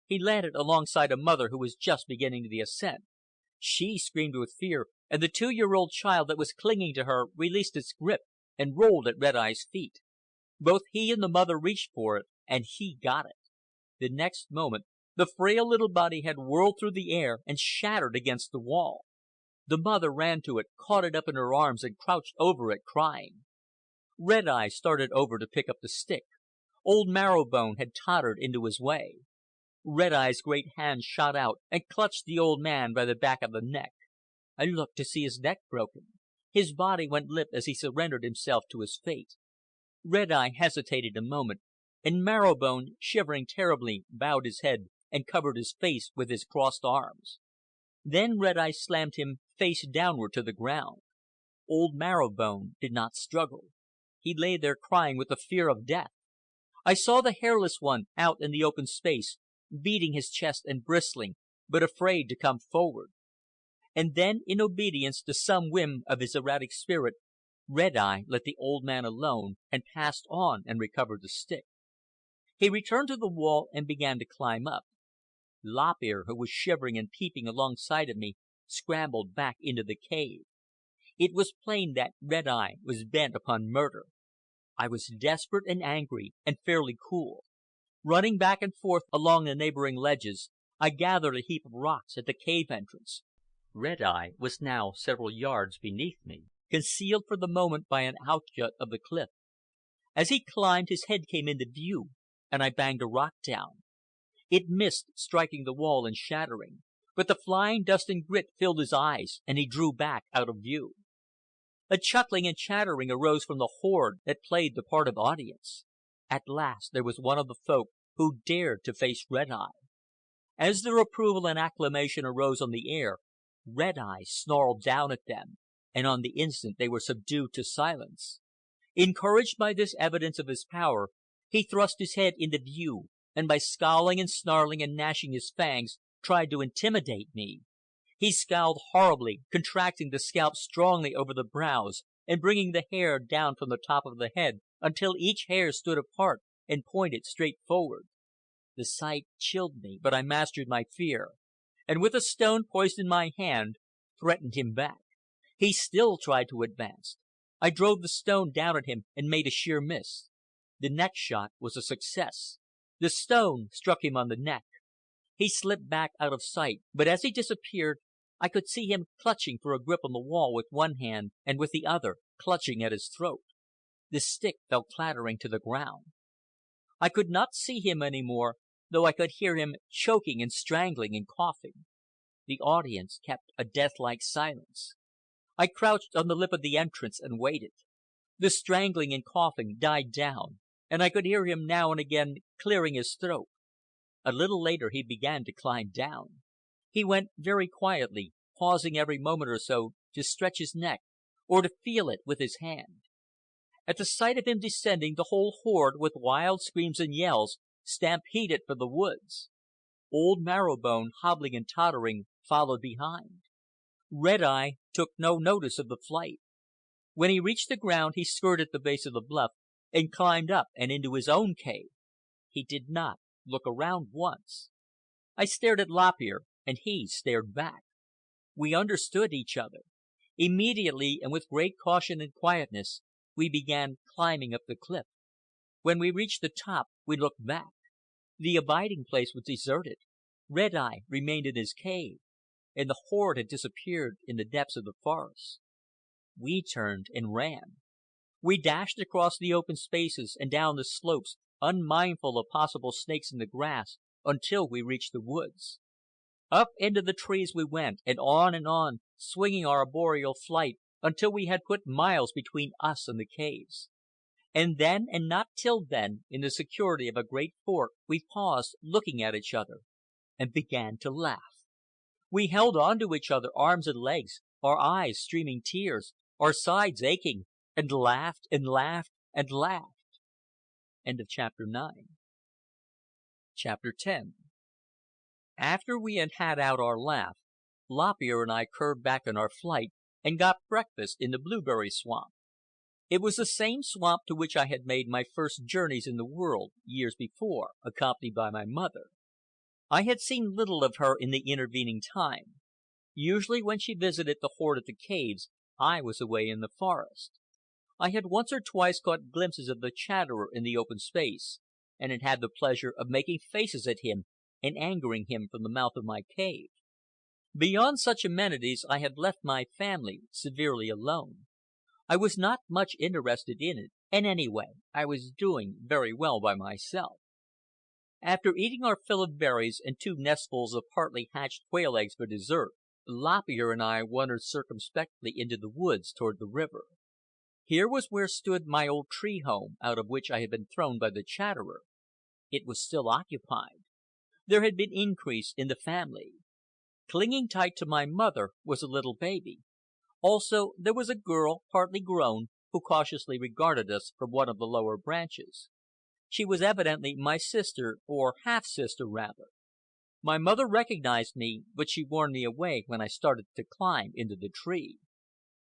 A: He landed alongside a mother who was just beginning the ascent. She screamed with fear, and the 2-year-old child that was clinging to her released its grip and rolled at Red Eye's feet. Both he and the mother reached for it, and he got it. The next moment, the frail little body had whirled through the air and shattered against the wall. The mother ran to it, caught it up in her arms, and crouched over it, crying. Red Eye started over to pick up the stick. Old Marrowbone had tottered into his way. Red Eye's great hand shot out and clutched the old man by the back of the neck. I looked to see his neck broken. His body went limp as he surrendered himself to his fate. Red Eye hesitated a moment, and Marrowbone, shivering terribly, bowed his head and covered his face with his crossed arms. Then Red Eye slammed him face downward to the ground. Old Marrowbone did not struggle. He lay there crying with the fear of death. I saw the hairless one out in the open space, beating his chest and bristling, but afraid to come forward. And then, in obedience to some whim of his erratic spirit, Red Eye let the old man alone and passed on and recovered the stick. He returned to the wall and began to climb up. Lop Ear, who was shivering and peeping alongside of me, scrambled back into the cave. It was plain that Red Eye was bent upon murder. I was desperate and angry and fairly cool. Running back and forth along the neighboring ledges, I gathered a heap of rocks at the cave entrance. Red Eye was now several yards beneath me, concealed for the moment by an outjut of the cliff. As he climbed, his head came into view, and I banged a rock down. It missed, striking the wall and shattering, but the flying dust and grit filled his eyes, and he drew back out of view. A chuckling and chattering arose from the horde that played the part of audience. At last there was one of the folk who dared to face Red Eye. As their approval and acclamation arose on the air, Red Eye snarled down at them, and on the instant they were subdued to silence. Encouraged by this evidence of his power, he thrust his head into view, and by scowling and snarling and gnashing his fangs, tried to intimidate me. He scowled horribly, contracting the scalp strongly over the brows, and bringing the hair down from the top of the head until each hair stood apart and pointed straight forward. The sight chilled me, but I mastered my fear, and with a stone poised in my hand, threatened him back. He still tried to advance. I drove the stone down at him and made a sheer miss. The next shot was a success. The stone struck him on the neck. He slipped back out of sight, but as he disappeared, I could see him clutching for a grip on the wall with one hand, and with the other clutching at his throat. The stick fell clattering to the ground. I could not see him any more, though I could hear him choking and strangling and coughing. The audience kept a death-like silence. I crouched on the lip of the entrance and waited. The strangling and coughing died down, and I could hear him now and again clearing his throat. A little later he began to climb down. He went very quietly, pausing every moment or so to stretch his neck or to feel it with his hand. At the sight of him descending, the whole horde, with wild screams and yells, stampeded for the woods.
B: Old Marrowbone, hobbling and tottering, followed behind. Red Eye took no notice of the flight. When he reached the ground, he skirted the base of the bluff and climbed up and into his own cave. He did not look around once. I stared at Lop Ear, and he stared back. We understood each other. Immediately, and with great caution and quietness, we began climbing up the cliff. When we reached the top, we looked back. The abiding place was deserted. Red Eye remained in his cave, and the horde had disappeared in the depths of the forest. We turned and ran. We dashed across the open spaces and down the slopes, unmindful of possible snakes in the grass, until we reached the woods. Up into the trees we went, and on, swinging our arboreal flight until we had put miles between us and the caves. And then, and not till then, in the security of a great fork, we paused, looking at each other, and began to laugh. We held on to each other, arms and legs, our eyes streaming tears, our sides aching, and laughed and laughed and laughed. End of chapter 9. Chapter 10. After we had had out our laugh, Lop Ear and I curved back on our flight and got breakfast in the blueberry swamp. It was the same swamp to which I had made my first journeys in the world years before, accompanied by my mother. I had seen little of her in the intervening time. Usually when she visited the horde at the caves, I was away in the forest. I had once or twice caught glimpses of the Chatterer in the open space, and had had the pleasure of making faces at him and angering him from the mouth of my cave. Beyond such amenities, I had left my family severely alone. I was not much interested in it, and anyway, I was doing very well by myself. After eating our fill of berries and 2 nestfuls of partly hatched quail eggs for dessert, Lop Ear and I wandered circumspectly into the woods toward the river. Here was where stood my old tree home, out of which I had been thrown by the Chatterer. It was still occupied. There had been increase in the family. Clinging tight to my mother was a little baby. Also, there was a girl, partly grown, who cautiously regarded us from one of the lower branches. She was evidently my sister, or half-sister, rather. My mother recognized me, but she warned me away when I started to climb into the tree.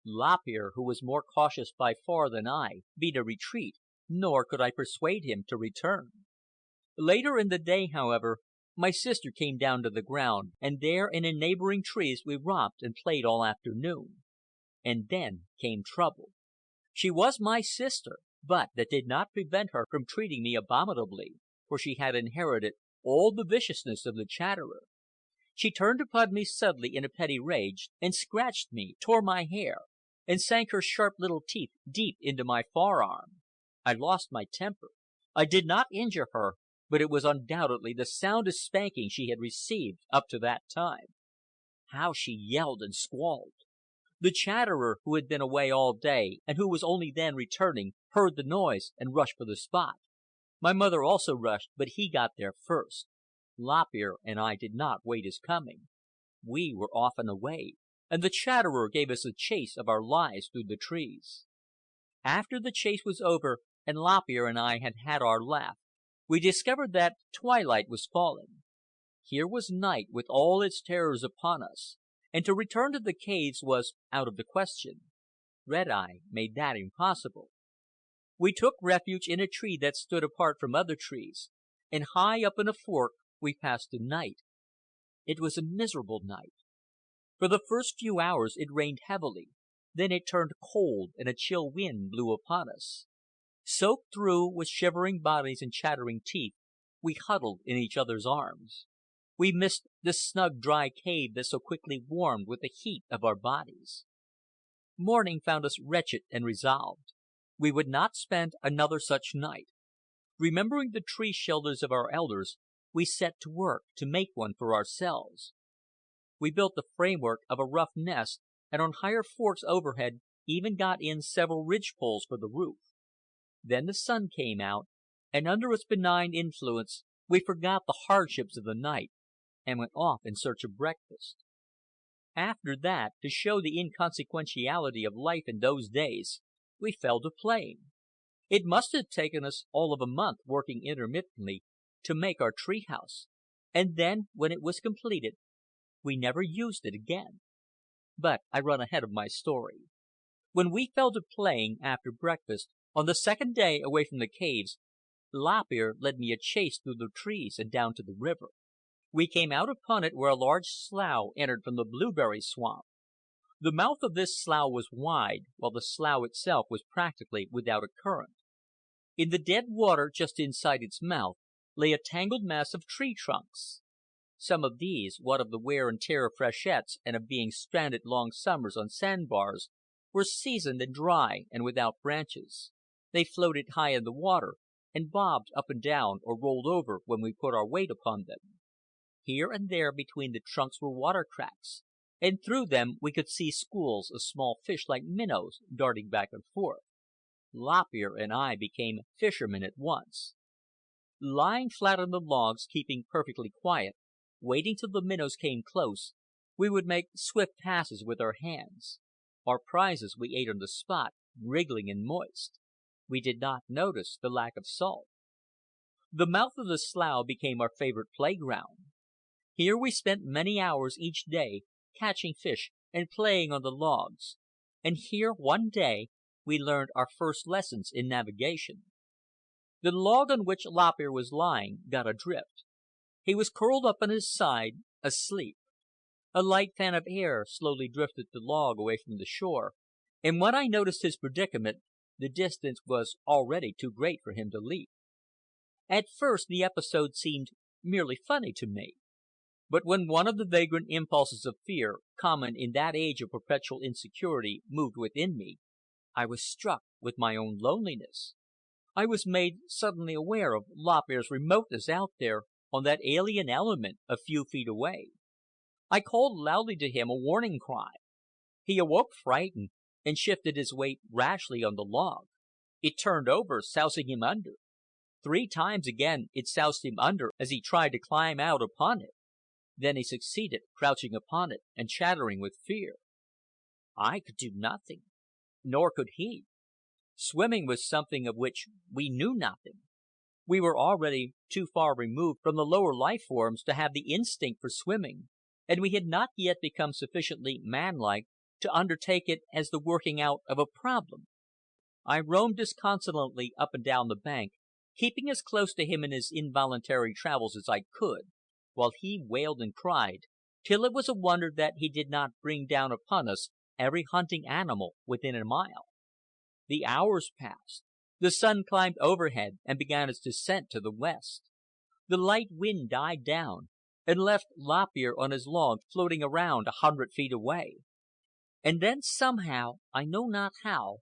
B: Lop Ear, who was more cautious by far than I, beat a retreat, nor could I persuade him to return. Later in the day, however, my sister came down to the ground, and there in neighboring trees we romped and played all afternoon. And then came trouble. She was my sister, but that did not prevent her from treating me abominably, for she had inherited all the viciousness of the Chatterer. She turned upon me suddenly in a petty rage, and scratched me, tore my hair, and sank her sharp little teeth deep into my forearm. I lost my temper. I did not injure her, but it was undoubtedly the soundest spanking she had received up to that time. How she yelled and squalled! The Chatterer, who had been away all day, and who was only then returning, heard the noise and rushed for the spot. My mother also rushed, but he got there first. Lop Ear and I did not wait his coming. We were off and away, and the Chatterer gave us the chase of our lives through the trees. After the chase was over, and Lop Ear and I had had our laugh, we discovered that twilight was falling. Here was night with all its terrors upon us, and to return to the caves was out of the question. Red Eye made that impossible. We took refuge in a tree that stood apart from other trees, and high up in a fork we passed the night. It was a miserable night. For the first few hours it rained heavily, then it turned cold and a chill wind blew upon us. Soaked through, with shivering bodies and chattering teeth, we huddled in each other's arms. We missed the snug, dry cave that so quickly warmed with the heat of our bodies. Morning found us wretched and resolved. We would not spend another such night. Remembering the tree shelters of our elders, we set to work to make one for ourselves. We built the framework of a rough nest, and on higher forks overhead even got in several ridge poles for the roof. Then the sun came out, and under its benign influence we forgot the hardships of the night, and went off in search of breakfast. After that, to show the inconsequentiality of life in those days, we fell to playing. It must have taken us all of a month, working intermittently, to make our tree house, and then, when it was completed, we never used it again. But I run ahead of my story. When we fell to playing, after breakfast, on the second day away from the caves, Lop Ear led me a chase through the trees and down to the river. We came out upon it where a large slough entered from the blueberry swamp. The mouth of this slough was wide, while the slough itself was practically without a current. In the dead water, just inside its mouth, lay a tangled mass of tree trunks. Some of these, what of the wear and tear of freshets and of being stranded long summers on sandbars, were seasoned and dry and without branches. They floated high in the water, and bobbed up and down or rolled over when we put our weight upon them. Here and there between the trunks were water cracks, and through them we could see schools of small fish like minnows darting back and forth. Lop Ear and I became fishermen at once. Lying flat on the logs, keeping perfectly quiet, waiting till the minnows came close, we would make swift passes with our hands. Our prizes we ate on the spot, wriggling and moist. We did not notice the lack of salt. The mouth of the slough became our favorite playground. Here we spent many hours each day, catching fish and playing on the logs, and here one day we learned our first lessons in navigation. The log on which Lop Ear was lying got adrift. He was curled up on his side, asleep. A light fan of air slowly drifted the log away from the shore, and when I noticed his predicament, the distance was already too great for him to leap. At first the episode seemed merely funny to me. But when one of the vagrant impulses of fear, common in that age of perpetual insecurity, moved within me, I was struck with my own loneliness. I was made suddenly aware of Lop Ear's remoteness out there on that alien element a few feet away. I called loudly to him a warning cry. He awoke frightened, and shifted his weight rashly on the log. It turned over, sousing him under. 3 times again it soused him under as he tried to climb out upon it. Then he succeeded, crouching upon it and chattering with fear. I could do nothing, nor could he. Swimming was something of which we knew nothing. We were already too far removed from the lower life forms to have the instinct for swimming, and we had not yet become sufficiently manlike to undertake it as the working out of a problem. I roamed disconsolately up and down the bank, keeping as close to him in his involuntary travels as I could, while he wailed and cried, till it was a wonder that he did not bring down upon us every hunting animal within a mile. The hours passed. The sun climbed overhead and began its descent to the west. The light wind died down and left Lop Ear on his log floating around 100 feet away. And then somehow, I know not how,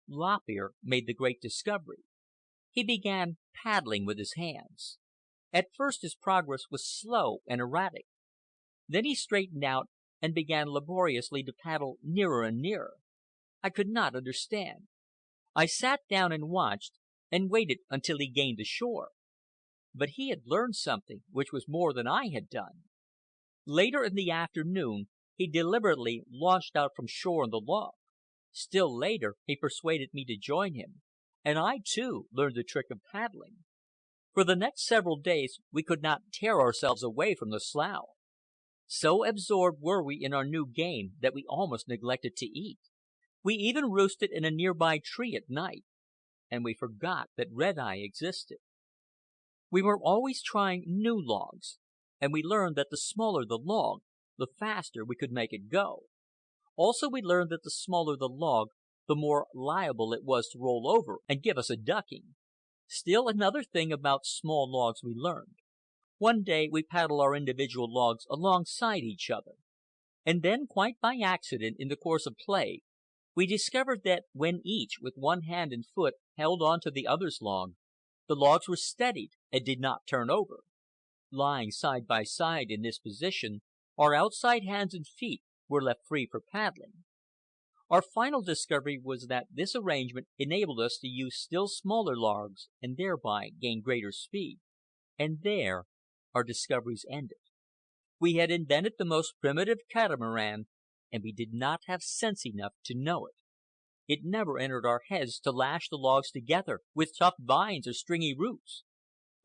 B: Lop Ear made the great discovery. He began paddling with his hands. At first his progress was slow and erratic. Then he straightened out and began laboriously to paddle nearer and nearer. I could not understand. I sat down and watched, and waited until he gained the shore. But he had learned something which was more than I had done. Later in the afternoon he deliberately launched out from shore on the log. Still later he persuaded me to join him, and I, too, learned the trick of paddling. For the next several days we could not tear ourselves away from the slough. So absorbed were we in our new game that we almost neglected to eat. We even roosted in a nearby tree at night, and we forgot that Red Eye existed. We were always trying new logs, and we learned that the smaller the log, the faster we could make it go. Also we learned that the smaller the log, the more liable it was to roll over and give us a ducking. Still another thing about small logs we learned. One day we paddled our individual logs alongside each other, and then, quite by accident in the course of play, we discovered that when each, with one hand and foot, held on to the other's log, the logs were steadied and did not turn over. Lying side by side in this position, our outside hands and feet were left free for paddling. Our final discovery was that this arrangement enabled us to use still smaller logs and thereby gain greater speed. And there our discoveries ended. We had invented the most primitive catamaran, and we did not have sense enough to know it. It never entered our heads to lash the logs together with tough vines or stringy roots.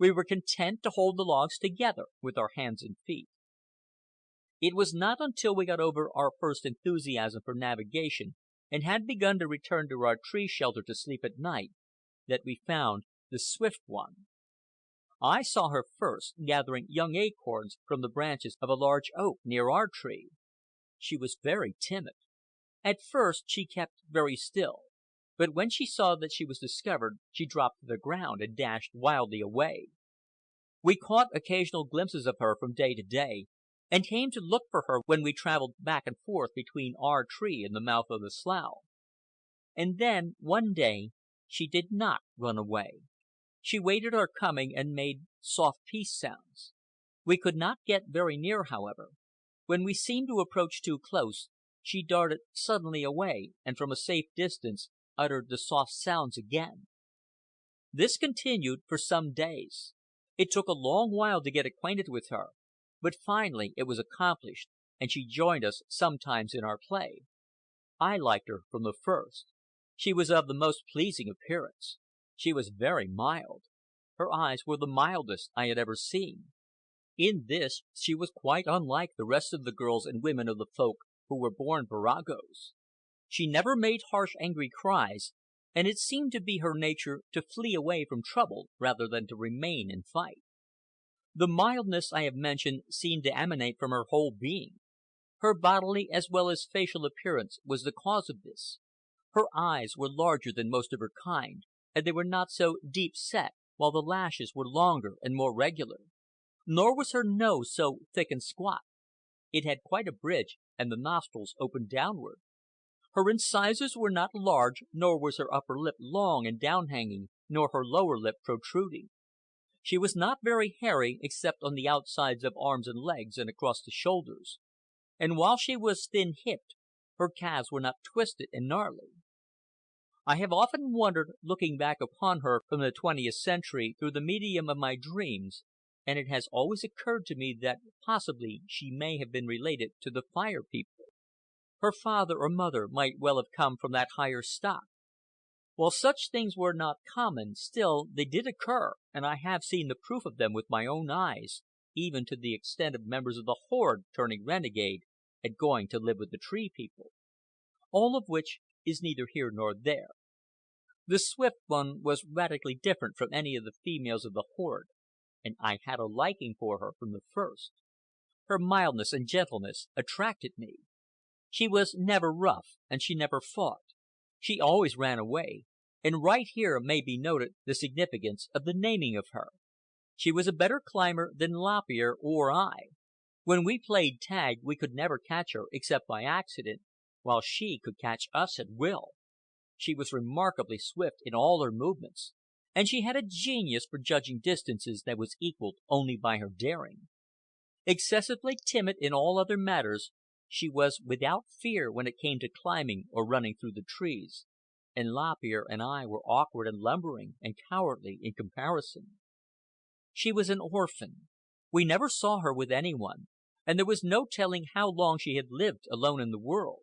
B: We were content to hold the logs together with our hands and feet. It was not until we got over our first enthusiasm for navigation and had begun to return to our tree shelter to sleep at night that we found the Swift One. I saw her first, gathering young acorns from the branches of a large oak near our tree. She was very timid. At first she kept very still, but when she saw that she was discovered, she dropped to the ground and dashed wildly away. We caught occasional glimpses of her from day to day, and came to look for her when we traveled back and forth between our tree and the mouth of the slough. And then, one day, she did not run away. She waited our coming and made soft peace sounds. We could not get very near, however. When we seemed to approach too close, she darted suddenly away, and from a safe distance uttered the soft sounds again. This continued for some days. It took a long while to get acquainted with her, but finally it was accomplished, and she joined us sometimes in our play. I liked her from the first. She was of the most pleasing appearance. She was very mild. Her eyes were the mildest I had ever seen. In this she was quite unlike the rest of the girls and women of the folk who were born viragos. She never made harsh, angry cries, and it seemed to be her nature to flee away from trouble rather than to remain and fight. The mildness I have mentioned seemed to emanate from her whole being. Her bodily as well as facial appearance was the cause of this. Her eyes were larger than most of her kind, and they were not so deep set, while the lashes were longer and more regular. Nor was her nose so thick and squat. It had quite a bridge, and the nostrils opened downward. Her incisors were not large, nor was her upper lip long and down-hanging, nor her lower lip protruding. She was not very hairy, except on the outsides of arms and legs and across the shoulders, and while she was thin-hipped, her calves were not twisted and gnarly. I have often wondered, looking back upon her from the 20th century through the medium of my dreams, and it has always occurred to me that possibly she may have been related to the Fire People. Her father or mother might well have come from that higher stock. While such things were not common, still they did occur, and I have seen the proof of them with my own eyes, even to the extent of members of the horde turning renegade and going to live with the Tree People. All of which is neither here nor there. The Swift One was radically different from any of the females of the horde, and I had a liking for her from the first. Her mildness and gentleness attracted me. She was never rough, and she never fought. She always ran away, and right here may be noted the significance of the naming of her. She was a better climber than Lop Ear or I. When we played tag, we could never catch her except by accident, while she could catch us at will. She was remarkably swift in all her movements, and she had a genius for judging distances that was equaled only by her daring. Excessively timid in all other matters, she was without fear when it came to climbing or running through the trees, and Lop Ear and I were awkward and lumbering and cowardly in comparison. She was an orphan. We never saw her with anyone, and there was no telling how long she had lived alone in the world.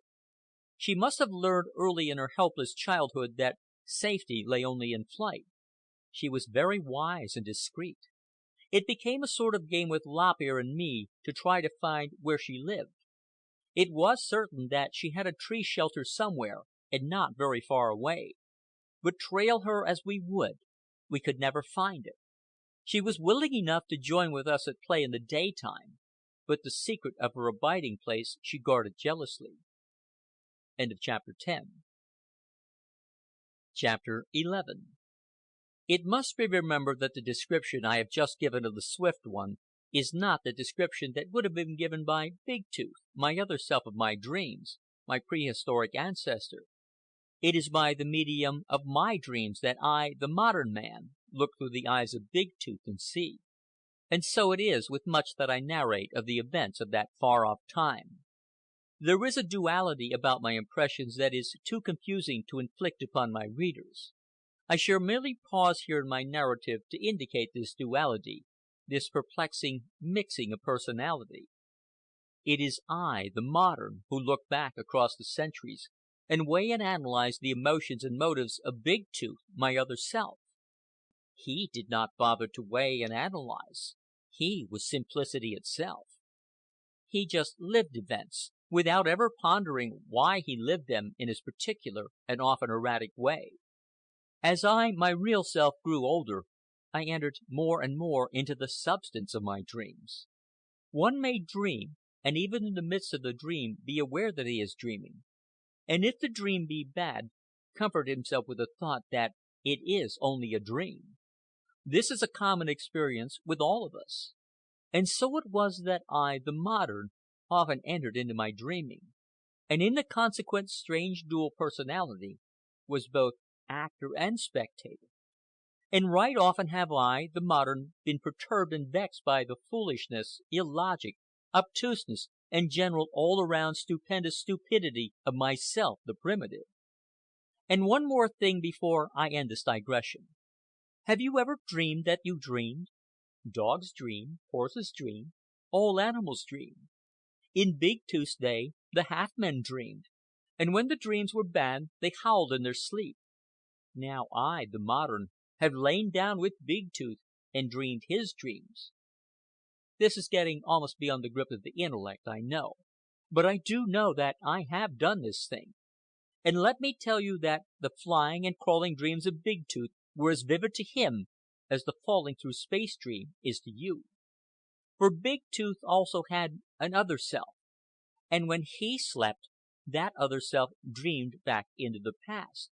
B: She must have learned early in her helpless childhood that safety lay only in flight. She was very wise and discreet. It became a sort of game with Lop Ear and me to try to find where she lived. It was certain that she had a tree shelter somewhere, and not very far away. But trail her as we would, we could never find it. She was willing enough to join with us at play in the daytime, but the secret of her abiding place she guarded jealously. End of chapter 10. Chapter 11. It must be remembered that the description I have just given of the Swift One is not the description that would have been given by Big Tooth, my other self of my dreams, my prehistoric ancestor. It is by the medium of my dreams that I, the modern man, look through the eyes of Big Tooth and see. And so it is with much that I narrate of the events of that far-off time. There is a duality about my impressions that is too confusing to inflict upon my readers. I shall merely pause here in my narrative to indicate this duality, this perplexing mixing of personality. It is I, the modern, who look back across the centuries and weigh and analyze the emotions and motives of Big Tooth, my other self. He did not bother to weigh and analyze. He was simplicity itself. He just lived events, without ever pondering why he lived them in his particular and often erratic way. As I, my real self, grew older, I entered more and more into the substance of my dreams. One may dream, and even in the midst of the dream be aware that he is dreaming. And if the dream be bad, comfort himself with the thought that it is only a dream. This is a common experience with all of us. And so it was that I, the modern, often entered into my dreaming, and in the consequent strange dual personality, was both actor and spectator. And right often have I, the modern, been perturbed and vexed by the foolishness, illogic, obtuseness, and general all-around stupendous stupidity of myself, the primitive. And one more thing before I end this digression. Have you ever dreamed that you dreamed? Dogs dream, horses dream, all animals dream. In Big Tooth's day, the half-men dreamed, and when the dreams were bad, they howled in their sleep. Now I, the modern, have lain down with Big Tooth and dreamed his dreams. This is getting almost beyond the grip of the intellect, I know, but I do know that I have done this thing. And let me tell you that the flying and crawling dreams of Big Tooth were as vivid to him as the falling through space dream is to you. For Big Tooth also had an other self, and when he slept, that other self dreamed back into the past,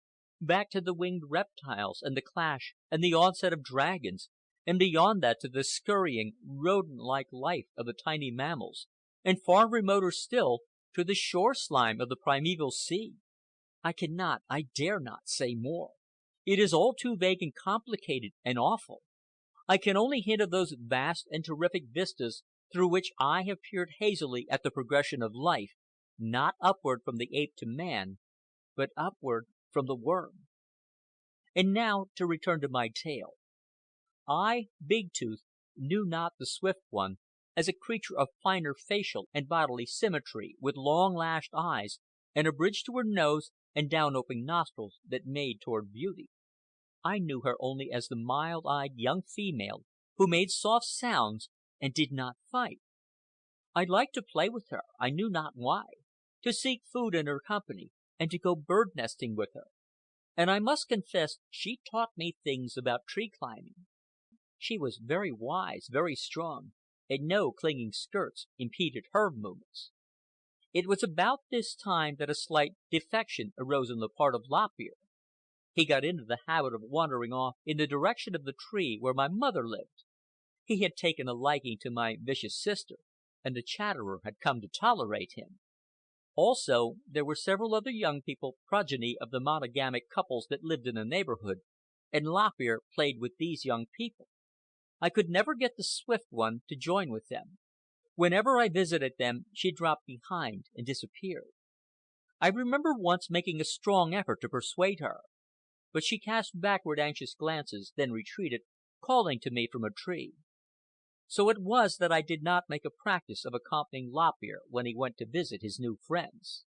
B: back to the winged reptiles and the clash and the onset of dragons, and beyond that to the scurrying, rodent-like life of the tiny mammals, and far remoter still, to the shore slime of the primeval sea. I cannot, I dare not say more. It is all too vague and complicated and awful. I can only hint of those vast and terrific vistas through which I have peered hazily at the progression of life, not upward from the ape to man, but upward from the worm. And now to return to my tale. I, Big Tooth, knew not the Swift One as a creature of finer facial and bodily symmetry, with long lashed eyes and a bridge to her nose and down-opening nostrils that made toward beauty. I knew her only as the mild-eyed young female who made soft sounds and did not fight. I liked to play with her, I knew not why, to seek food in her company, and to go bird-nesting with her. And I must confess she taught me things about tree climbing. She was very wise, very strong, and no clinging skirts impeded her movements. It was about this time that a slight defection arose on the part of Lop Ear. He got into the habit of wandering off in the direction of the tree where my mother lived. He had taken a liking to my vicious sister, and the Chatterer had come to tolerate him. Also, there were several other young people, progeny of the monogamic couples that lived in the neighborhood, and Lop Ear played with these young people. I could never get the Swift One to join with them. Whenever I visited them, she dropped behind and disappeared. I remember once making a strong effort to persuade her, but she cast backward anxious glances, then retreated, calling to me from a tree. So it was that I did not make a practice of accompanying Lop Ear when he went to visit his new friends.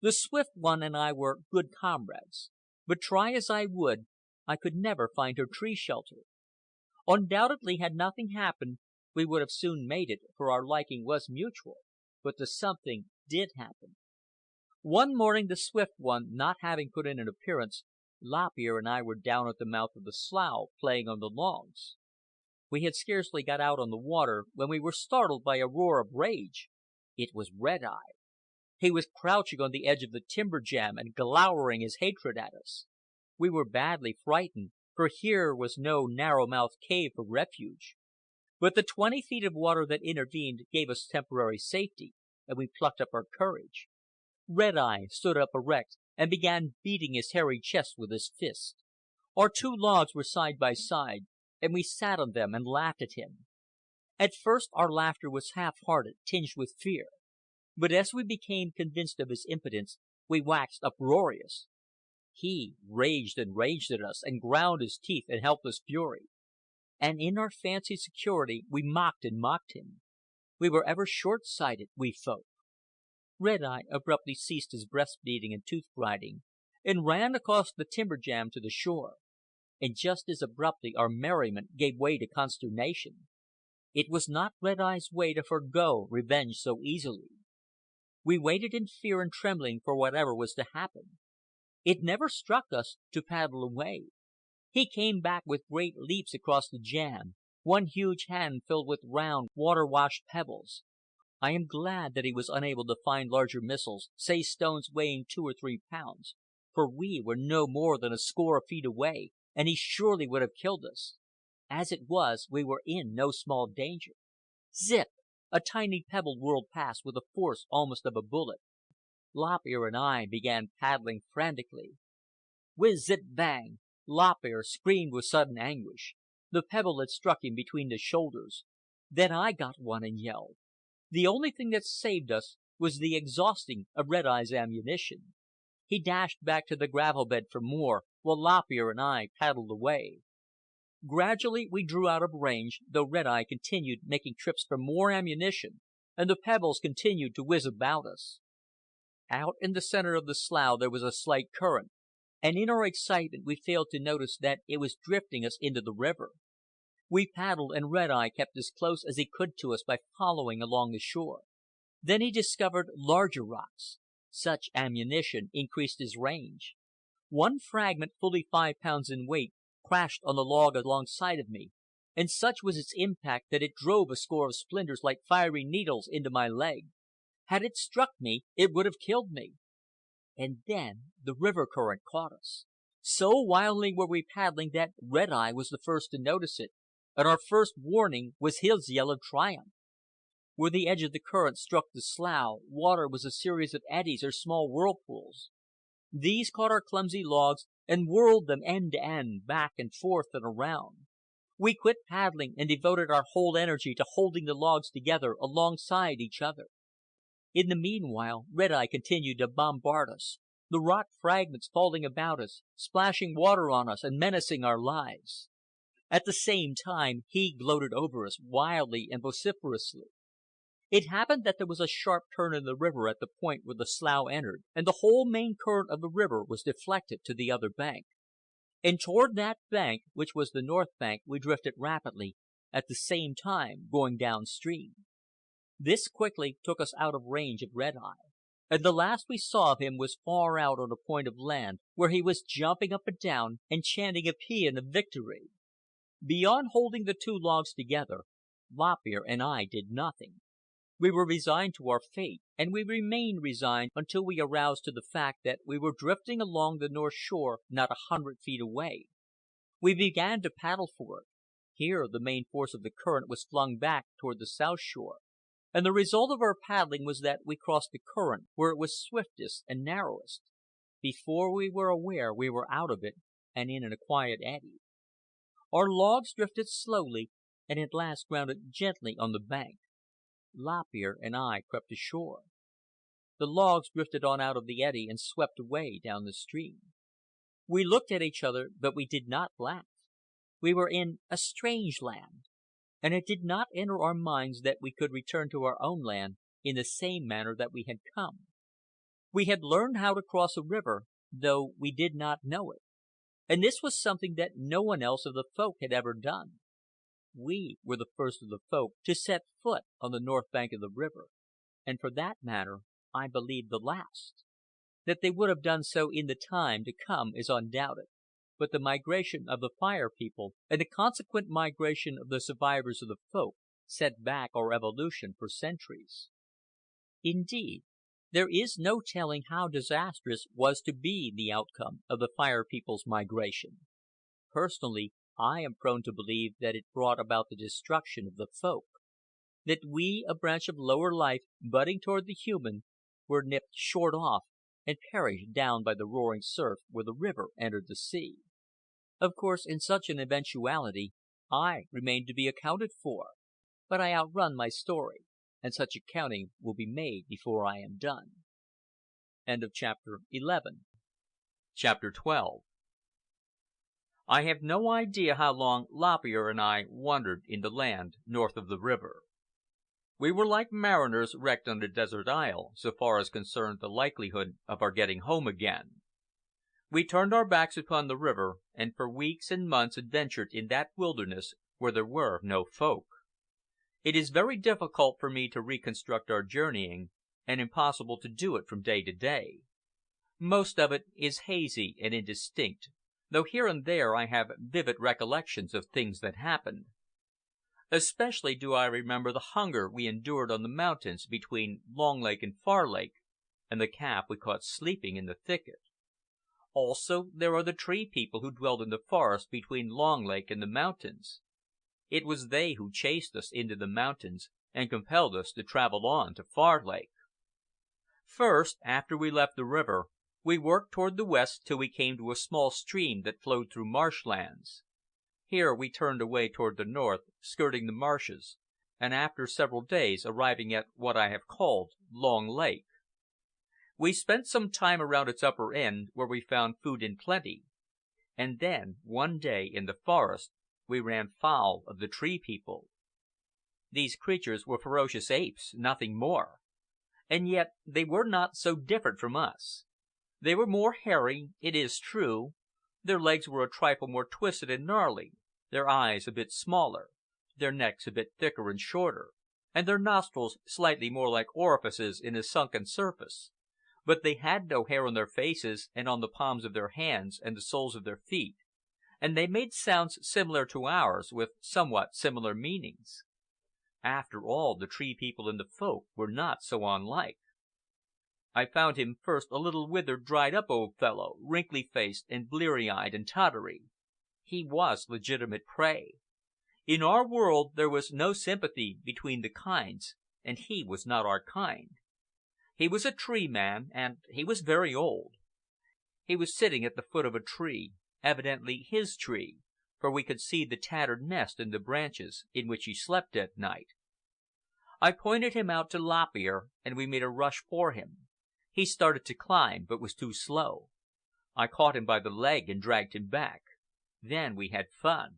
B: The Swift One and I were good comrades, but try as I would, I could never find her tree shelter. Undoubtedly, had nothing happened, we would have soon made it, for our liking was mutual. But the something did happen. One morning, the Swift One not having put in an appearance, Lop Ear and I were down at the mouth of the slough, playing on the logs. We had scarcely got out on the water when we were startled by a roar of rage. It was Red Eye. He was crouching on the edge of the timber jam and glowering his hatred at us. We were badly frightened, for here was no narrow-mouthed cave for refuge. But the 20 feet of water that intervened gave us temporary safety, and we plucked up our courage. Red Eye stood up erect and began beating his hairy chest with his fist. Our 2 logs were side by side, and we sat on them and laughed at him. At first our laughter was half-hearted, tinged with fear, but as we became convinced of his impotence, we waxed uproarious. He raged and raged at us, and ground his teeth in helpless fury. And in our fancied security we mocked and mocked him. We were ever short-sighted, we folk. Red Eye abruptly ceased his breast-beating and tooth-grinding, and ran across the timber jam to the shore. and just as abruptly our merriment gave way to consternation. It was not Red Eye's way to forgo revenge so easily. We waited in fear and trembling for whatever was to happen. It never struck us to paddle away. He came back with great leaps across the jam, one huge hand filled with round, water-washed pebbles. I am glad that he was unable to find larger missiles, say stones weighing 2 or 3 pounds, for we were no more than a score of feet away, and he surely would have killed us. As it was, we were in no small danger. Zip! A tiny pebble whirled past with the force almost of a bullet. Lop Ear and I began paddling frantically. Whiz, zip, bang! Lop Ear screamed with sudden anguish. The pebble had struck him between the shoulders. Then I got one and yelled. The only thing that saved us was the exhausting of Red Eye's ammunition. He dashed back to the gravel bed for more, while Lop Ear and I paddled away. Gradually we drew out of range, though Red Eye continued making trips for more ammunition, and the pebbles continued to whiz about us. Out in the center of the slough there was a slight current, and in our excitement we failed to notice that it was drifting us into the river. We paddled, and Red Eye kept as close as he could to us by following along the shore. Then he discovered larger rocks. Such ammunition increased his range. One fragment, fully 5 pounds in weight, crashed on the log alongside of me, and such was its impact that it drove a score of splinters like fiery needles into my leg. Had it struck me, it would have killed me. And then the river current caught us. So wildly were we paddling that Red Eye was the first to notice it, and our first warning was his yell of triumph. Where the edge of the current struck the slough, water was a series of eddies or small whirlpools. These caught our clumsy logs and whirled them end to end, back and forth and around. We quit paddling and devoted our whole energy to holding the logs together alongside each other. In the meanwhile, Red Eye continued to bombard us, the rock fragments falling about us, splashing water on us and menacing our lives. At the same time, he gloated over us wildly and vociferously. It happened that there was a sharp turn in the river at the point where the slough entered, and the whole main current of the river was deflected to the other bank. And toward that bank, which was the north bank, we drifted rapidly, at the same time going downstream. This quickly took us out of range of Red Eye, and the last we saw of him was far out on a point of land, where he was jumping up and down and chanting a paean of victory. Beyond holding the 2 logs together, Lop Ear and I did nothing. We were resigned to our fate, and we remained resigned until we aroused to the fact that we were drifting along the north shore not 100 feet away. We began to paddle for it. Here the main force of the current was flung back toward the south shore, and the result of our paddling was that we crossed the current where it was swiftest and narrowest. Before we were aware, we were out of it and in a quiet eddy. Our logs drifted slowly, and at last grounded gently on the bank. Lop Ear and I crept ashore. The logs drifted on out of the eddy and swept away down the stream. We looked at each other, but we did not laugh. We were in a strange land, and it did not enter our minds that we could return to our own land in the same manner that we had come. We had learned how to cross a river, though we did not know it, and this was something that no one else of the Folk had ever done. We were the first of the Folk to set foot on the north bank of the river, and for that matter, I believe the last. That they would have done so in the time to come is undoubted, but the migration of the Fire People and the consequent migration of the survivors of the Folk set back our evolution for centuries. Indeed, there is no telling how disastrous was to be the outcome of the Fire People's migration. Personally, I am prone to believe that it brought about the destruction of the Folk, that we, a branch of lower life budding toward the human, were nipped short off and perished down by the roaring surf where the river entered the sea. Of course, in such an eventuality, I remain to be accounted for, but I outrun my story, and such accounting will be made before I am done. End of chapter 11. Chapter 12. I have no idea how long Lop Ear and I wandered in the land north of the river. We were like mariners wrecked on a desert isle, so far as concerned the likelihood of our getting home again.
A: We turned our backs upon the river, and for weeks and months adventured in that wilderness where there were no folk. It is very difficult for me to reconstruct our journeying, and impossible to do it from day to day. Most of it is hazy and indistinct, though here and there I have vivid recollections of things that happened. Especially do I remember the hunger we endured on the mountains between Long Lake and Far Lake, and the calf we caught sleeping in the thicket. Also, there are the Tree People who dwelled in the forest between Long Lake and the mountains. It was they who chased us into the mountains and compelled us to travel on to Far Lake. First, after we left the river, we worked toward the west till we came to a small stream that flowed through marshlands. Here we turned away toward the north, skirting the marshes, and after several days arriving at what I have called Long Lake. We spent some time around its upper end, where we found food in plenty, and then, one day in the forest, we ran foul of the Tree People. These creatures were ferocious apes, nothing more, and yet they were not so different from us. They were more hairy, it is true. Their legs were a trifle more twisted and gnarly, their eyes a bit smaller, their necks a bit thicker and shorter, and their nostrils slightly more like orifices in a sunken surface. But they had no hair on their faces and on the palms of their hands and the soles of their feet, and they made sounds similar to ours, with somewhat similar meanings. After all, the Tree People and the Folk were not so unlike. I found him first a little withered, dried-up old fellow, wrinkly-faced and bleary-eyed and tottery. He was legitimate prey. In our world there was no sympathy between the kinds, and he was not our kind. He was a tree man, and he was very old. He was sitting at the foot of a tree, evidently his tree, for we could see the tattered nest in the branches in which he slept at night. I pointed him out to Lop Ear, and we made a rush for him. He started to climb, but was too slow. I caught him by the leg and dragged him back. Then we had fun.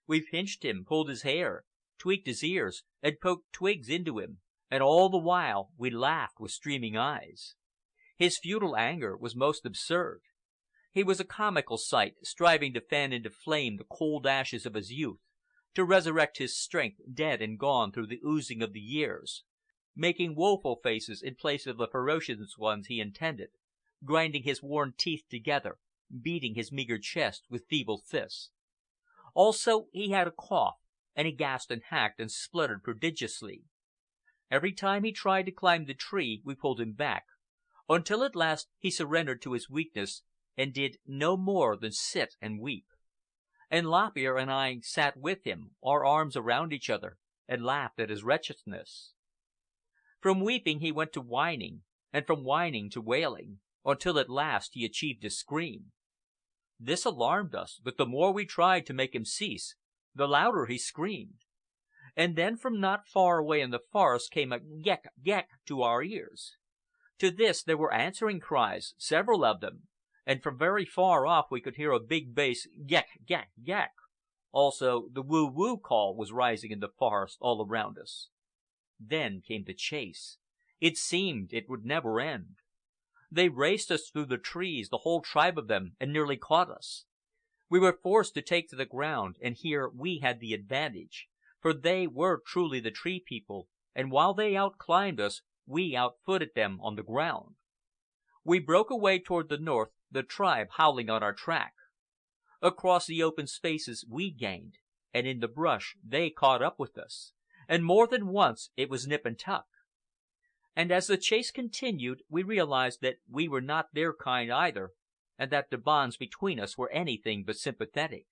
A: We pinched him, pulled his hair, tweaked his ears, and poked twigs into him, and all the while we laughed with streaming eyes. His futile anger was most absurd. He was a comical sight, striving to fan into flame the cold ashes of his youth, to resurrect his strength dead and gone through the oozing of the years, making woeful faces in place of the ferocious ones he intended, grinding his worn teeth together, beating his meagre chest with feeble fists. Also, he had a cough, and he gasped and hacked and spluttered prodigiously. Every time he tried to climb the tree, we pulled him back, until at last he surrendered to his weakness and did no more than sit and weep. And Lop Ear and I sat with him, our arms around each other, and laughed at his wretchedness. From weeping he went to whining, and from whining to wailing, until at last he achieved a scream. This alarmed us, but the more we tried to make him cease, the louder he screamed. And then from not far away in the forest came a geck, geck to our ears. To this there were answering cries, several of them, and from very far off we could hear a big bass geck, geck, geck. Also the woo-woo call was rising in the forest all around us. Then came the chase. It seemed it would never end. They raced us through the trees, the whole tribe of them, and nearly caught us. We were forced to take to the ground, and here we had the advantage, for they were truly the Tree People, and while they outclimbed us, we outfooted them on the ground. We broke away toward the north, the tribe howling on our track. Across the open spaces we gained, and in the brush they caught up with us, and more than once it was nip and tuck. And as the chase continued, we realized that we were not their kind either, and that the bonds between us were anything but sympathetic.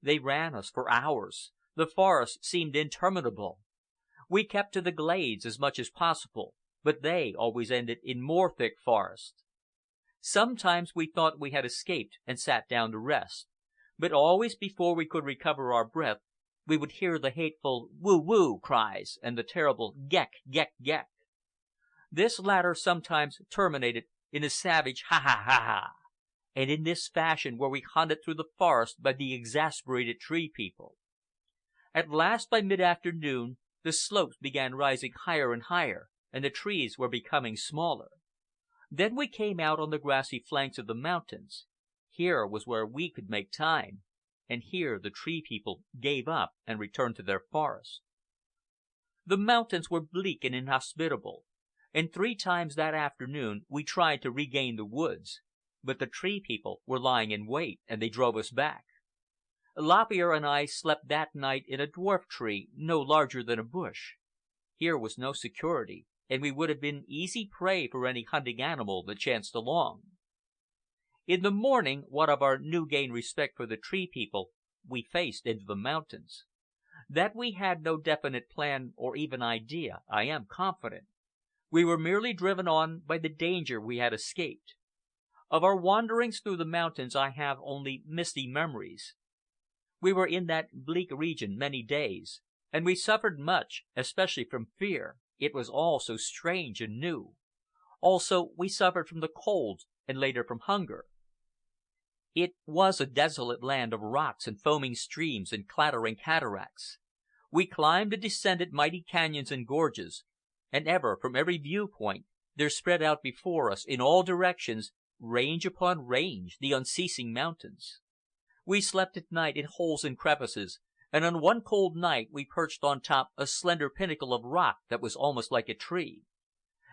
A: They ran us for hours. The forest seemed interminable. We kept to the glades as much as possible, but they always ended in more thick forest. Sometimes we thought we had escaped and sat down to rest, but always before we could recover our breath, we would hear the hateful woo-woo cries and the terrible geck, geck, geck. This latter sometimes terminated in a savage ha-ha-ha-ha, and in this fashion were we hunted through the forest by the exasperated Tree People. At last, by mid-afternoon, the slopes began rising higher and higher, and the trees were becoming smaller. Then we came out on the grassy flanks of the mountains,
B: Here was where we could make time, and here the Tree People gave up and returned to their forest. The mountains were bleak and inhospitable, and 3 times that afternoon we tried to regain the woods, but the Tree People were lying in wait, and they drove us back. Lop Ear and I slept that night in a dwarf tree no larger than a bush. Here was no security, and we would have been easy prey for any hunting animal that chanced along. In the morning, what of our new-gained respect for the Tree People, we faced into the mountains. That we had no definite plan or even idea, I am confident. We were merely driven on by the danger we had escaped. Of our wanderings through the mountains I have only misty memories. We were in that bleak region many days, and we suffered much, especially from fear. It was all so strange and new. Also, we suffered from the cold, and later from hunger. It was a desolate land of rocks and foaming streams and clattering cataracts. We climbed and descended mighty canyons and gorges, and ever, from every viewpoint, there spread out before us, in all directions, range upon range, the unceasing mountains. We slept at night in holes and crevices, and on one cold night we perched on top a slender pinnacle of rock that was almost like a tree.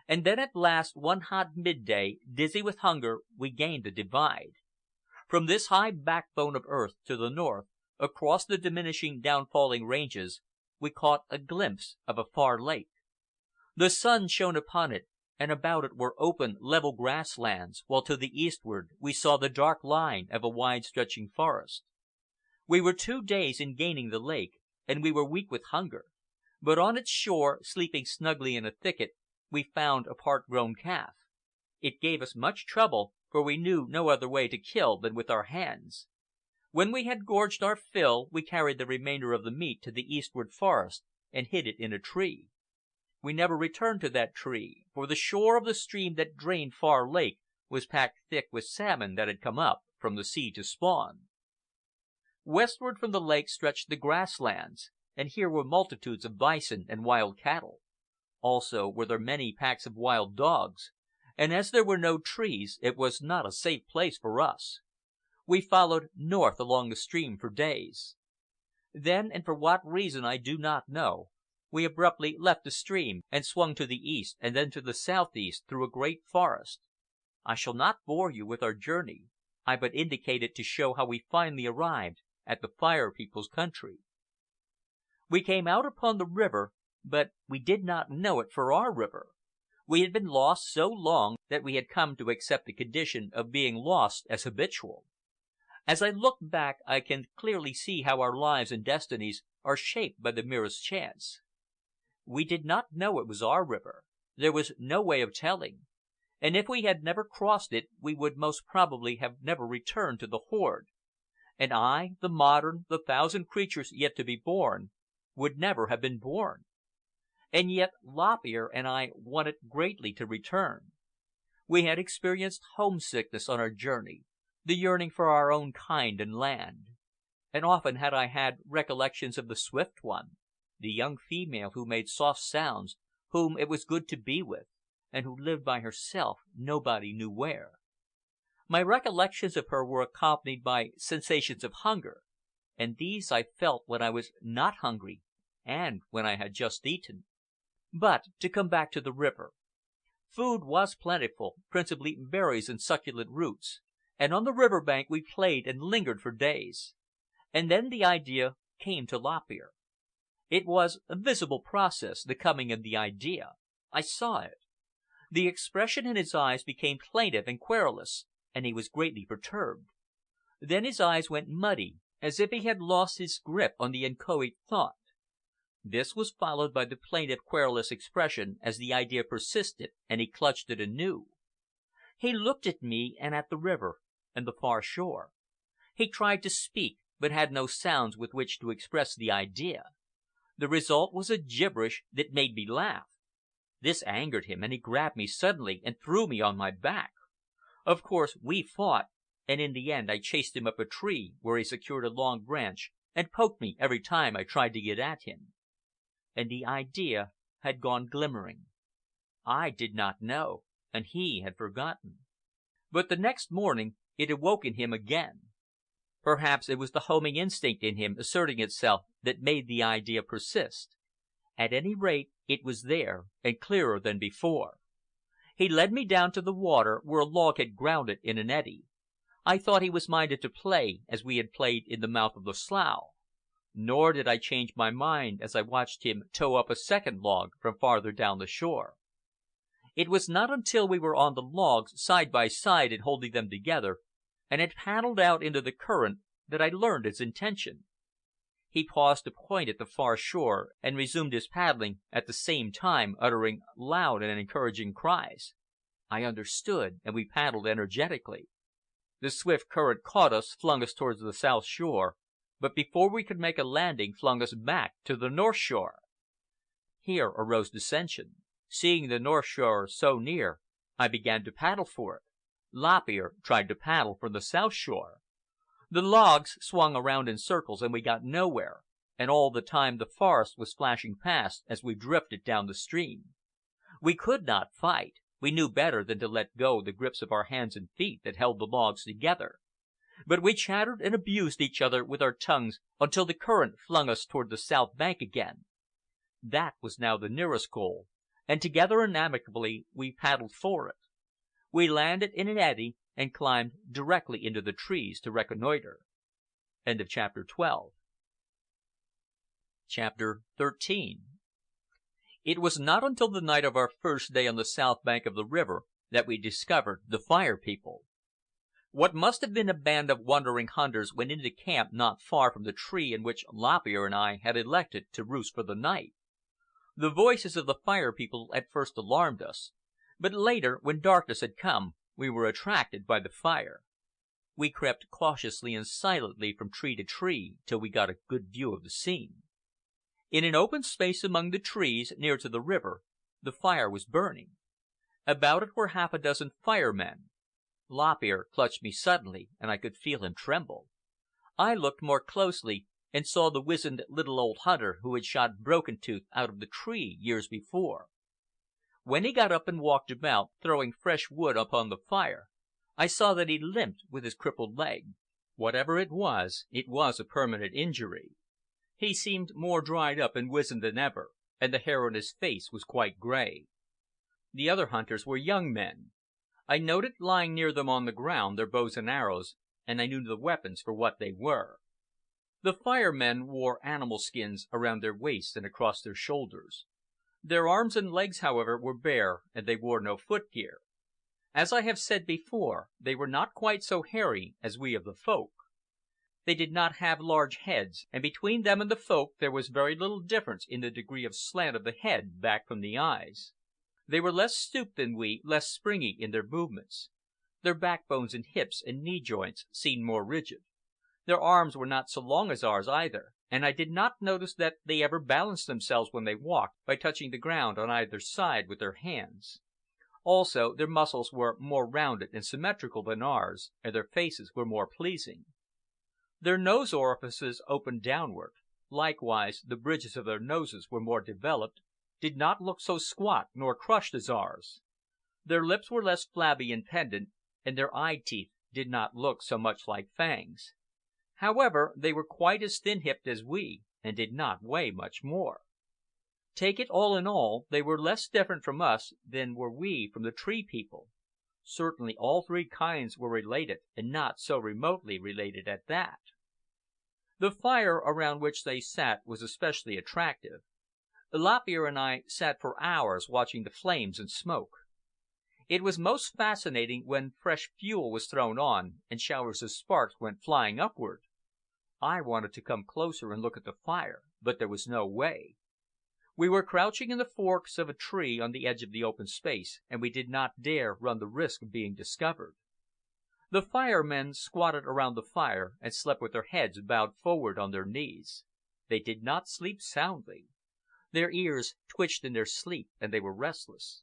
B: And then at last, one hot midday, dizzy with hunger, we gained the divide. From this high backbone of earth to the north, across the diminishing, downfalling ranges, we caught a glimpse of a far lake. The sun shone upon it, and about it were open, level grasslands, while to the eastward we saw the dark line of a wide-stretching forest. We were 2 days in gaining the lake, and we were weak with hunger, but on its shore, sleeping snugly in a thicket, we found a part-grown calf. It gave us much trouble, for we knew no other way to kill than with our hands. When we had gorged our fill, we carried the remainder of the meat to the eastward forest and hid it in a tree. We never returned to that tree, for the shore of the stream that drained Far Lake was packed thick with salmon that had come up from the sea to spawn. Westward from the lake stretched the grasslands, and here were multitudes of bison and wild cattle. Also were there many packs of wild dogs, and as there were no trees, it was not a safe place for us. We followed north along the stream for days. Then, and for what reason I do not know, we abruptly left the stream and swung to the east and then to the southeast through a great forest. I shall not bore you with our journey. I but indicate it to show how we finally arrived at the Fire People's country. We came out upon the river, but we did not know it for our river. We had been lost so long that we had come to accept the condition of being lost as habitual. As I look back, I can clearly see how our lives and destinies are shaped by the merest chance. We did not know it was our river. There was no way of telling, and if we had never crossed it, we would most probably have never returned to the horde, and I, the modern, the 1,000 creatures yet to be born, would never have been born. And yet Lop Ear and I wanted greatly to return. We had experienced homesickness on our journey, the yearning for our own kind and land. And often had I had recollections of the Swift One, the young female who made soft sounds, whom it was good to be with, and who lived by herself nobody knew where. My recollections of her were accompanied by sensations of hunger, and these I felt when I was not hungry and when I had just eaten. But to come back to the river. Food was plentiful, principally berries and succulent roots, and on the river bank we played and lingered for days. And then the idea came to Lop Ear. It was a visible process, the coming of the idea. I saw it. The expression in his eyes became plaintive and querulous, and he was greatly perturbed. Then his eyes went muddy, as if he had lost his grip on the inchoate thought. This was followed by the plaintive, querulous expression as the idea persisted and he clutched it anew. He looked at me and at the river and the far shore. He tried to speak, but had no sounds with which to express the idea. The result was a gibberish that made me laugh. This angered him, and he grabbed me suddenly and threw me on my back. Of course, we fought, and in the end I chased him up a tree, where he secured a long branch and poked me every time I tried to get at him. And the idea had gone glimmering. I did not know, and he had forgotten. But the next morning It awoke in him again. Perhaps it was the homing instinct in him asserting itself that made the idea persist. At any rate, it was there, and clearer than before. He led me down to the water, where a log had grounded in an eddy. I thought he was minded to play as we had played in the mouth of the slough. Nor did I change my mind as I watched him tow up a second log from farther down the shore. It was not until we were on the logs, side by side and holding them together, and had paddled out into the current, that I learned his intention. He paused to point at the far shore, and resumed his paddling, at the same time uttering loud and encouraging cries. I understood, and we paddled energetically. The swift current caught us, flung us towards the south shore, but before we could make a landing, flung us back to the north shore. Here arose dissension. Seeing the north shore so near, I began to paddle for it. Lop Ear tried to paddle for the south shore. The logs swung around in circles, and we got nowhere, and all the time the forest was flashing past as we drifted down the stream. We could not fight. We knew better than to let go the grips of our hands and feet that held the logs together. But we chattered and abused each other with our tongues until the current flung us toward the south bank again. That was now the nearest goal, and together and amicably we paddled for it. We landed in an eddy and climbed directly into the trees to reconnoiter. End of chapter 12. Chapter 13. It was not until the night of our first day on the south bank of the river that we discovered the Fire People. What must have been a band of wandering hunters went into camp not far from the tree in which Lop Ear and I had elected to roost for the night. The voices of the Fire People at first alarmed us, but later, when darkness had come, we were attracted by the fire. We crept cautiously and silently from tree to tree till we got a good view of the scene. In an open space among the trees, near to the river, the fire was burning. About it were half a dozen Fire Men. Lop Ear clutched me suddenly, and I could feel him tremble. I looked more closely and saw the wizened little old hunter who had shot Broken Tooth out of the tree years before. When he got up and walked about, throwing fresh wood upon the fire, I saw that he limped with his crippled leg. Whatever it was a permanent injury. He seemed more dried up and wizened than ever, and the hair on his face was quite gray. The other hunters were young men. I noted lying near them on the ground their bows and arrows, and I knew the weapons for what they were. The Fire Men wore animal skins around their waists and across their shoulders. Their arms and legs, however, were bare, and they wore no footgear. As I have said before, they were not quite so hairy as we of the Folk. They did not have large heads, and between them and the Folk there was very little difference in the degree of slant of the head back from the eyes. They were less stooped than we, less springy in their movements. Their backbones and hips and knee joints seemed more rigid. Their arms were not so long as ours either, and I did not notice that they ever balanced themselves when they walked by touching the ground on either side with their hands. Also, their muscles were more rounded and symmetrical than ours, and their faces were more pleasing. Their nose orifices opened downward. Likewise, the bridges of their noses were more developed, did not look so squat nor crushed as ours. Their lips were less flabby and pendant, and their eye teeth did not look so much like fangs. However, they were quite as thin-hipped as we, and did not weigh much more. Take it all in all, they were less different from us than were we from the Tree People. Certainly all three kinds were related, and not so remotely related at that. The fire around which they sat was especially attractive. Lop Ear and I sat for hours watching the flames and smoke. It was most fascinating when fresh fuel was thrown on and showers of sparks went flying upward. I wanted to come closer and look at the fire, but there was no way. We were crouching in the forks of a tree on the edge of the open space, and we did not dare run the risk of being discovered. The Fire Men squatted around the fire and slept with their heads bowed forward on their knees. They did not sleep soundly. Their ears twitched in their sleep, and they were restless.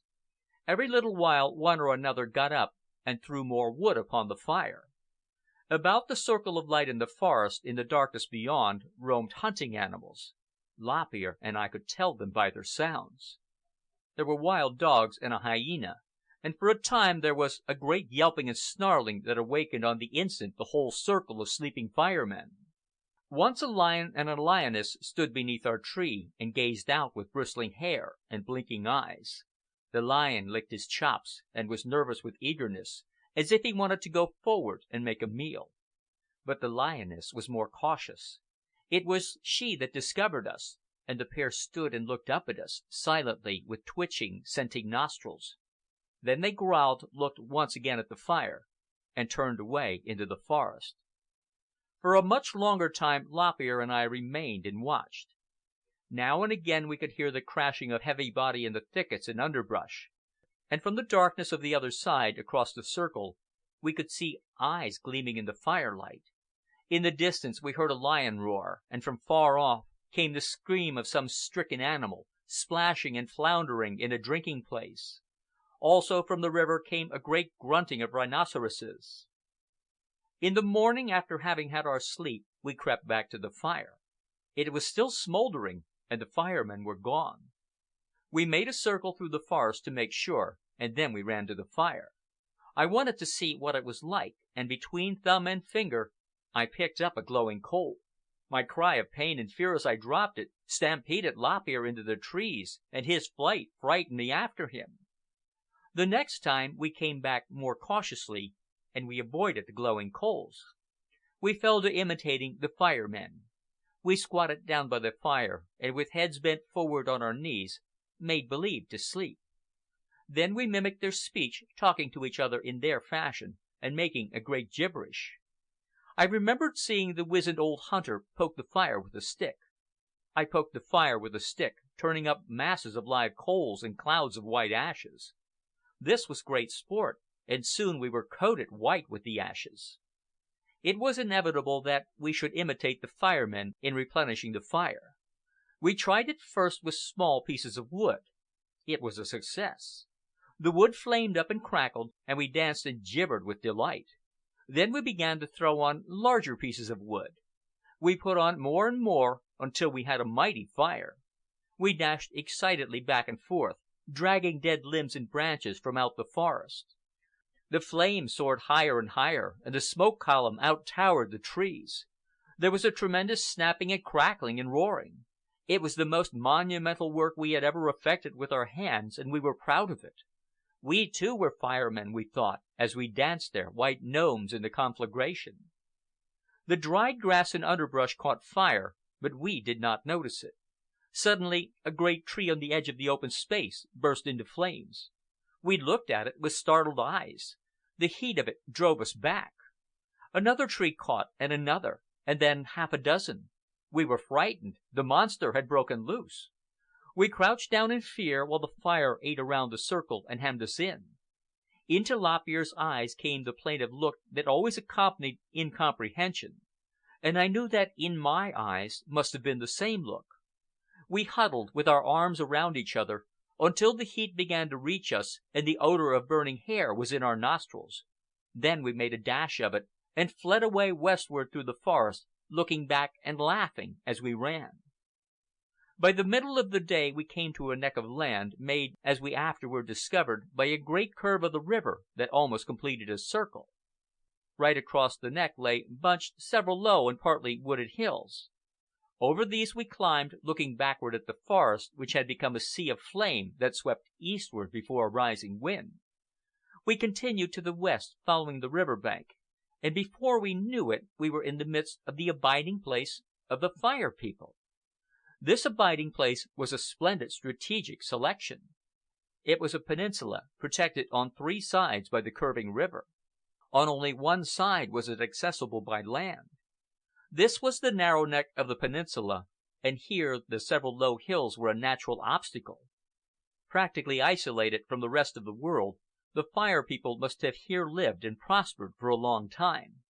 B: Every little while one or another got up and threw more wood upon the fire. About the circle of light in the forest, in the darkness beyond, roamed hunting animals. Lop Ear and I could tell them by their sounds. There were wild dogs and a hyena, and for a time there was a great yelping and snarling that awakened on the instant the whole circle of sleeping Fire Men. Once a lion and a lioness stood beneath our tree and gazed out with bristling hair and blinking eyes. The lion licked his chops and was nervous with eagerness, as if he wanted to go forward and make a meal. But the lioness was more cautious. It was she that discovered us, and the pair stood and looked up at us, silently, with twitching, scenting nostrils. Then they growled, looked once again at the fire, and turned away into the forest. For a much longer time Lop Ear and I remained and watched. Now and again we could hear the crashing of heavy body in the thickets and underbrush, and from the darkness of the other side, across the circle, we could see eyes gleaming in the firelight. In the distance we heard a lion roar, and from far off came the scream of some stricken animal, splashing and floundering in a drinking place. Also from the river came a great grunting of rhinoceroses. In the morning, after having had our sleep, we crept back to the fire. It was still smoldering, and the Fire Men were gone. We made a circle through the forest to make sure, and then we ran to the fire. I wanted to see what it was like, and between thumb and finger I picked up a glowing coal. My cry of pain and fear as I dropped it stampeded Lop Ear into the trees, and his flight frightened me after him. The next time we came back more cautiously, and we avoided the glowing coals. We fell to imitating the Fire Men. We squatted down by the fire, and with heads bent forward on our knees, made believe to sleep. Then we mimicked their speech, talking to each other in their fashion, and making a great gibberish. I remembered seeing the wizened old hunter poke the fire with a stick. I poked the fire with a stick, turning up masses of live coals and clouds of white ashes. This was great sport, and soon we were coated white with the ashes. It was inevitable that we should imitate the Fire Men in replenishing the fire. We tried it first with small pieces of wood. It was a success. The wood flamed up and crackled, and we danced and gibbered with delight. Then we began to throw on larger pieces of wood. We put on more and more until we had a mighty fire. We dashed excitedly back and forth, dragging dead limbs and branches from out the forest. The flames soared higher and higher, and the smoke column out-towered the trees. There was a tremendous snapping and crackling and roaring. It was the most monumental work we had ever effected with our hands, and we were proud of it. We, too, were Fire Men, we thought, as we danced there, white gnomes in the conflagration. The dried grass and underbrush caught fire, but we did not notice it. Suddenly, a great tree on the edge of the open space burst into flames. We looked at it with startled eyes. The heat of it drove us back. Another tree caught, and another, and then half a dozen. We were frightened. The monster had broken loose. We crouched down in fear while the fire ate around the circle and hemmed us in. Into Lop Ear's eyes came the plaintive look that always accompanied incomprehension, and I knew that in my eyes must have been the same look. We huddled with our arms around each other until the heat began to reach us and the odor of burning hair was in our nostrils. Then we made a dash of it and fled away westward through the forest, looking back and laughing as we ran. By the middle of the day we came to a neck of land, made, as we afterward discovered, by a great curve of the river that almost completed a circle. Right across the neck lay bunched several low and partly wooded hills. Over these we climbed, looking backward at the forest, which had become a sea of flame that swept eastward before a rising wind. We continued to the west, following the river bank, and before we knew it, we were in the midst of the abiding place of the Fire People. This abiding place was a splendid strategic selection. It was a peninsula, protected on three sides by the curving river. On only one side was it accessible by land. This was the narrow neck of the peninsula, and here the several low hills were a natural obstacle. Practically isolated from the rest of the world, the Fire People must have here lived and prospered for a long time.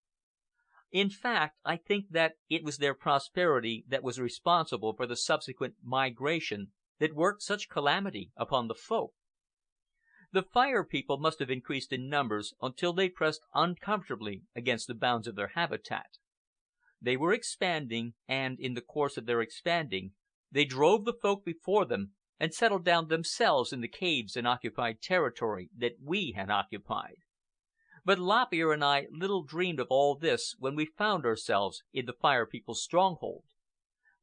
B: In fact, I think that it was their prosperity that was responsible for the subsequent migration that worked such calamity upon the Folk. The Fire People must have increased in numbers until they pressed uncomfortably against the bounds of their habitat. They were expanding, and in the course of their expanding, they drove the Folk before them and settled down themselves in the caves and occupied territory that we had occupied. But Lop Ear and I little dreamed of all this when we found ourselves in the Fire People's stronghold.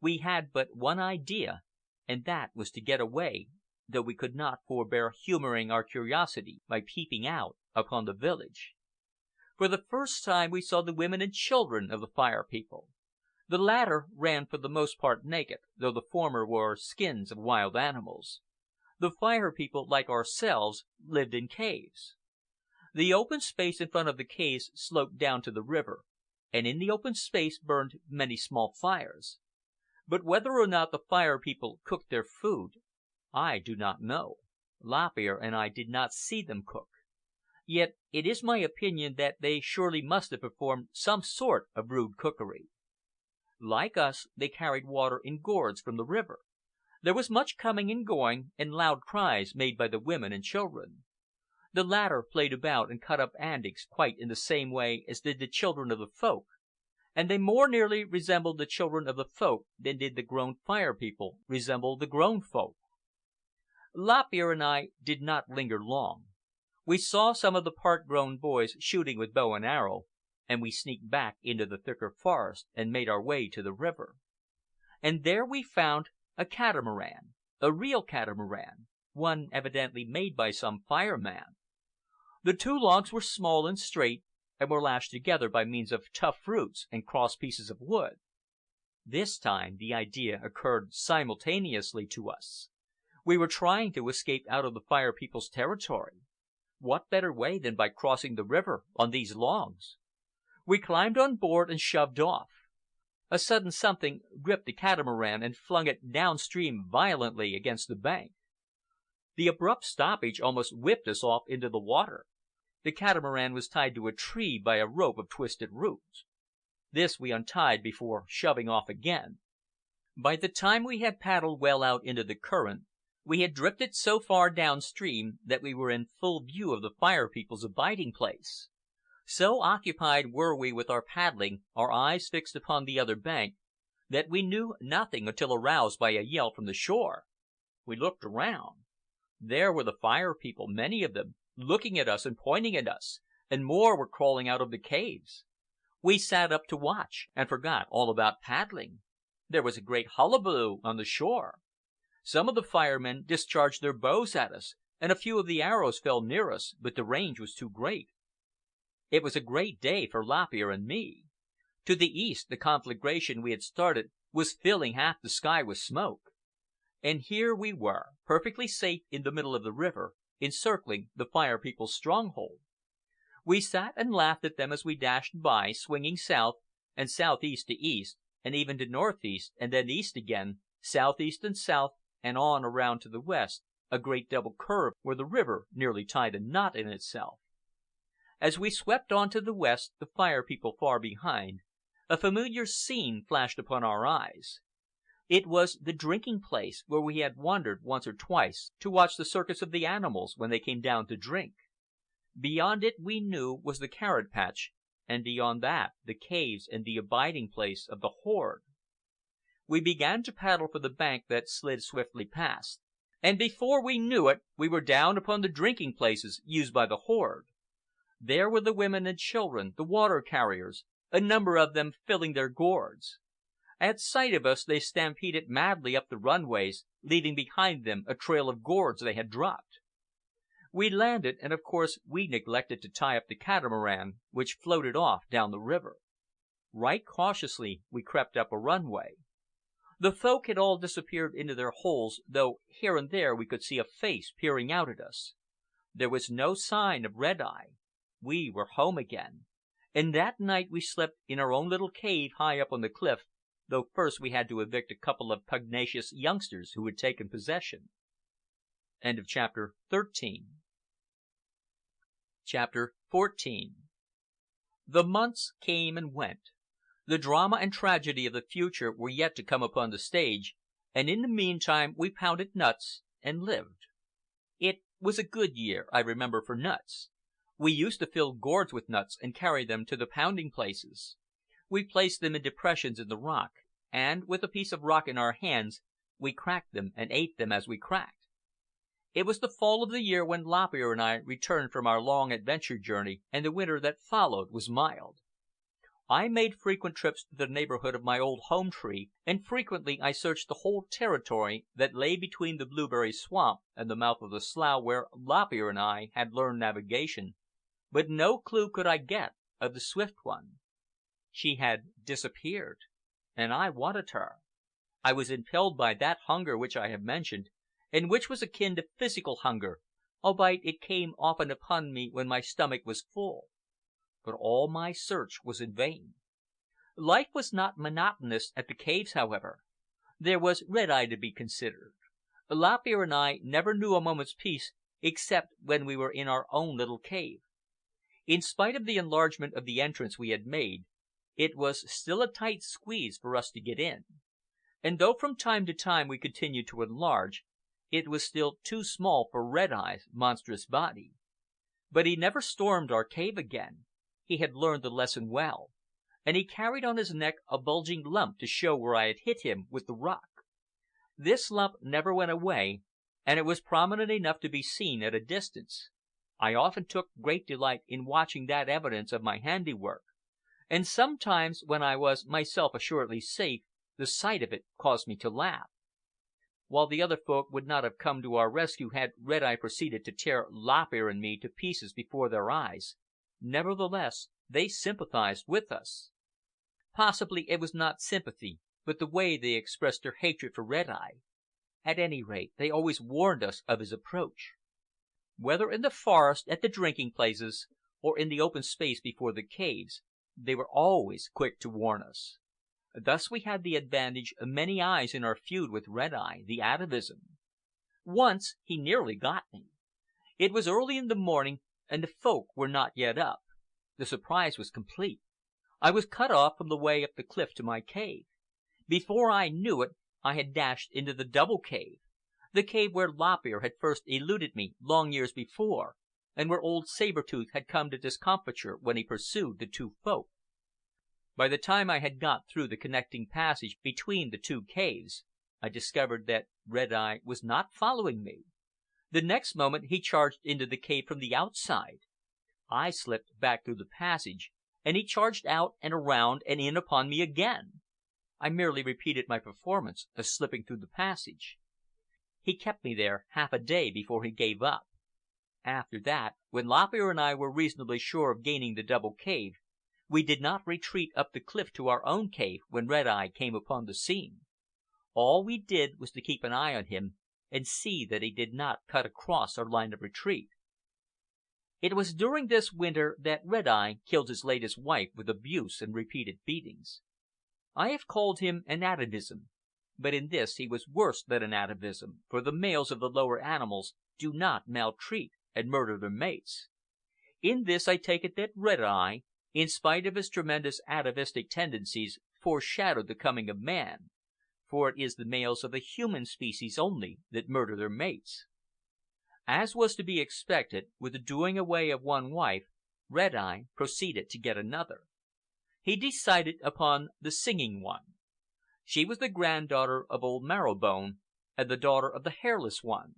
B: We had but one idea, and that was to get away, though we could not forbear humoring our curiosity by peeping out upon the village. For the first time we saw the women and children of the Fire People. The latter ran for the most part naked, though the former wore skins of wild animals. The Fire People, like ourselves, lived in caves. The open space in front of the caves sloped down to the river, and in the open space burned many small fires. But whether or not the Fire People cooked their food, I do not know. Lop Ear and I did not see them cook. Yet it is my opinion that they surely must have performed some sort of rude cookery. Like us, they carried water in gourds from the river. There was much coming and going, and loud cries made by the women and children. The latter played about and cut up antics quite in the same way as did the children of the Folk, and they more nearly resembled the children of the Folk than did the grown Fire People resemble the grown Folk. Lop Ear and I did not linger long. We saw some of the part-grown boys shooting with bow and arrow, and we sneaked back into the thicker forest and made our way to the river. And there we found a catamaran, a real catamaran, one evidently made by some fireman. The two logs were small and straight, and were lashed together by means of tough roots and cross pieces of wood. This time the idea occurred simultaneously to us. We were trying to escape out of the Fire People's territory. What better way than by crossing the river on these logs? We climbed on board and shoved off. A sudden something gripped the catamaran and flung it downstream violently against the bank. The abrupt stoppage almost whipped us off into the water. The catamaran was tied to a tree by a rope of twisted roots. This we untied before shoving off again. By the time we had paddled well out into the current, we had drifted so far downstream that we were in full view of the Fire People's abiding place. So occupied were we with our paddling, our eyes fixed upon the other bank, that we knew nothing until aroused by a yell from the shore. We looked around. There were the Fire People, many of them, looking at us and pointing at us, and more were crawling out of the caves. We sat up to watch, and forgot all about paddling. There was a great hullabaloo on the shore. Some of the firemen discharged their bows at us, and a few of the arrows fell near us, but the range was too great. It was a great day for Lop Ear and me. To the east, the conflagration we had started was filling half the sky with smoke. And here we were, perfectly safe in the middle of the river, encircling the Fire People's stronghold. We sat and laughed at them as we dashed by, swinging south and southeast to east, and even to northeast, and then east again, southeast and south, and on around to the west, a great double curve where the river nearly tied a knot in itself. As we swept on to the west, the Fire People far behind, a familiar scene flashed upon our eyes. It was the drinking place where we had wandered once or twice to watch the circus of the animals when they came down to drink. Beyond it, we knew, was the carrot patch, and beyond that, the caves and the abiding place of the horde. We began to paddle for the bank that slid swiftly past, and before we knew it, we were down upon the drinking places used by the horde. There were the women and children, the water carriers, a number of them filling their gourds. At sight of us, they stampeded madly up the runways, leaving behind them a trail of gourds they had dropped. We landed, and of course we neglected to tie up the catamaran, which floated off down the river. Right cautiously we crept up a runway. The Folk had all disappeared into their holes, though here and there we could see a face peering out at us. There was no sign of Red Eye. We were home again, and that night we slept in our own little cave high up on the cliff, though first we had to evict a couple of pugnacious youngsters who had taken possession. End of chapter 13. Chapter 14. The months came and went. The drama and tragedy of the future were yet to come upon the stage, and in the meantime we pounded nuts and lived. It was a good year, I remember, for nuts. We used to fill gourds with nuts and carry them to the pounding places. We placed them in depressions in the rock, and, with a piece of rock in our hands, we cracked them and ate them as we cracked. It was the fall of the year when Lop Ear and I returned from our long adventure journey, and the winter that followed was mild. I made frequent trips to the neighborhood of my old home tree, and frequently I searched the whole territory that lay between the blueberry swamp and the mouth of the slough where Lop Ear and I had learned navigation, but no clue could I get of the Swift One. She had disappeared, and I wanted her. I was impelled by that hunger which I have mentioned, and which was akin to physical hunger, albeit it came often upon me when my stomach was full. But all my search was in vain. Life was not monotonous at the caves, however. There was Red Eye to be considered. Lop Ear and I never knew a moment's peace except when we were in our own little cave. In spite of the enlargement of the entrance we had made, it was still a tight squeeze for us to get in. And though from time to time we continued to enlarge, it was still too small for Red Eye's monstrous body. But he never stormed our cave again. He had learned the lesson well, and he carried on his neck a bulging lump to show where I had hit him with the rock. This lump never went away, and it was prominent enough to be seen at a distance. I often took great delight in watching that evidence of my handiwork, and sometimes, when I was myself assuredly safe, the sight of it caused me to laugh. While the other folk would not have come to our rescue had Red Eye proceeded to tear Lop Ear and me to pieces before their eyes, nevertheless, they sympathized with us. Possibly it was not sympathy, but the way they expressed their hatred for Red Eye. At any rate, they always warned us of his approach. Whether in the forest, at the drinking places, or in the open space before the caves, they were always quick to warn us. Thus we had the advantage of many eyes in our feud with Red Eye, the atavism. Once he nearly got me. It was early in the morning, and the folk were not yet up. The surprise was complete. I was cut off from the way up the cliff to my cave. Before I knew it, I had dashed into the double cave, the cave where Lop Ear had first eluded me long years before, and where old Saber-Tooth had come to discomfiture when he pursued the two folk. By the time I had got through the connecting passage between the two caves, I discovered that Red Eye was not following me. The next moment he charged into the cave from the outside. I slipped back through the passage, and he charged out and around and in upon me again. I merely repeated my performance of slipping through the passage. He kept me there half a day before he gave up. After that, when Lop Ear and I were reasonably sure of gaining the double cave, we did not retreat up the cliff to our own cave when Red Eye came upon the scene. All we did was to keep an eye on him and see that he did not cut across our line of retreat. It was during this winter that Red Eye killed his latest wife with abuse and repeated beatings. I have called him an atavism, but in this he was worse than an atavism, for the males of the lower animals do not maltreat and murder their mates. In this I take it that Red Eye, in spite of his tremendous atavistic tendencies, foreshadowed the coming of man, for it is the males of the human species only that murder their mates. As was to be expected, with the doing away of one wife, Red Eye proceeded to get another. He decided upon the Singing One. She was the granddaughter of old Marrowbone, and the daughter of the Hairless One.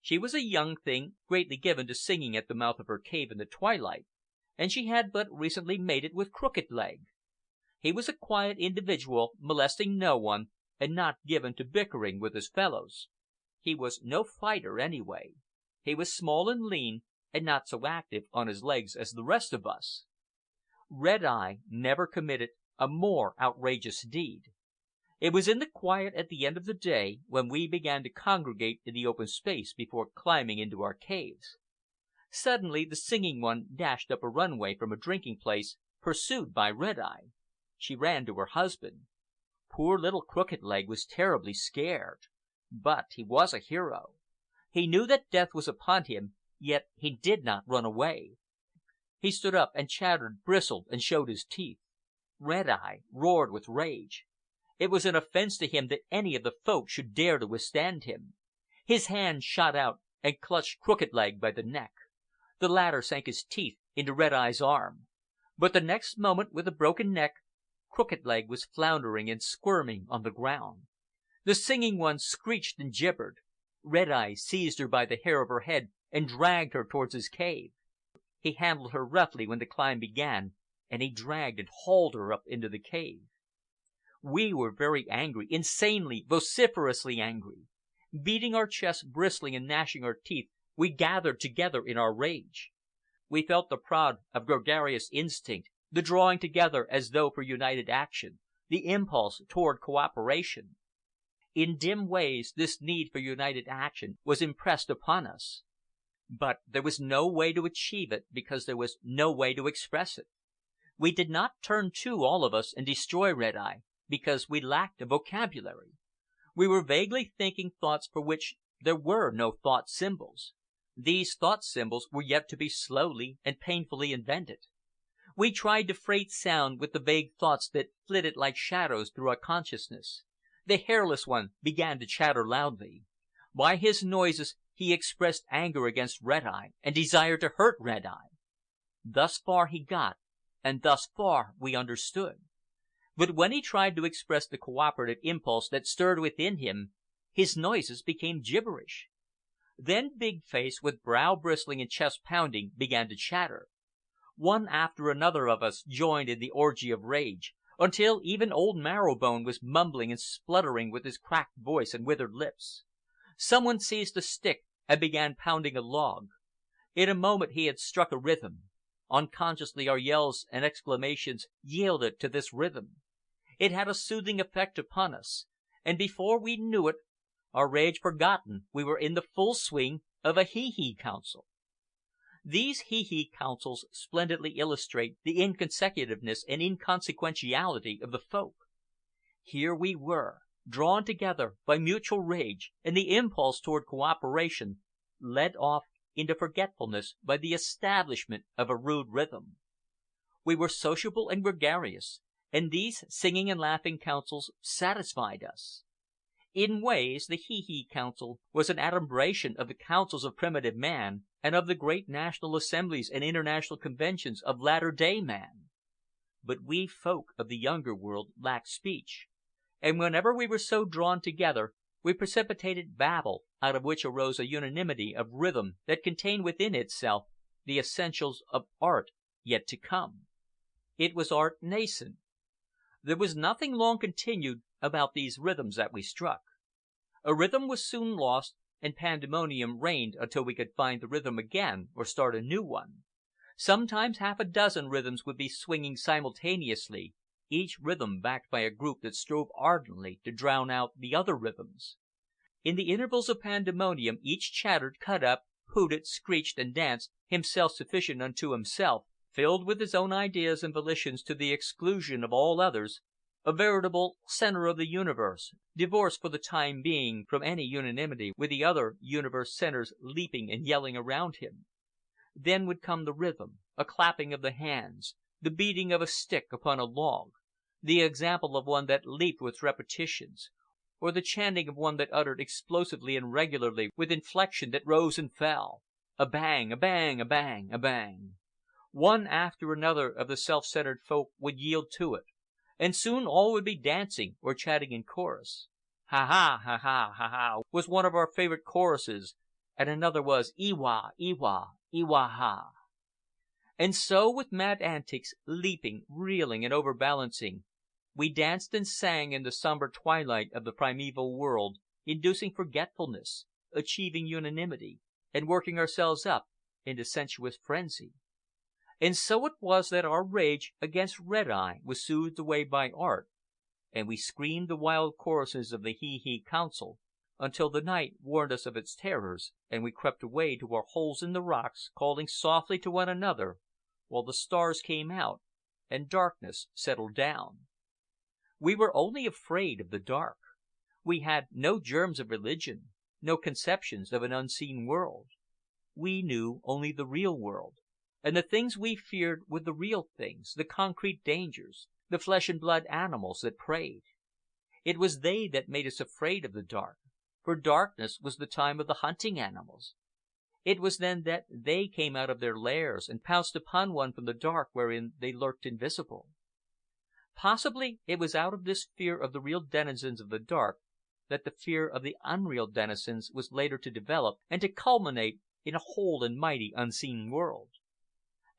B: She was a young thing, greatly given to singing at the mouth of her cave in the twilight, and she had but recently mated with Crooked Leg. He was a quiet individual, molesting no one, and not given to bickering with his fellows. He was no fighter, anyway. He was small and lean, and not so active on his legs as the rest of us. Red Eye never committed a more outrageous deed. It was in the quiet at the end of the day, when we began to congregate in the open space before climbing into our caves. Suddenly the Singing One dashed up a runway from a drinking place, pursued by Red Eye. She ran to her husband. Poor little Crooked Leg was terribly scared. But he was a hero. He knew that death was upon him, yet he did not run away. He stood up and chattered, bristled, and showed his teeth. Red Eye roared with rage. It was an offense to him that any of the folk should dare to withstand him. His hand shot out and clutched Crooked Leg by the neck. The latter sank his teeth into Red Eye's arm. But the next moment, with a broken neck, Crooked Leg was floundering and squirming on the ground. The Singing One screeched and gibbered. Red Eye seized her by the hair of her head and dragged her towards his cave. He handled her roughly when the climb began, and he dragged and hauled her up into the cave. We were very angry, insanely, vociferously angry. Beating our chests, bristling and gnashing our teeth, we gathered together in our rage. We felt the prod of gregarious instinct, the drawing together as though for united action, the impulse toward cooperation. In dim ways, this need for united action was impressed upon us. But there was no way to achieve it because there was no way to express it. We did not turn to, all of us, and destroy Red Eye, because we lacked a vocabulary. We were vaguely thinking thoughts for which there were no thought symbols. These thought symbols were yet to be slowly and painfully invented. We tried to freight sound with the vague thoughts that flitted like shadows through our consciousness. The Hairless One began to chatter loudly. By his noises he expressed anger against Red Eye and desire to hurt Red Eye. Thus far he got, and thus far we understood. But when he tried to express the cooperative impulse that stirred within him, his noises became gibberish. Then Big Face, with brow bristling and chest pounding, began to chatter. One after another of us joined in the orgy of rage, until even old Marrowbone was mumbling and spluttering with his cracked voice and withered lips. Someone seized a stick and began pounding a log. In a moment he had struck a rhythm. Unconsciously our yells and exclamations yielded to this rhythm. It had a soothing effect upon us, and before we knew it, our rage forgotten, we were in the full swing of a hee-hee council. These hee-hee councils splendidly illustrate the inconsecutiveness and inconsequentiality of the Folk. Here we were, drawn together by mutual rage and the impulse toward cooperation, led off into forgetfulness by the establishment of a rude rhythm. We were sociable and gregarious, and these singing and laughing councils satisfied us. In ways, the hee-hee council was an adumbration of the councils of primitive man and of the great national assemblies and international conventions of latter-day man. But we Folk of the younger world lacked speech, and whenever we were so drawn together, we precipitated babble, out of which arose a unanimity of rhythm that contained within itself the essentials of art yet to come. It was art nascent. There was nothing long continued about these rhythms that we struck. A rhythm was soon lost, and pandemonium reigned until we could find the rhythm again or start a new one. Sometimes half a dozen rhythms would be swinging simultaneously, each rhythm backed by a group that strove ardently to drown out the other rhythms. In the intervals of pandemonium each chattered, cut up, hooted, screeched, and danced, himself sufficient unto himself, filled with his own ideas and volitions to the exclusion of all others, a veritable center of the universe, divorced for the time being from any unanimity with the other universe centers leaping and yelling around him. Then would come the rhythm, a clapping of the hands, the beating of a stick upon a log, the example of one that leaped with repetitions, or the chanting of one that uttered explosively and regularly with inflection that rose and fell. A bang, a bang, a bang, a bang. One after another of the self-centered Folk would yield to it, and soon all would be dancing or chatting in chorus. Ha ha, ha ha, ha ha, was one of our favorite choruses, and another was Iwa, Iwa, Iwa ha. And so, with mad antics, leaping, reeling, and overbalancing, we danced and sang in the somber twilight of the primeval world, inducing forgetfulness, achieving unanimity, and working ourselves up into sensuous frenzy. And so it was that our rage against Red Eye was soothed away by art, and we screamed the wild choruses of the hee-hee council until the night warned us of its terrors, and we crept away to our holes in the rocks, calling softly to one another, while the stars came out and darkness settled down. We were only afraid of the dark. We had no germs of religion, no conceptions of an unseen world. We knew only the real world, and the things we feared were the real things, the concrete dangers, the flesh-and-blood animals that preyed. It was they that made us afraid of the dark, for darkness was the time of the hunting animals. It was then that they came out of their lairs and pounced upon one from the dark wherein they lurked invisible. Possibly it was out of this fear of the real denizens of the dark that the fear of the unreal denizens was later to develop and to culminate in a whole and mighty unseen world.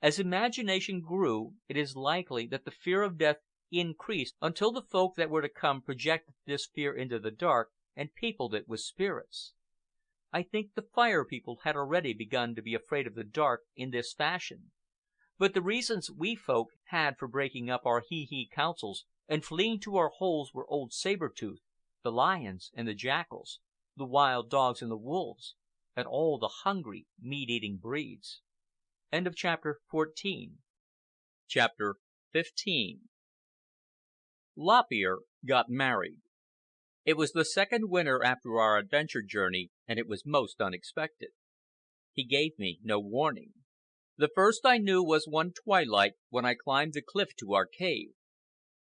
B: As imagination grew, it is likely that the fear of death increased until the Folk that were to come projected this fear into the dark and peopled it with spirits. I think the Fire People had already begun to be afraid of the dark in this fashion, but the reasons we Folk had for breaking up our hee-hee councils and fleeing to our holes were old Saber-Tooth, the lions and the jackals, the wild dogs and the wolves, and all the hungry, meat-eating breeds. End of chapter 14.
A: Chapter 15. Lop Ear got married. It was the second winter after our adventure journey, and it was most unexpected. He gave me no warning. The first I knew was one twilight when I climbed the cliff to our cave.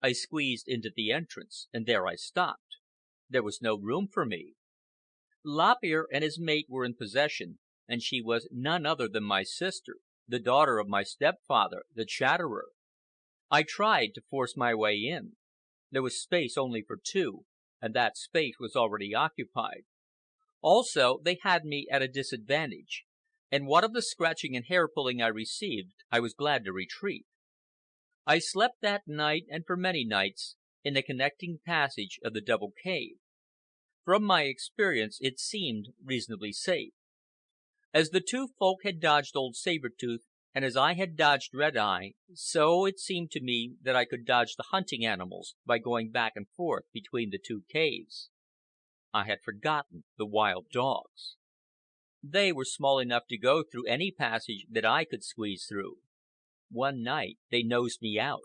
A: I squeezed into the entrance, and there I stopped. There was no room for me. Lop Ear and his mate were in possession, and she was none other than my sister, the daughter of my stepfather, the Chatterer. I tried to force my way in. There was space only for two, and that space was already occupied. Also, they had me at a disadvantage, and what of the scratching and hair-pulling I received, I was glad to retreat. I slept that night, and for many nights, in the connecting passage of the double cave. From my experience, it seemed reasonably safe. As the two Folk had dodged old Saber-Tooth, and as I had dodged Red Eye, so it seemed to me that I could dodge the hunting animals by going back and forth between the two caves. I had forgotten the wild dogs. They were small enough to go through any passage that I could squeeze through. One night they nosed me out.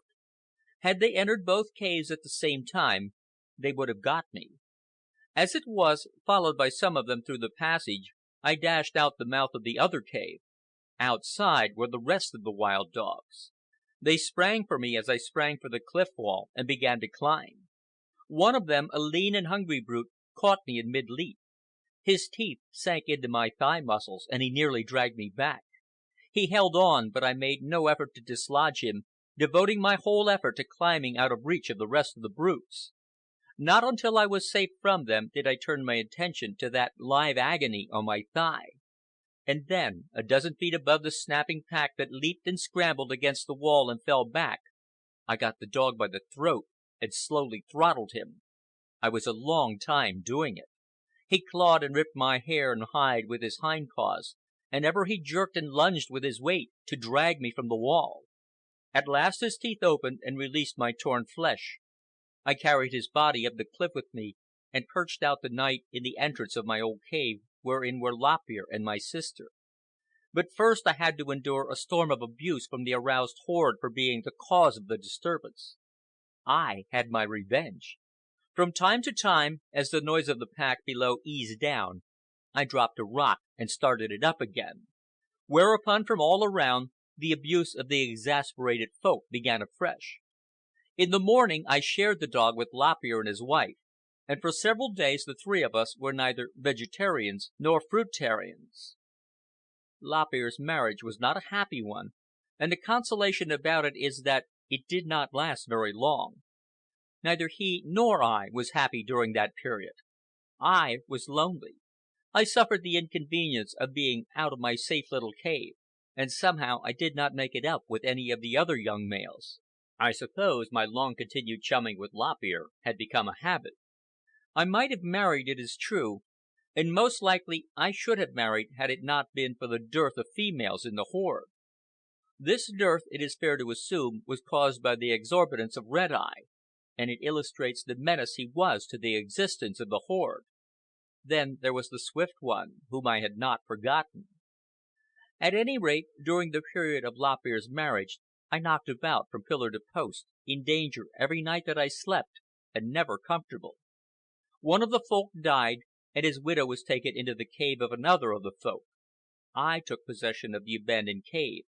A: Had they entered both caves at the same time, they would have got me. As it was, followed by some of them through the passage, I dashed out the mouth of the other cave. Outside were the rest of the wild dogs. They sprang for me as I sprang for the cliff wall and began to climb. One of them, a lean and hungry brute, caught me in mid-leap. His teeth sank into my thigh muscles, and he nearly dragged me back. He held on, but I made no effort to dislodge him, devoting my whole effort to climbing out of reach of the rest of the brutes. Not until I was safe from them did I turn my attention to that live agony on my thigh. And then, a dozen feet above the snapping pack that leaped and scrambled against the wall and fell back, I got the dog by the throat and slowly throttled him. I was a long time doing it. He clawed and ripped my hair and hide with his hind paws, and ever he jerked and lunged with his weight to drag me from the wall. At last his teeth opened and released my torn flesh. I carried his body up the cliff with me and perched out the night in the entrance of my old cave, wherein were Lop Ear and my sister. But first I had to endure a storm of abuse from the aroused horde for being the cause of the disturbance. I had my revenge. From time to time, as the noise of the pack below eased down, I dropped a rock and started it up again. Whereupon, from all around, the abuse of the exasperated Folk began afresh. In the morning I shared the dog with Lop Ear and his wife, and for several days the three of us were neither vegetarians nor fruitarians. Lop Ear's marriage was not a happy one, and the consolation about it is that it did not last very long. Neither he nor I was happy during that period. I was lonely. I suffered the inconvenience of being out of my safe little cave, and somehow I did not make it up with any of the other young males. I suppose my long-continued chumming with Lop Ear had become a habit. I might have married, it is true, and most likely I should have married had it not been for the dearth of females in the horde. This dearth, it is fair to assume, was caused by the exorbitance of Red Eye, and it illustrates the menace he was to the existence of the horde. Then there was the Swift One, whom I had not forgotten. At any rate, during the period of Lop Ear's marriage, I knocked about from pillar to post, in danger every night that I slept, and never comfortable. One of the Folk died, and his widow was taken into the cave of another of the Folk. I took possession of the abandoned cave,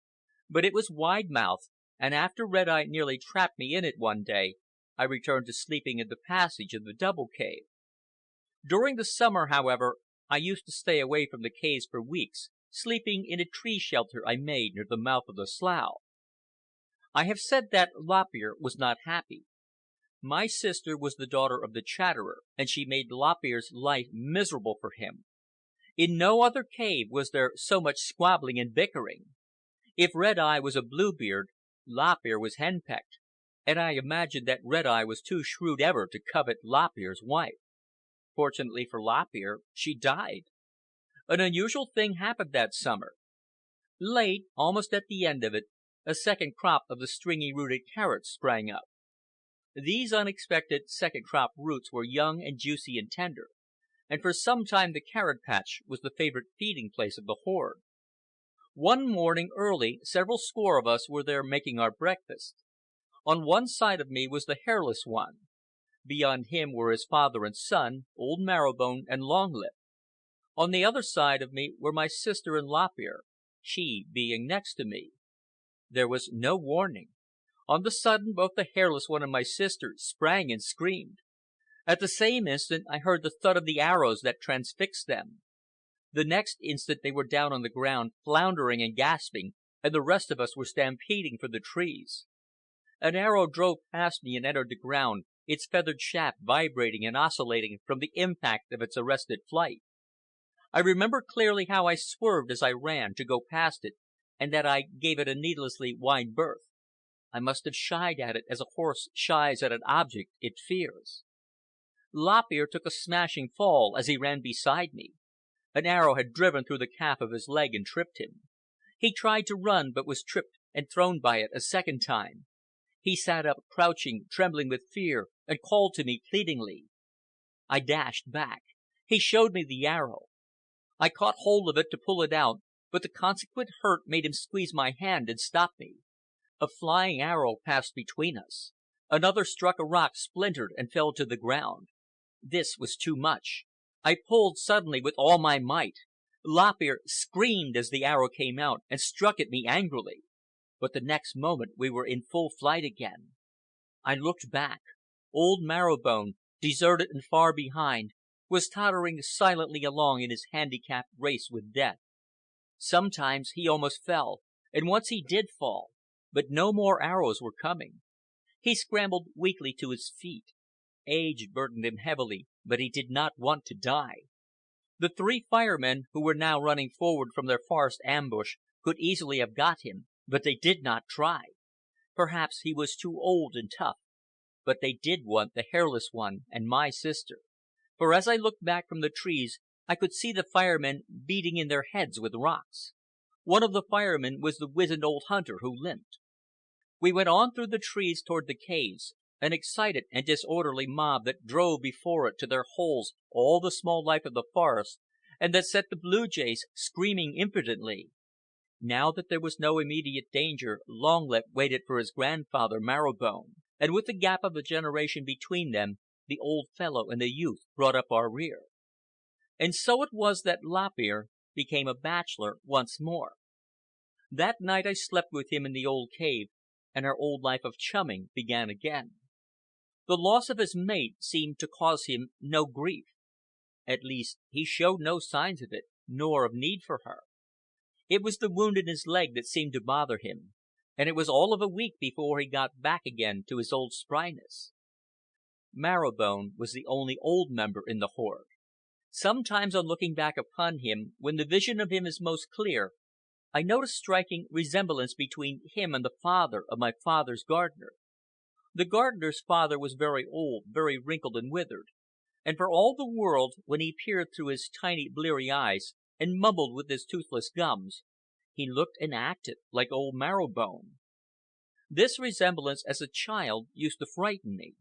A: but it was wide-mouthed, and after Red Eye nearly trapped me in it one day, I returned to sleeping in the passage of the double cave. During the summer, however, I used to stay away from the caves for weeks, sleeping in a tree shelter I made near the mouth of the slough. I have said that Lop Ear was not happy. My sister was the daughter of the Chatterer, and she made Lop Ear's life miserable for him. In no other cave was there so much squabbling and bickering. If Red Eye was a Bluebeard, Lop Ear was henpecked, and I imagined that Red Eye was too shrewd ever to covet Lop Ear's wife. Fortunately for Lop Ear, she died. An unusual thing happened that summer. Late, almost at the end of it, a second crop of the stringy-rooted carrots sprang up. These unexpected second crop roots were young and juicy and tender, and for some time the carrot patch was the favorite feeding place of the horde. One morning early, several score of us were there making our breakfast. On one side of me was the Hairless One. Beyond him were his father and son, Old Marrowbone and Longlip. On the other side of me were my sister and Lop Ear, she being next to me. There was no warning. On the sudden, both the Hairless One and my sister sprang and screamed. At the same instant, I heard the thud of the arrows that transfixed them. The next instant they were down on the ground, floundering and gasping, and the rest of us were stampeding for the trees. An arrow drove past me and entered the ground, its feathered shaft vibrating and oscillating from the impact of its arrested flight. I remember clearly how I swerved as I ran to go past it, and that I gave it a needlessly wide berth. I must have shied at it as a horse shies at an object it fears. Lop Ear took a smashing fall as he ran beside me. An arrow had driven through the calf of his leg and tripped him. He tried to run, but was tripped and thrown by it a second time. He sat up, crouching, trembling with fear, and called to me pleadingly. I dashed back. He showed me the arrow. I caught hold of it to pull it out, but the consequent hurt made him squeeze my hand and stop me. A flying arrow passed between us. Another struck a rock, splintered, and fell to the ground. This was too much. I pulled suddenly with all my might. Lop Ear screamed as the arrow came out and struck at me angrily. But the next moment we were in full flight again. I looked back. Old Marrowbone, deserted and far behind, was tottering silently along in his handicapped race with death. Sometimes he almost fell, and once he did fall, but no more arrows were coming. He scrambled weakly to his feet. Age burdened him heavily, but he did not want to die. The three firemen, who were now running forward from their forest ambush, could easily have got him, but they did not try. Perhaps he was too old and tough, but they did want the Hairless One and my sister, for as I looked back from the trees I could see the firemen beating in their heads with rocks. One of the firemen was the wizened old hunter who limped. We went on through the trees toward the caves, an excited and disorderly mob that drove before it to their holes all the small life of the forest, and that set the blue jays screaming impudently. Now that there was no immediate danger, Longlip waited for his grandfather, Marrowbone, and with the gap of a generation between them, the old fellow and the youth brought up our rear. And so it was that Lop Ear became a bachelor once more. That night I slept with him in the old cave, and our old life of chumming began again. The loss of his mate seemed to cause him no grief. At least, he showed no signs of it, nor of need for her. It was the wound in his leg that seemed to bother him, and it was all of a week before he got back again to his old spryness. Marrowbone was the only old member in the horde. Sometimes on looking back upon him, when the vision of him is most clear, I notice striking resemblance between him and the father of my father's gardener. The gardener's father was very old, very wrinkled and withered, and for all the world, when he peered through his tiny, bleary eyes and mumbled with his toothless gums, he looked and acted like old Marrowbone. This resemblance as a child used to frighten me.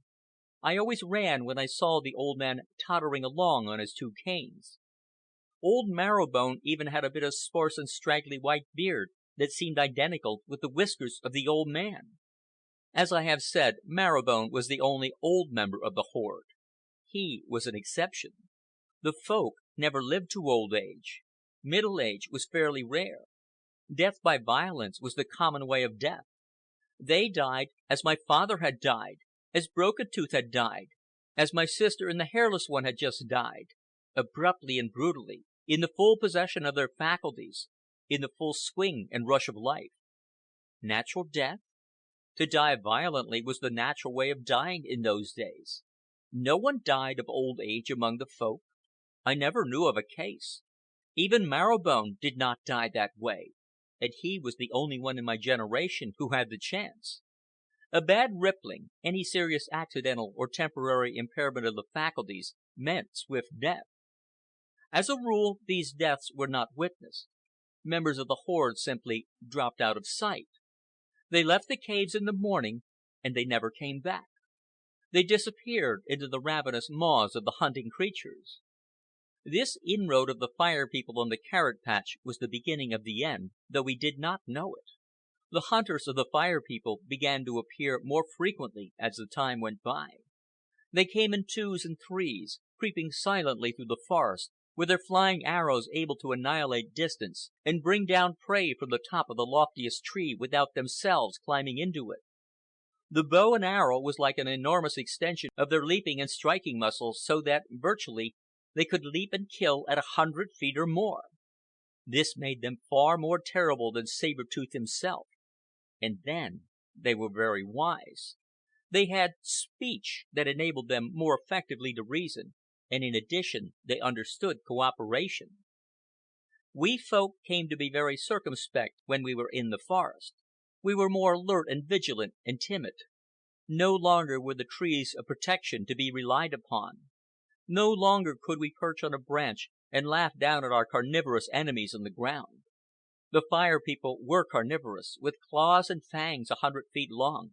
A: I always ran when I saw the old man tottering along on his two canes. Old Marrowbone even had a bit of sparse and straggly white beard that seemed identical with the whiskers of the old man. As I have said, Marrowbone was the only old member of the horde. He was an exception. The Folk never lived to old age. Middle age was fairly rare. Death by violence was the common way of death. They died as my father had died, as Broken Tooth had died, as my sister and the Hairless One had just died, abruptly and brutally, in the full possession of their faculties, in the full swing and rush of life. Natural death? To die violently was the natural way of dying in those days. No one died of old age among the Folk. I never knew of a case. Even Marrow Bone did not die that way, and he was the only one in my generation who had the chance. A bad rippling, any serious accidental or temporary impairment of the faculties, meant swift death. As a rule, these deaths were not witnessed. Members of the horde simply dropped out of sight. They left the caves in the morning, and they never came back. They disappeared into the ravenous maws of the hunting creatures. This inroad of the Fire People on the Carrot Patch was the beginning of the end, though we did not know it. The hunters of the Fire People began to appear more frequently as the time went by. They came in twos and threes, creeping silently through the forest, with their flying arrows able to annihilate distance and bring down prey from the top of the loftiest tree without themselves climbing into it. The bow and arrow was like an enormous extension of their leaping and striking muscles, so that, virtually, they could leap and kill at 100 feet or more. This made them far more terrible than Saber-Tooth himself. And then they were very wise. They had speech that enabled them more effectively to reason, and in addition, they understood cooperation. We Folk came to be very circumspect when we were in the forest. We were more alert and vigilant and timid. No longer were the trees a protection to be relied upon. No longer could we perch on a branch and laugh down at our carnivorous enemies on the ground. The Fire People were carnivorous, with claws and fangs 100 feet long,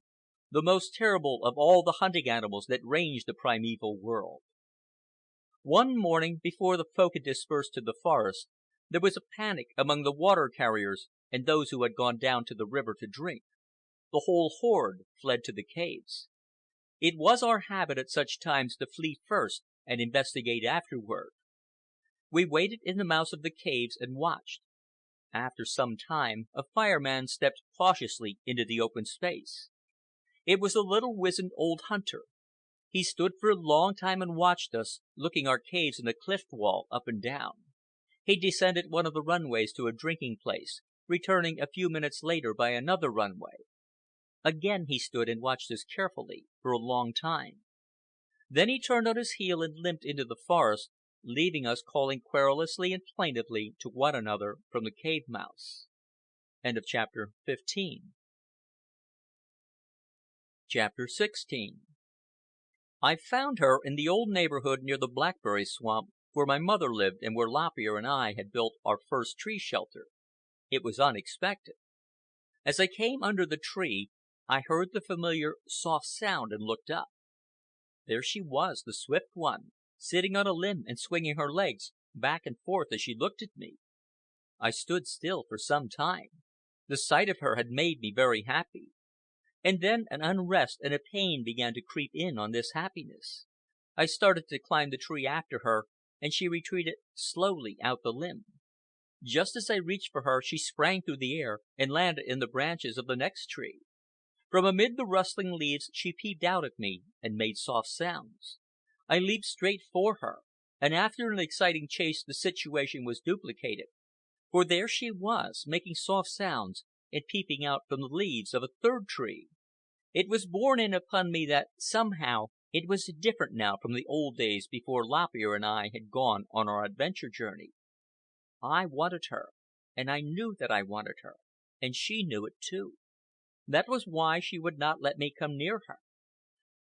A: the most terrible of all the hunting animals that ranged the primeval world. One morning, before the Folk had dispersed to the forest, there was a panic among the water carriers and those who had gone down to the river to drink. The whole horde fled to the caves. It was our habit at such times to flee first and investigate afterward. We waited in the mouths of the caves and watched. After some time, a Fire Man stepped cautiously into the open space. It was a little wizened old hunter. He stood for a long time and watched us, looking our caves and the cliff wall up and down. He descended one of the runways to a drinking place, returning a few minutes later by another runway. Again he stood and watched us carefully for a long time. Then he turned on his heel and limped into the forest, leaving us calling querulously and plaintively to one another from the cave mouths. Chapter 16. I found her in the old neighborhood near the blackberry swamp, where my mother lived and where Lop Ear and I had built our first tree shelter. It was unexpected. As I came under the tree, I heard the familiar soft sound and looked up. There she was, the Swift One, sitting on a limb and swinging her legs back and forth as she looked at me. I stood still for some time. The sight of her had made me very happy. And then an unrest and a pain began to creep in on this happiness. I started to climb the tree after her, and she retreated slowly out the limb. Just as I reached for her, she sprang through the air and landed in the branches of the next tree. From amid the rustling leaves she peeped out at me and made soft sounds. I leaped straight for her, and after an exciting chase the situation was duplicated. For there she was, making soft sounds and peeping out from the leaves of a third tree. It was borne in upon me that somehow it was different now from the old days before Lop Ear and I had gone on our adventure journey. I wanted her, and I knew that I wanted her, and she knew it too. That was why she would not let me come near her.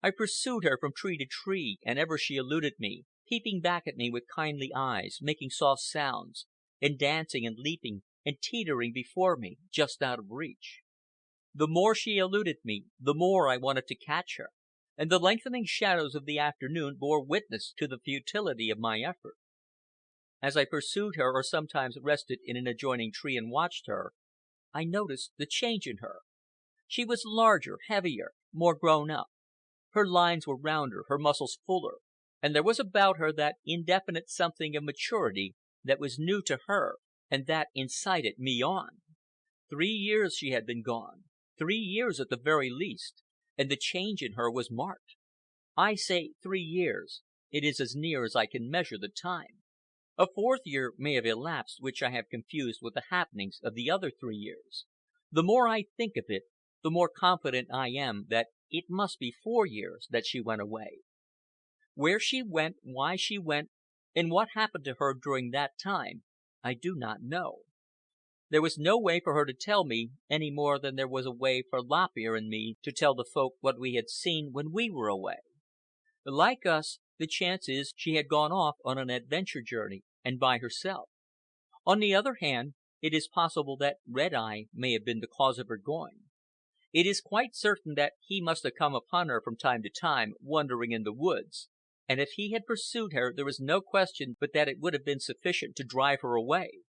A: I pursued her from tree to tree, and ever she eluded me, peeping back at me with kindly eyes, making soft sounds, and dancing and leaping and teetering before me, just out of reach. The more she eluded me, the more I wanted to catch her, and the lengthening shadows of the afternoon bore witness to the futility of my effort. As I pursued her, or sometimes rested in an adjoining tree and watched her, I noticed the change in her. She was larger, heavier, more grown up. Her lines were rounder, her muscles fuller, and there was about her that indefinite something of maturity that was new to her, and that incited me on. 3 years she had been gone, 3 years at the very least, and the change in her was marked. I say 3 years. It is as near as I can measure the time. A 4th year may have elapsed, which I have confused with the happenings of the other 3 years. The more I think of it, the more confident I am that it must be 4 years that she went away. Where she went, why she went, and what happened to her during that time, I do not know. There was no way for her to tell me, any more than there was a way for Lop Ear and me to tell the Folk what we had seen when we were away. Like us, the chance is she had gone off on an adventure journey, and by herself. On the other hand, it is possible that Red Eye may have been the cause of her going. It is quite certain that he must have come upon her from time to time, wandering in the woods, and if he had pursued her, there is no question but that it would have been sufficient to drive her away.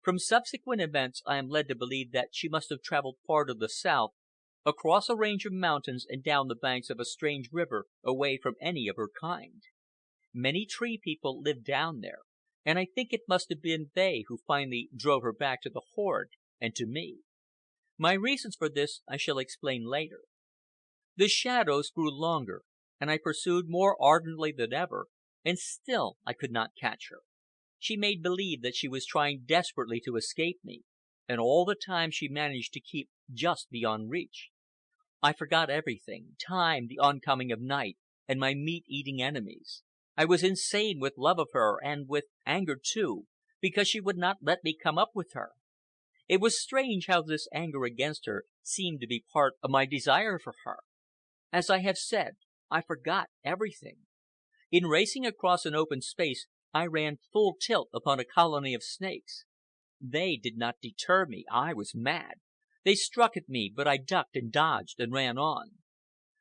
A: From subsequent events, I am led to believe that she must have traveled far to the south, across a range of mountains and down the banks of a strange river, away from any of her kind. Many Tree People lived down there, and I think it must have been they who finally drove her back to the horde and to me. My reasons for this I shall explain later. The shadows grew longer, and I pursued more ardently than ever, and still I could not catch her. She made believe that she was trying desperately to escape me, and all the time she managed to keep just beyond reach. I forgot everything, time, the oncoming of night, and my meat-eating enemies. I was insane with love of her, and with anger too, because she would not let me come up with her. It was strange how this anger against her seemed to be part of my desire for her. As I have said, I forgot everything. In racing across an open space, I ran full tilt upon a colony of snakes. They did not deter me. I was mad. They struck at me, but I ducked and dodged and ran on.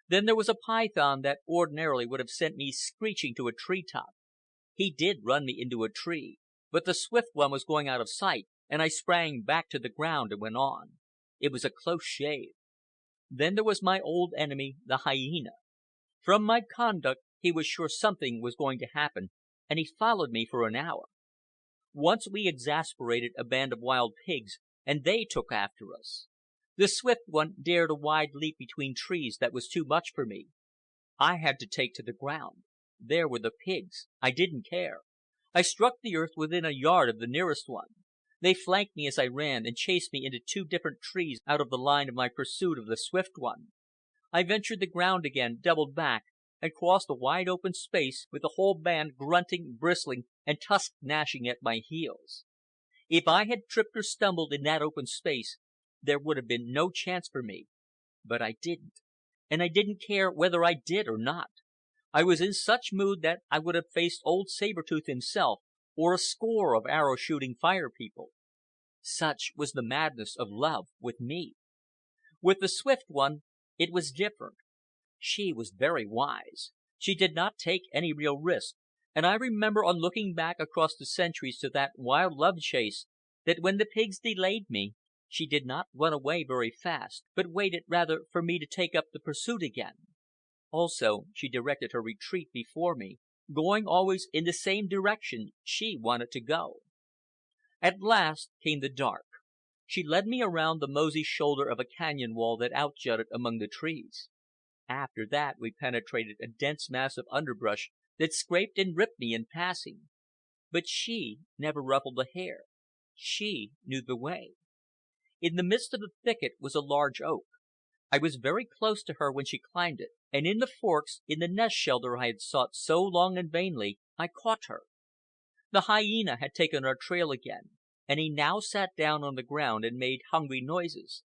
A: Then there was a python that ordinarily would have sent me screeching to a tree top. He did run me into a tree, but the Swift One was going out of sight, and I sprang back to the ground and went on. It was a close shave. Then there was my old enemy, the hyena. From my conduct, he was sure something was going to happen, and he followed me for an hour. Once we exasperated a band of wild pigs, and they took after us. The Swift One dared a wide leap between trees that was too much for me. I had to take to the ground. There were the pigs. I didn't care. I struck the earth within a yard of the nearest one. They flanked me as I ran, and chased me into 2 different trees out of the line of my pursuit of the Swift One. I ventured the ground again, doubled back, and crossed a wide open space, with the whole band grunting, bristling, and tusk gnashing at my heels. If I had tripped or stumbled in that open space, there would have been no chance for me. But I didn't. And I didn't care whether I did or not. I was in such mood that I would have faced old Saber-Tooth himself, or a score of arrow-shooting Fire People. Such was the madness of love with me. With the Swift One, it was different. She was very wise. She did not take any real risk, and I remember on looking back across the centuries to that wild love chase, that when the pigs delayed me, she did not run away very fast, but waited rather for me to take up the pursuit again. Also, she directed her retreat before me, going always in the same direction she wanted to go. At last came the dark. She led me around the mosey shoulder of a canyon wall that outjutted among the trees. After that we penetrated a dense mass of underbrush that scraped and ripped me in passing. But she never ruffled a hair. She knew the way. In the midst of the thicket was a large oak. I was very close to her when she climbed it, and in the forks, in the nest shelter I had sought so long and vainly, I caught her. The hyena had taken our trail again, and he now sat down on the ground and made hungry noises.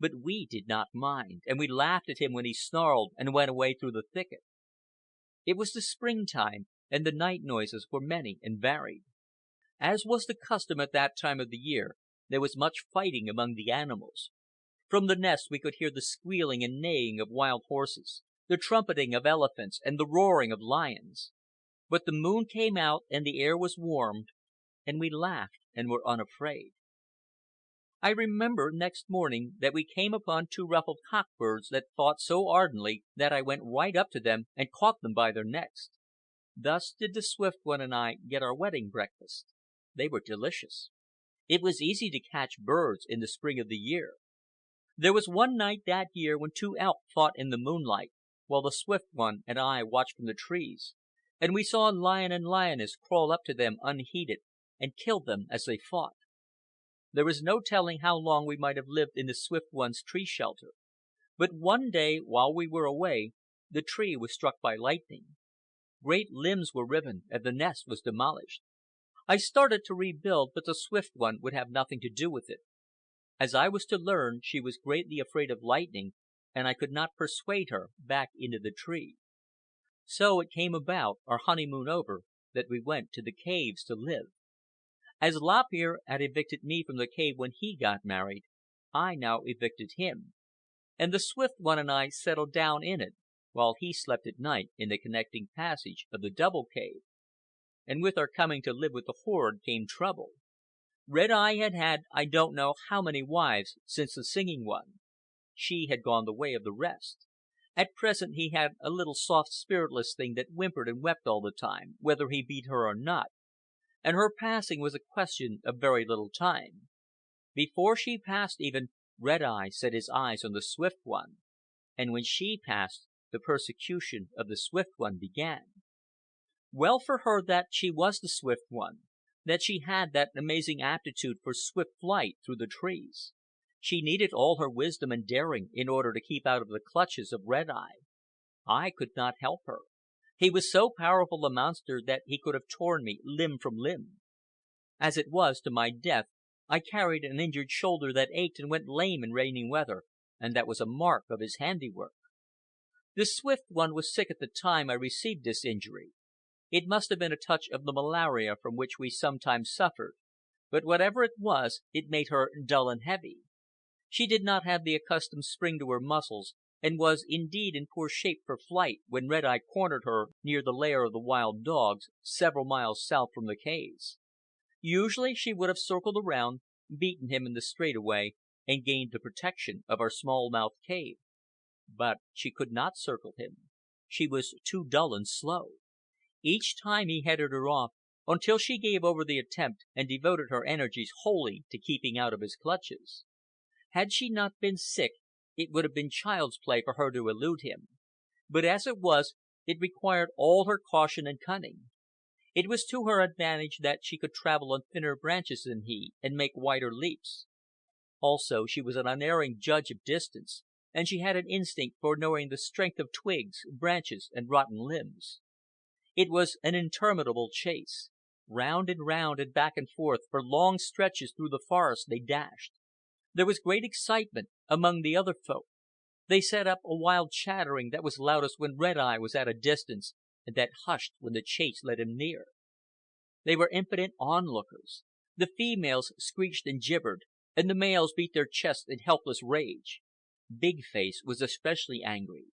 A: But we did not mind, and we laughed at him when he snarled and went away through the thicket. It was the springtime, and the night noises were many and varied. As was the custom at that time of the year, there was much fighting among the animals. From the nest we could hear the squealing and neighing of wild horses, the trumpeting of elephants, and the roaring of lions. But the moon came out and the air was warmed, and we laughed and were unafraid. I remember next morning that we came upon 2 ruffled cockbirds that fought so ardently that I went right up to them and caught them by their necks. Thus did the Swift One and I get our wedding breakfast. They were delicious. It was easy to catch birds in the spring of the year. There was one night that year when 2 elk fought in the moonlight, while the Swift One and I watched from the trees, and we saw a lion and lioness crawl up to them unheeded and kill them as they fought. There is no telling how long we might have lived in the Swift One's tree shelter. But one day, while we were away, the tree was struck by lightning. Great limbs were riven, and the nest was demolished. I started to rebuild, but the Swift One would have nothing to do with it. As I was to learn, she was greatly afraid of lightning, and I could not persuade her back into the tree. So it came about, our honeymoon over, that we went to the caves to live. As Lop Ear had evicted me from the cave when he got married, I now evicted him, and the Swift One and I settled down in it, while he slept at night in the connecting passage of the double cave. And with our coming to live with the horde came trouble. Red Eye had had I don't know how many wives since the Singing One. She had gone the way of the rest. At present he had a little soft, spiritless thing that whimpered and wept all the time, whether he beat her or not, and her passing was a question of very little time. Before she passed even, Red Eye set his eyes on the Swift One, and when she passed, the persecution of the Swift One began. Well for her that she was the Swift One, that she had that amazing aptitude for swift flight through the trees. She needed all her wisdom and daring in order to keep out of the clutches of Red Eye. I could not help her. He was so powerful a monster that he could have torn me limb from limb. As it was, to my death, I carried an injured shoulder that ached and went lame in rainy weather, and that was a mark of his handiwork. The Swift One was sick at the time I received this injury. It must have been a touch of the malaria from which we sometimes suffered, but whatever it was, it made her dull and heavy. She did not have the accustomed spring to her muscles, and was indeed in poor shape for flight when Red Eye cornered her near the lair of the wild dogs, several miles south from the caves. Usually she would have circled around, beaten him in the straight away, and gained the protection of our small-mouthed cave. But she could not circle him. She was too dull and slow. Each time he headed her off, until she gave over the attempt and devoted her energies wholly to keeping out of his clutches. Had she not been sick, it would have been child's play for her to elude him. But as it was, it required all her caution and cunning. It was to her advantage that she could travel on thinner branches than he, and make wider leaps. Also, she was an unerring judge of distance, and she had an instinct for knowing the strength of twigs, branches, and rotten limbs. It was an interminable chase. Round and back and forth, for long stretches through the forest they dashed. There was great excitement among the other Folk. They set up a wild chattering that was loudest when Red Eye was at a distance, and that hushed when the chase led him near. They were impotent onlookers. The females screeched and gibbered, and the males beat their chests in helpless rage. Big Face was especially angry,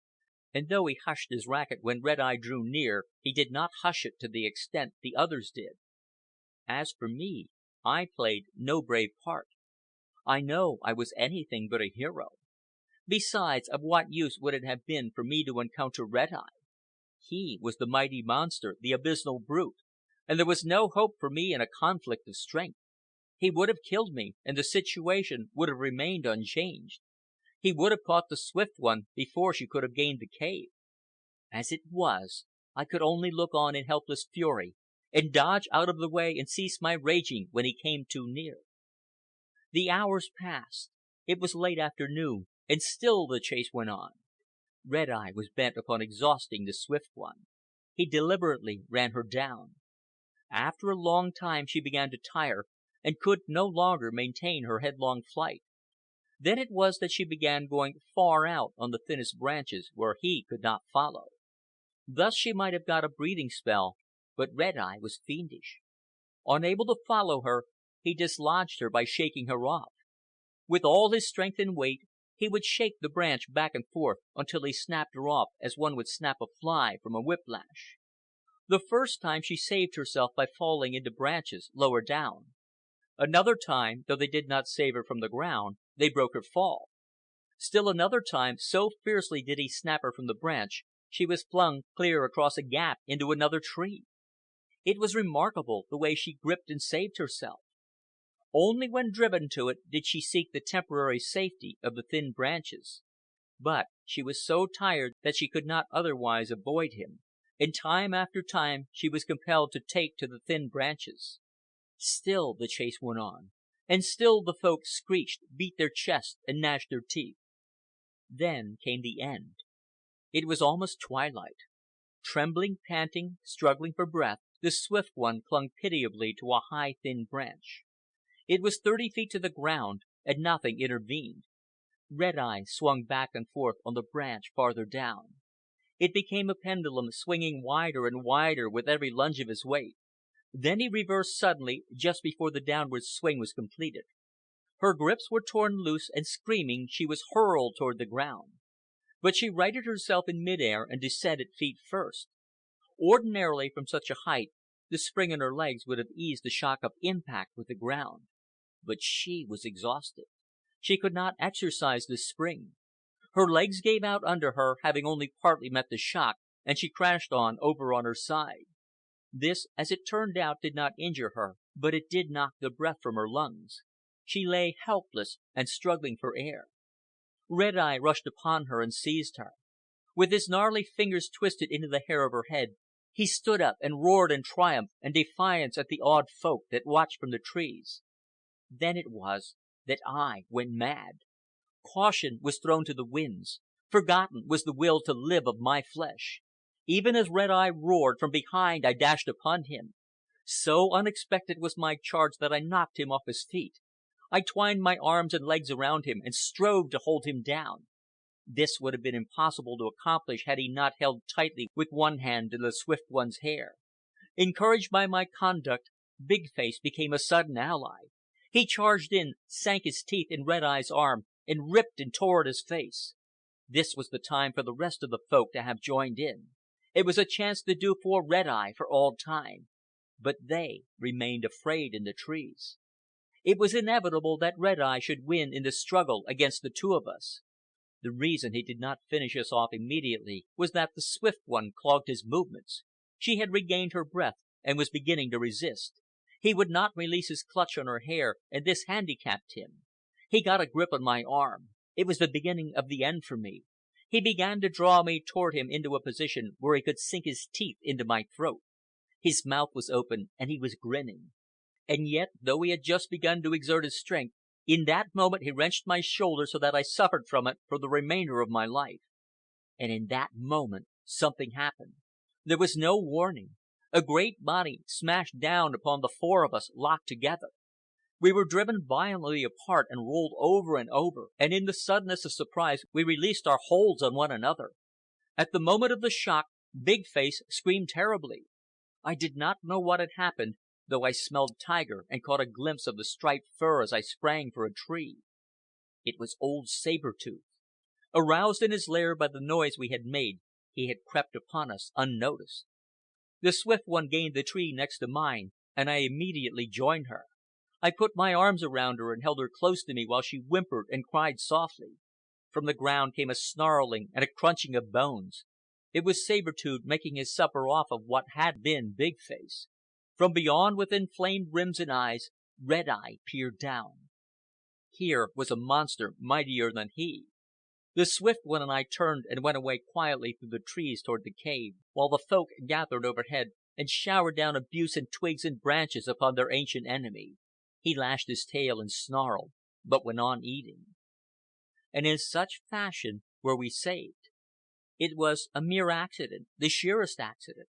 A: and though he hushed his racket when Red Eye drew near, he did not hush it to the extent the others did. As for me, I played no brave part. I know I was anything but a hero. Besides, of what use would it have been for me to encounter Red Eye? He was the mighty monster, the abysmal brute, and there was no hope for me in a conflict of strength. He would have killed me, and the situation would have remained unchanged. He would have caught the Swift One before she could have gained the cave. As it was, I could only look on in helpless fury, and dodge out of the way and cease my raging when he came too near. The hours passed. It was late afternoon, and still the chase went on. Red Eye was bent upon exhausting the Swift One. He deliberately ran her down. After a long time she began to tire, and could no longer maintain her headlong flight. Then it was that she began going far out on the thinnest branches, where he could not follow. Thus she might have got a breathing spell, but Red Eye was fiendish. Unable to follow her, he dislodged her by shaking her off. With all his strength and weight, he would shake the branch back and forth until he snapped her off as one would snap a fly from a whiplash. The first time she saved herself by falling into branches lower down. Another time, though they did not save her from the ground, they broke her fall. Still another time, so fiercely did he snap her from the branch, she was flung clear across a gap into another tree. It was remarkable the way she gripped and saved herself. Only when driven to it did she seek the temporary safety of the thin branches. But she was so tired that she could not otherwise avoid him, and time after time she was compelled to take to the thin branches. Still the chase went on, and still the Folk screeched, beat their chests, and gnashed their teeth.
B: Then came the end. It was almost twilight. Trembling, panting, struggling for breath, the Swift One clung pitiably to a high, thin branch. It was 30 feet to the ground, and nothing intervened. Red Eye swung back and forth on the branch farther down. It became a pendulum, swinging wider and wider with every lunge of his weight. Then he reversed suddenly, just before the downward swing was completed. Her grips were torn loose, and screaming, she was hurled toward the ground. But she righted herself in midair and descended feet first. Ordinarily, from such a height, the spring in her legs would have eased the shock of impact with the ground. But she was exhausted. She could not exercise the spring. Her legs gave out under her, having only partly met the shock, and she crashed over on her side. This, as it turned out, did not injure her, but it did knock the breath from her lungs. She lay helpless and struggling for air. Red Eye rushed upon her and seized her. With his gnarly fingers twisted into the hair of her head, he stood up and roared in triumph and defiance at the awed folk that watched from the trees. Then it was that I went mad. Caution was thrown to the winds. Forgotten was the will to live of my flesh. Even as Red Eye roared, from behind I dashed upon him. So unexpected was my charge that I knocked him off his feet. I twined my arms and legs around him and strove to hold him down. This would have been impossible to accomplish had he not held tightly with one hand to the Swift One's hair. Encouraged by my conduct, Big Face became a sudden ally. He charged in, sank his teeth in Red Eye's arm, and ripped and tore at his face. This was the time for the rest of the folk to have joined in. It was a chance to do for Red Eye for all time. But they remained afraid in the trees. It was inevitable that Red Eye should win in the struggle against the two of us. The reason he did not finish us off immediately was that the Swift One clogged his movements. She had regained her breath and was beginning to resist. He would not release his clutch on her hair, and this handicapped him. He got a grip on my arm. It was the beginning of the end for me. He began to draw me toward him into a position where he could sink his teeth into my throat. His mouth was open, and he was grinning. And yet, though he had just begun to exert his strength, in that moment he wrenched my shoulder so that I suffered from it for the remainder of my life. And in that moment something happened. There was no warning. A great body smashed down upon the four of us locked together. We were driven violently apart and rolled over and over, and in the suddenness of surprise we released our holds on one another. At the moment of the shock, Big Face screamed terribly. I did not know what had happened, though I smelled tiger and caught a glimpse of the striped fur as I sprang for a tree. It was old Saber-Tooth. Aroused in his lair by the noise we had made, he had crept upon us unnoticed. The Swift One gained the tree next to mine, and I immediately joined her. I put my arms around her and held her close to me while she whimpered and cried softly. From the ground came a snarling and a crunching of bones. It was Saber-Tooth making his supper off of what had been Big Face. From beyond, with inflamed rims and eyes, Red Eye peered down. Here was a monster mightier than he. The Swift One and I turned and went away quietly through the trees toward the cave, while the folk gathered overhead and showered down abuse in twigs and branches upon their ancient enemy. He lashed his tail and snarled, but went on eating. And in such fashion were we saved. It was a mere accident, the sheerest accident.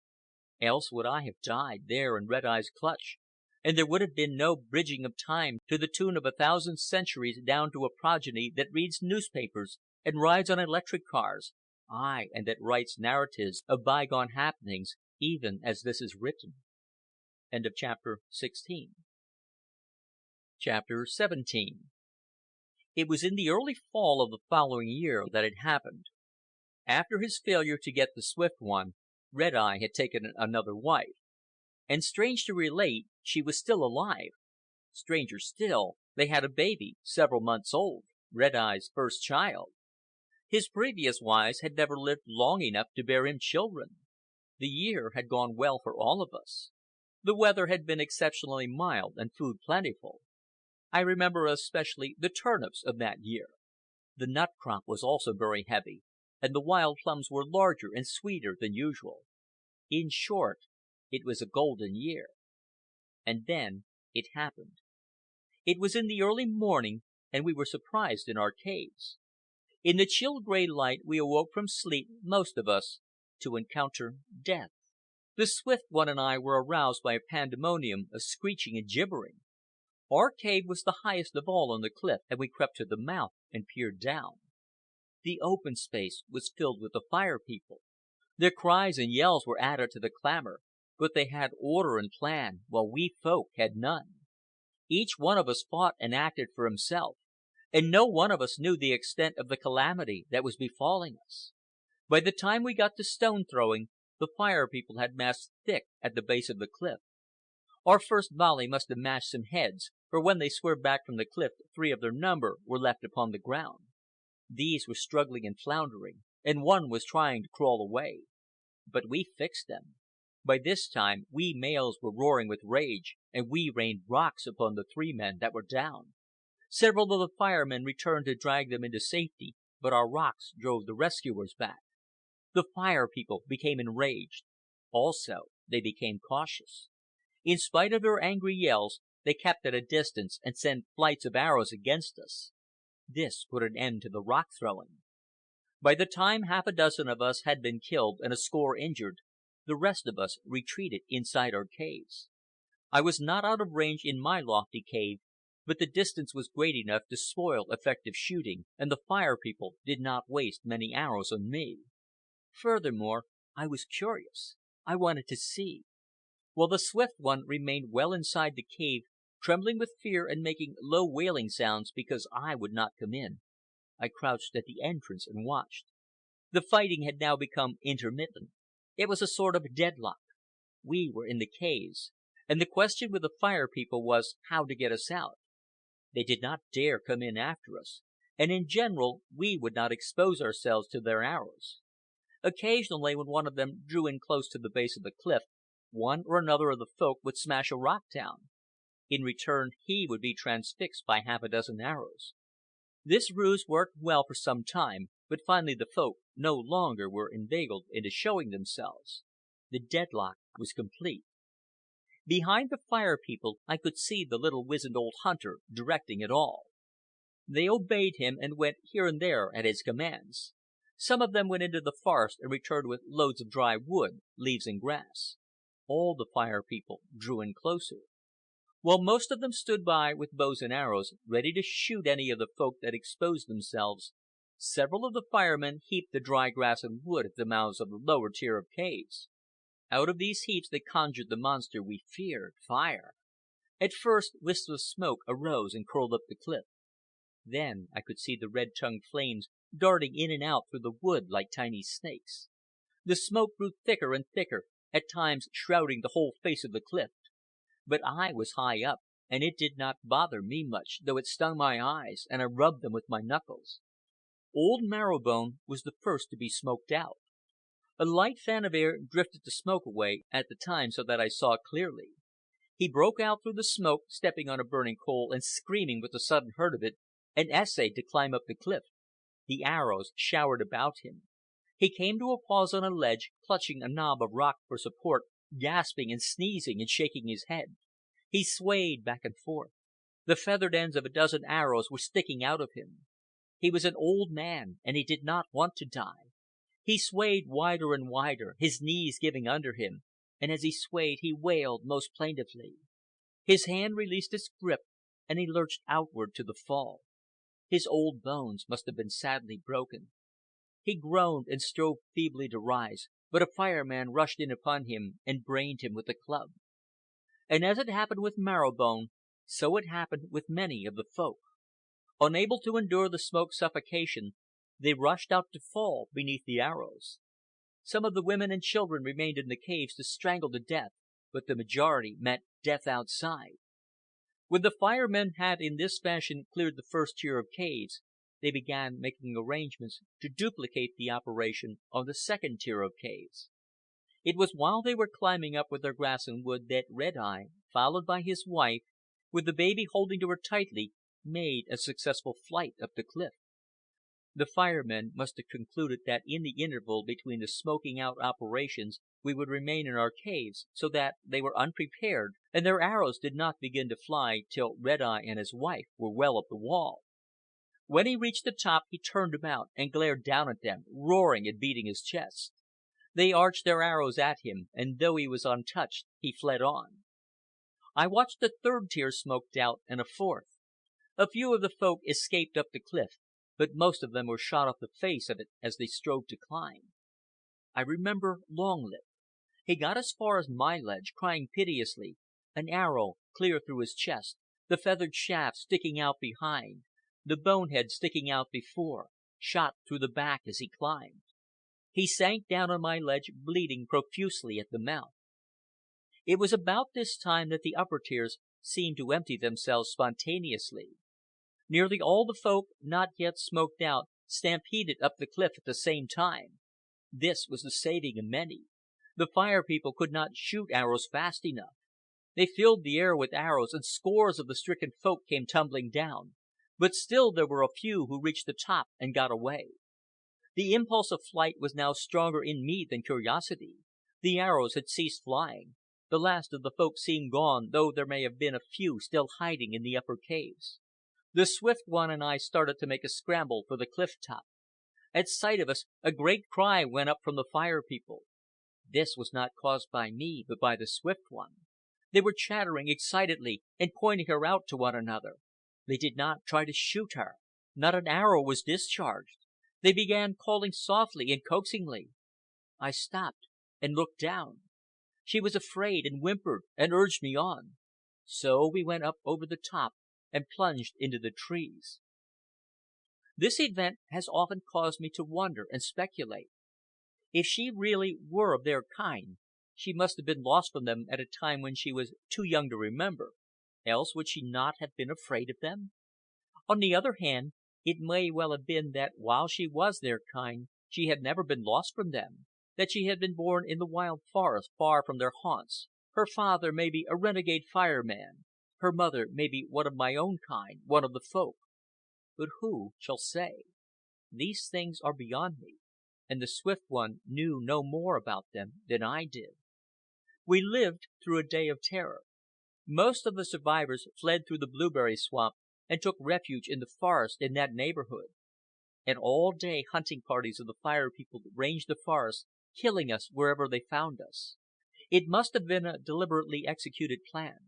B: Else would I have died there in Red Eye's clutch, and there would have been no bridging of time to the tune of 1,000 centuries down to a progeny that reads newspapers and rides on electric cars, aye, and that writes narratives of bygone happenings, even as this is written. End of chapter 16. Chapter 17. It was in the early fall of the following year that it happened. After his failure to get the Swift One, Red Eye had taken another wife. And strange to relate, she was still alive. Stranger still, they had a baby, several months old, Red Eye's first child. His previous wives had never lived long enough to bear him children. The year had gone well for all of us. The weather had been exceptionally mild and food plentiful. I remember especially the turnips of that year. The nut crop was also very heavy, and the wild plums were larger and sweeter than usual. In short, it was a golden year. And then it happened. It was in the early morning, and we were surprised in our caves.
A: In the chill gray light we awoke from sleep, most of us, to encounter death. The Swift One and I were aroused by a pandemonium of screeching and gibbering. Our cave was the highest of all on the cliff, and we crept to the mouth and peered down. The open space was filled with the Fire People. Their cries and yells were added to the clamor, but they had order and plan, while we Folk had none. Each one of us fought and acted for himself, and no one of us knew the extent of the calamity that was befalling us. By the time we got to stone throwing, the Fire People had massed thick at the base of the cliff. Our first volley must have mashed some heads, for when they swerved back from the cliff, 3 of their number were left upon the ground. These were struggling and floundering, and one was trying to crawl away. But we fixed them. By this time we males were roaring with rage, and we rained rocks upon the 3 men that were down. Several of the firemen returned to drag them into safety, but our rocks drove the rescuers back. The Fire People became enraged. Also, they became cautious. In spite of their angry yells, they kept at a distance and sent flights of arrows against us. This put an end to the rock throwing. By the time half a dozen of us had been killed and a score injured, the rest of us retreated inside our caves. I was not out of range in my lofty cave, but the distance was great enough to spoil effective shooting, and the Fire People did not waste many arrows on me. Furthermore, I was curious. I wanted to see. While the Swift One remained well inside the cave, trembling with fear and making low wailing sounds because I would not come in, I crouched at the entrance and watched. The fighting had now become intermittent. It was a sort of deadlock. We were in the caves, and the question with the Fire People was how to get us out. They did not dare come in after us, and in general we would not expose ourselves to their arrows. Occasionally, when one of them drew in close to the base of the cliff, one or another of the Folk would smash a rock down. In return, he would be transfixed by half a dozen arrows. This ruse worked well for some time, but finally the Folk no longer were inveigled into showing themselves. The deadlock was complete. Behind the Fire People, I could see the little wizened old hunter directing it all. They obeyed him and went here and there at his commands. Some of them went into the forest and returned with loads of dry wood, leaves and grass. All the Fire People drew in closer. While most of them stood by with bows and arrows, ready to shoot any of the Folk that exposed themselves, several of the firemen heaped the dry grass and wood at the mouths of the lower tier of caves. Out of these heaps they conjured the monster we feared, fire. At first wisps of smoke arose and curled up the cliff. Then I could see the red-tongued flames darting in and out through the wood like tiny snakes. The smoke grew thicker and thicker, at times shrouding the whole face of the cliff. But I was high up, and it did not bother me much, though it stung my eyes, and I rubbed them with my knuckles. Old Marrow Bone was the first to be smoked out. A light fan of air drifted the smoke away at the time so that I saw clearly. He broke out through the smoke, stepping on a burning coal and screaming with the sudden hurt of it, and essayed to climb up the cliff. The arrows showered about him. He came to a pause on a ledge, clutching a knob of rock for support, gasping and sneezing and shaking his head. He swayed back and forth. The feathered ends of a dozen arrows were sticking out of him. He was an old man, and he did not want to die. He swayed wider and wider, his knees giving under him, and as he swayed he wailed most plaintively. His hand released its grip, and he lurched outward to the fall. His old bones must have been sadly broken. He groaned and strove feebly to rise, but a fireman rushed in upon him and brained him with a club. And as it happened with Marrow Bone, so it happened with many of the Folk. Unable to endure the smoke suffocation, they rushed out to fall beneath the arrows. Some of the women and children remained in the caves to strangle to death, but the majority met death outside. When the firemen had in this fashion cleared the first tier of caves, they began making arrangements to duplicate the operation on the second tier of caves. It was while they were climbing up with their grass and wood that Red Eye, followed by his wife, with the baby holding to her tightly, made a successful flight up the cliff. The firemen must have concluded that in the interval between the smoking out operations we would remain in our caves, so that they were unprepared, and their arrows did not begin to fly till Red Eye and his wife were well up the wall.
B: When he reached the top, he turned about and glared down at them, roaring and beating his chest. They arched their arrows at him, and though he was untouched, he fled on. I watched a third tier smoked out, and a fourth. A few of the Folk escaped up the cliff, but most of them were shot off the face of it as they strove to climb. I remember Long Lip. He got as far as my ledge, crying piteously, an arrow clear through his chest, the feathered shaft sticking out behind, the bone head sticking out before, shot through the back as he climbed. He sank down on my ledge, bleeding profusely at the mouth. It was about this time that the upper tiers seemed to empty themselves spontaneously. Nearly all the Folk not yet smoked out stampeded up the cliff at the same time. This was the saving of many. The Fire People could not shoot arrows fast enough. They filled the air with arrows, and scores of the stricken Folk came tumbling down. But still there were a few who reached the top and got away. The impulse of flight was now stronger in me than curiosity. The arrows had ceased flying. The last of the Folk seemed gone, though there may have been a few still hiding in the upper caves. The Swift One and I started to make a scramble for the cliff top. At sight of us, a great cry went up from the Fire People. This was not caused by me, but by the Swift One. They were chattering excitedly and pointing her out to one another. They did not try to shoot her. Not an arrow was discharged. They began calling softly and coaxingly. I stopped and looked down. She was afraid and whimpered and urged me on. So we went up over the top and plunged into the trees. This event has often caused me to wonder and speculate. If she really were of their kind, she must have been lost from them at a time when she was too young to remember. Else would she not have been afraid of them? On the other hand, it may well have been that while she was their kind, she had never been lost from them, that she had been born in the wild forest far from their haunts. Her father may be a renegade Fire Man. Her mother may be one of my own kind, one of the Folk. But who shall say? These things are beyond me, and the Swift One knew no more about them than I did. We lived through a day of terror. Most of the survivors fled through the blueberry swamp and took refuge in the forest in that neighborhood. And all day hunting parties of the Fire People ranged the forest, killing us wherever they found us. It must have been a deliberately executed plan.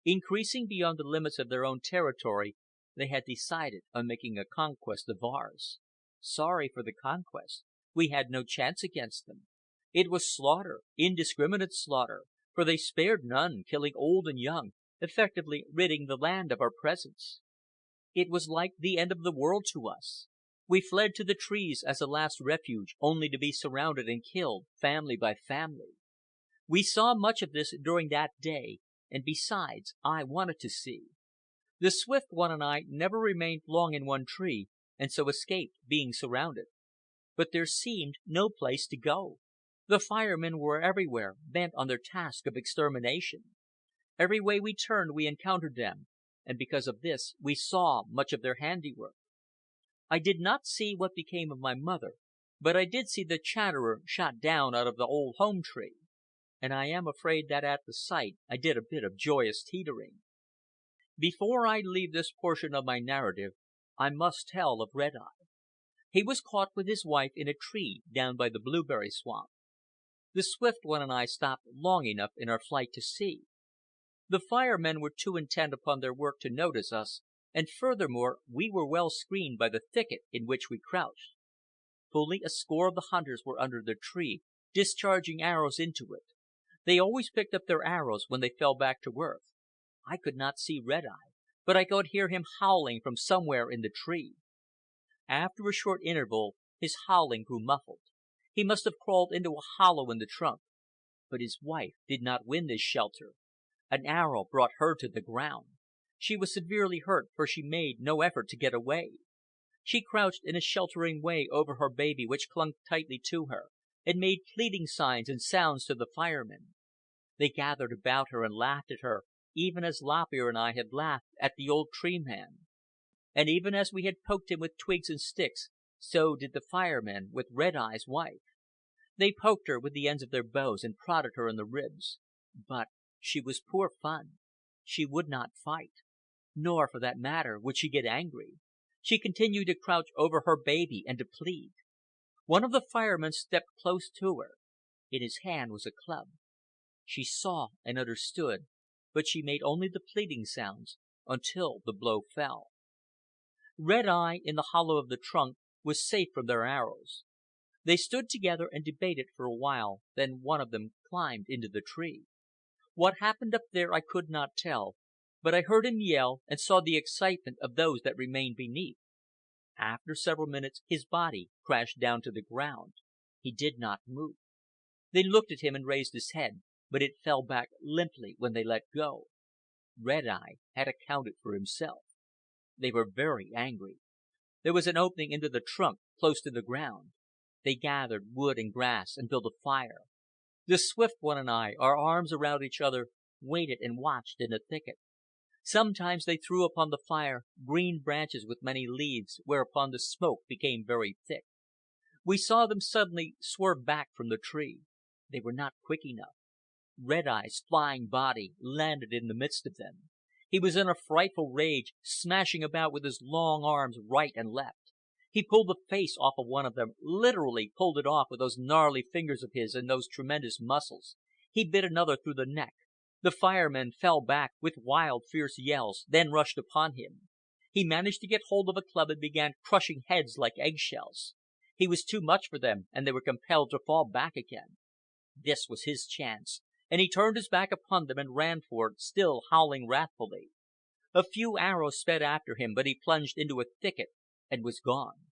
B: Increasing beyond the limits of their own territory, they had decided on making a conquest of ours. Sorry for the conquest. We had no chance against them. It was slaughter, indiscriminate slaughter, for they spared none, killing old and young, effectively ridding the land of our presence. It was like the end of the world to us. We fled to the trees as a last refuge, only to be surrounded and killed, family by family. We saw much of this during that day, and besides, I wanted to see. The Swift One and I never remained long in one tree, and so escaped being surrounded. But there seemed no place to go. The Fire Men were everywhere, bent on their task of extermination. Every way we turned we encountered them, and because of this we saw much of their handiwork. I did not see what became of my mother, but I did see the Chatterer shot down out of the old home tree. And I am afraid that at the sight I did a bit of joyous teetering. Before I leave this portion of my narrative, I must tell of Red Eye. He was caught with his wife in a tree down by the blueberry swamp. The Swift One and I stopped long enough in our flight to see. The Fire Men were too intent upon their work to notice us, and furthermore, we were well screened by the thicket in which we crouched. Fully a score of the hunters were under the tree, discharging arrows into it. They always picked up their arrows when they fell back to earth. I could not see Red Eye, but I could hear him howling from somewhere in the tree. After a short interval, his howling grew muffled. He must have crawled into a hollow in the trunk. But his wife did not win this shelter. An arrow brought her to the ground. She was severely hurt, for she made no effort to get away. She crouched in a sheltering way over her baby, which clung tightly to her, and made pleading signs and sounds to the Fire Men. They gathered about her and laughed at her, even as Lop Ear and I had laughed at the old Tree Man. And even as we had poked him with twigs and sticks, so did the Fire Men with Red Eye's wife. They poked her with the ends of their bows and prodded her in the ribs. But she was poor fun. She would not fight. Nor, for that matter, would she get angry. She continued to crouch over her baby and to plead. One of the firemen stepped close to her. In his hand was a club. She saw and understood, but she made only the pleading sounds until the blow fell. Red Eye, in the hollow of the trunk, was safe from their arrows. They stood together and debated for a while, then one of them climbed into the tree. What happened up there I could not tell, but I heard him yell and saw the excitement of those that remained beneath. After several minutes his body crashed down to the ground. He did not move. They looked at him and raised his head, but it fell back limply when they let go. Red Eye had accounted for himself. They were very angry. There was an opening into the trunk close to the ground. They gathered wood and grass and built a fire. The Swift One and I, our arms around each other, waited and watched in the thicket. Sometimes they threw upon the fire green branches with many leaves, whereupon the smoke became very thick. We saw them suddenly swerve back from the tree. They were not quick enough. Red Eye's flying body landed in the midst of them. He was in a frightful rage, smashing about with his long arms right and left. He pulled the face off of one of them, literally pulled it off with those gnarly fingers of his and those tremendous muscles. He bit another through the neck. The firemen fell back with wild, fierce yells, then rushed upon him. He managed to get hold of a club and began crushing heads like eggshells. He was too much for them, and they were compelled to fall back again. This was his chance, and he turned his back upon them and ran for it, still howling wrathfully. A few arrows sped after him, but he plunged into a thicket and was gone.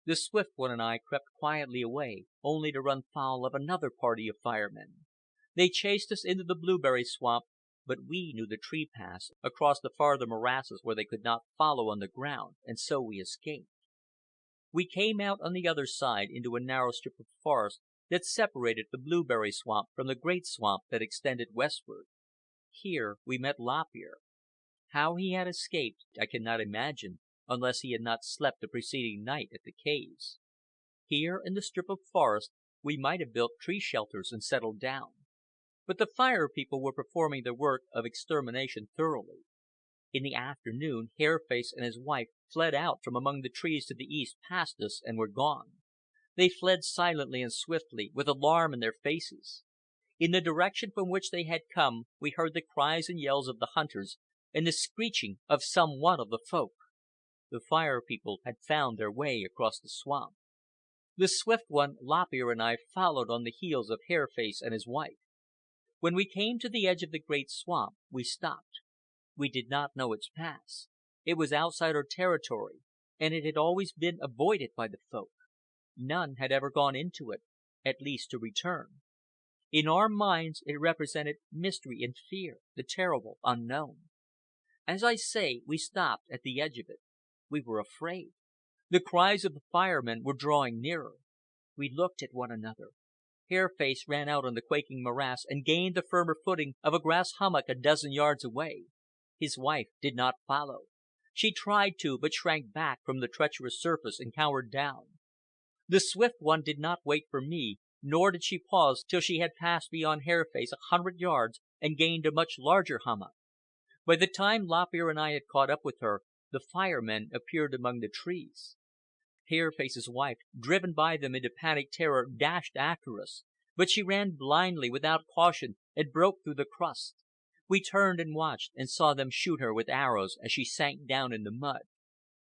B: The Swift One and I crept quietly away, only to run foul of another party of firemen. They chased us into the blueberry swamp, but we knew the tree paths across the farther morasses where they could not follow on the ground, and so we escaped. We came out on the other side into a narrow strip of forest that separated the blueberry swamp from the great swamp that extended westward. Here we met Lop Ear. How he had escaped I cannot imagine, unless he had not slept the preceding night at the caves. Here in the strip of forest we might have built tree shelters and settled down. But the Fire People were performing their work of extermination thoroughly. In the afternoon Hair Face and his wife fled out from among the trees to the east past us and were gone. They fled silently and swiftly, with alarm in their faces. In the direction from which they had come we heard the cries and yells of the hunters and the screeching of some one of the Folk. The Fire People had found their way across the swamp. The Swift One, Lop Ear, and I followed on the heels of Hair Face and his wife. When we came to the edge of the great swamp, we stopped. We did not know its paths. It was outside our territory, and it had always been avoided by the Folk. None had ever gone into it, at least to return. In our minds it represented mystery and fear, the terrible unknown. As I say, we stopped at the edge of it. We were afraid. The cries of the firemen were drawing nearer. We looked at one another. Hair Face ran out on the quaking morass and gained the firmer footing of a grass hummock a dozen yards away. His wife did not follow. She tried to, but shrank back from the treacherous surface and cowered down. The Swift One did not wait for me, nor did she pause till she had passed beyond Hair Face 100 yards and gained a much larger hummock. By the time Lop Ear and I had caught up with her, the firemen appeared among the trees. Hair Face's wife, driven by them into panic terror, dashed after us, but she ran blindly, without caution, and broke through the crust. We turned and watched, and saw them shoot her with arrows as she sank down in the mud.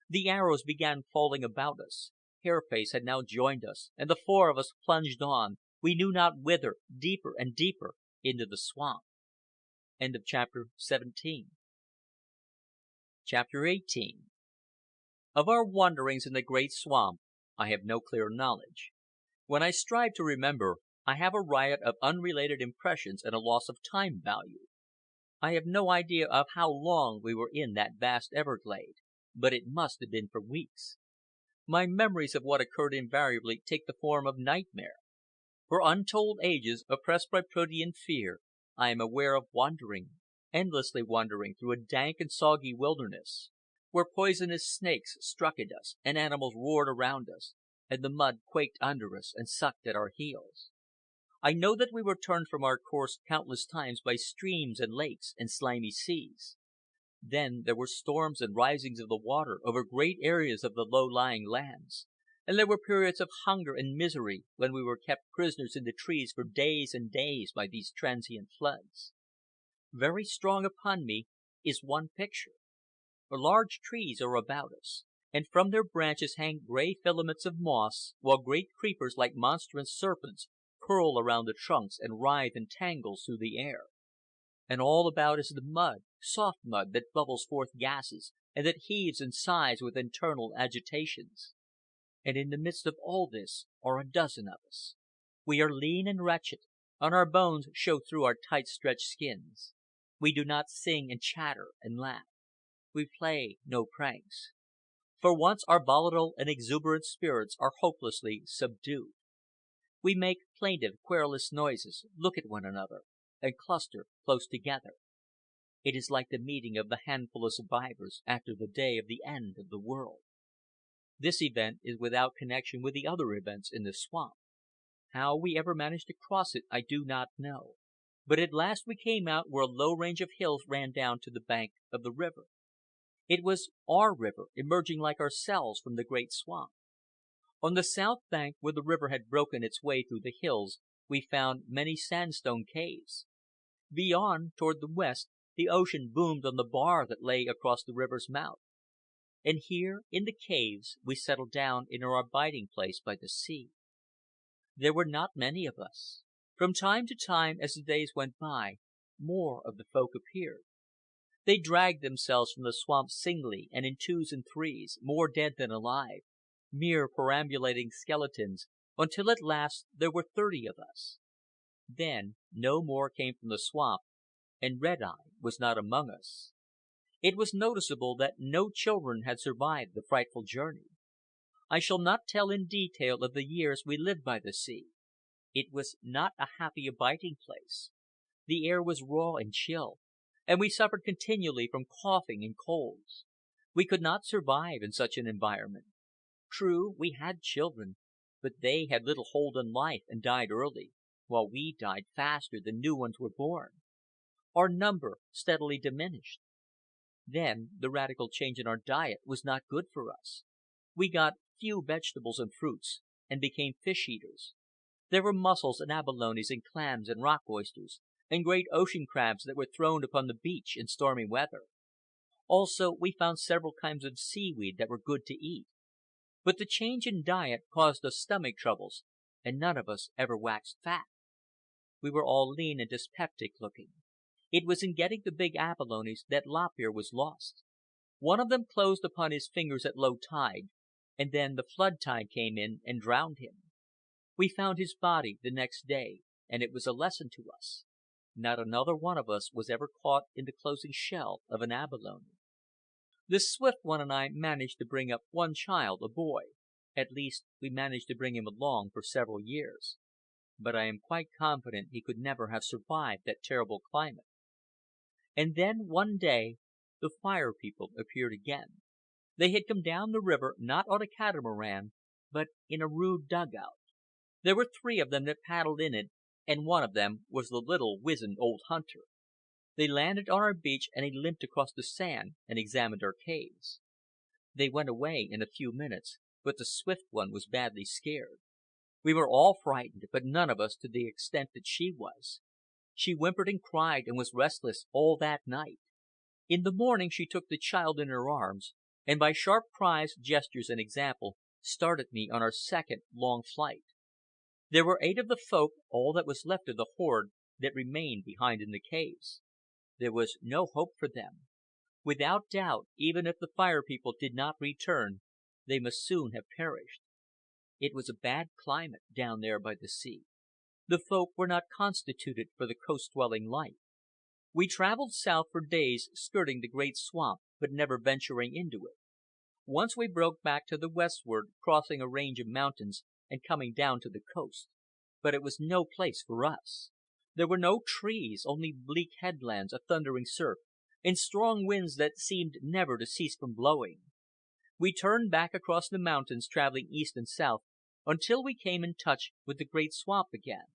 B: The arrows began falling about us. Hair Face had now joined us, and the four of us plunged on, we knew not whither, deeper and deeper into the swamp. End of chapter 17. Chapter 18. Of our wanderings in the great swamp I have no clear knowledge. When I strive to remember, I have a riot of unrelated impressions and a loss of time value. I have no idea of how long we were in that vast everglade, but it must have been for weeks. My memories of what occurred invariably take the form of nightmare. For untold ages, oppressed by protean fear, I am aware of wandering, endlessly wandering through a dank and soggy wilderness, where poisonous snakes struck at us, and animals roared around us, and the mud quaked under us and sucked at our heels. I know that we were turned from our course countless times by streams and lakes and slimy seas. Then there were storms and risings of the water over great areas of the low-lying lands, and there were periods of hunger and misery when we were kept prisoners in the trees for days and days by these transient floods. Very strong upon me is one picture. Large trees are about us, and from their branches hang gray filaments of moss, while great creepers like monstrous serpents curl around the trunks and writhe in tangles through the air. And all about is the mud, soft mud that bubbles forth gases and that heaves and sighs with internal agitations. And in the midst of all this are a dozen of us. We are lean and wretched, and our bones show through our tight-stretched skins. We do not sing and chatter and laugh. We play no pranks. For once our volatile and exuberant spirits are hopelessly subdued. We make plaintive, querulous noises, look at one another, and cluster close together. It is like the meeting of the handful of survivors after the day of the end of the world. This event is without connection with the other events in the swamp. How we ever managed to cross it I do not know, but at last we came out where a low range of hills ran down to the bank of the river. It was our river, emerging like ourselves from the great swamp. On the south bank, where the river had broken its way through the hills, we found many sandstone caves. Beyond, toward the west, the ocean boomed on the bar that lay across the river's mouth. And here, in the caves, we settled down in our abiding place by the sea. There were not many of us. From time to time, as the days went by, more of the Folk appeared. They dragged themselves from the swamp singly and in twos and threes, more dead than alive, mere perambulating skeletons, until at last there were 30 of us. Then no more came from the swamp, and Red Eye was not among us. It was noticeable that no children had survived the frightful journey. I shall not tell in detail of the years we lived by the sea. It was not a happy abiding place. The air was raw and chill, and we suffered continually from coughing and colds. We could not survive in such an environment. True, we had children, but they had little hold on life and died early, while we died faster than new ones were born. Our number steadily diminished. Then the radical change in our diet was not good for us. We got few vegetables and fruits, and became fish-eaters. There were mussels and abalones and clams and rock oysters, and great ocean crabs that were thrown upon the beach in stormy weather. Also, we found several kinds of seaweed that were good to eat. But the change in diet caused us stomach troubles, and none of us ever waxed fat. We were all lean and dyspeptic-looking. It was in getting the big abalones that Lop Ear was lost. One of them closed upon his fingers at low tide, and then the flood tide came in and drowned him. We found his body the next day, and it was a lesson to us. Not another one of us was ever caught in the closing shell of an abalone. The Swift One and I managed to bring up one child, a boy. At least, we managed to bring him along for several years. But I am quite confident he could never have survived that terrible climate. And then, one day, the Fire People appeared again. They had come down the river, not on a catamaran, but in a rude dugout. There were 3 of them that paddled in it, and one of them was the little, wizened old hunter. They landed on our beach, and he limped across the sand and examined our caves. They went away in a few minutes, but the Swift One was badly scared. We were all frightened, but none of us to the extent that she was. She whimpered and cried and was restless all that night. In the morning she took the child in her arms, and by sharp cries, gestures, and example, started me on our second long flight. There were 8 of the Folk, all that was left of the horde, that remained behind in the caves. There was no hope for them. Without doubt, even if the Fire People did not return, they must soon have perished. It was a bad climate down there by the sea. The Folk were not constituted for the coast-dwelling life. We traveled south for days, skirting the great swamp, but never venturing into it. Once we broke back to the westward, crossing a range of mountains and coming down to the coast. But it was no place for us. There were no trees, only bleak headlands, a thundering surf, and strong winds that seemed never to cease from blowing. We turned back across the mountains, traveling east and south, until we came in touch with the great swamp again.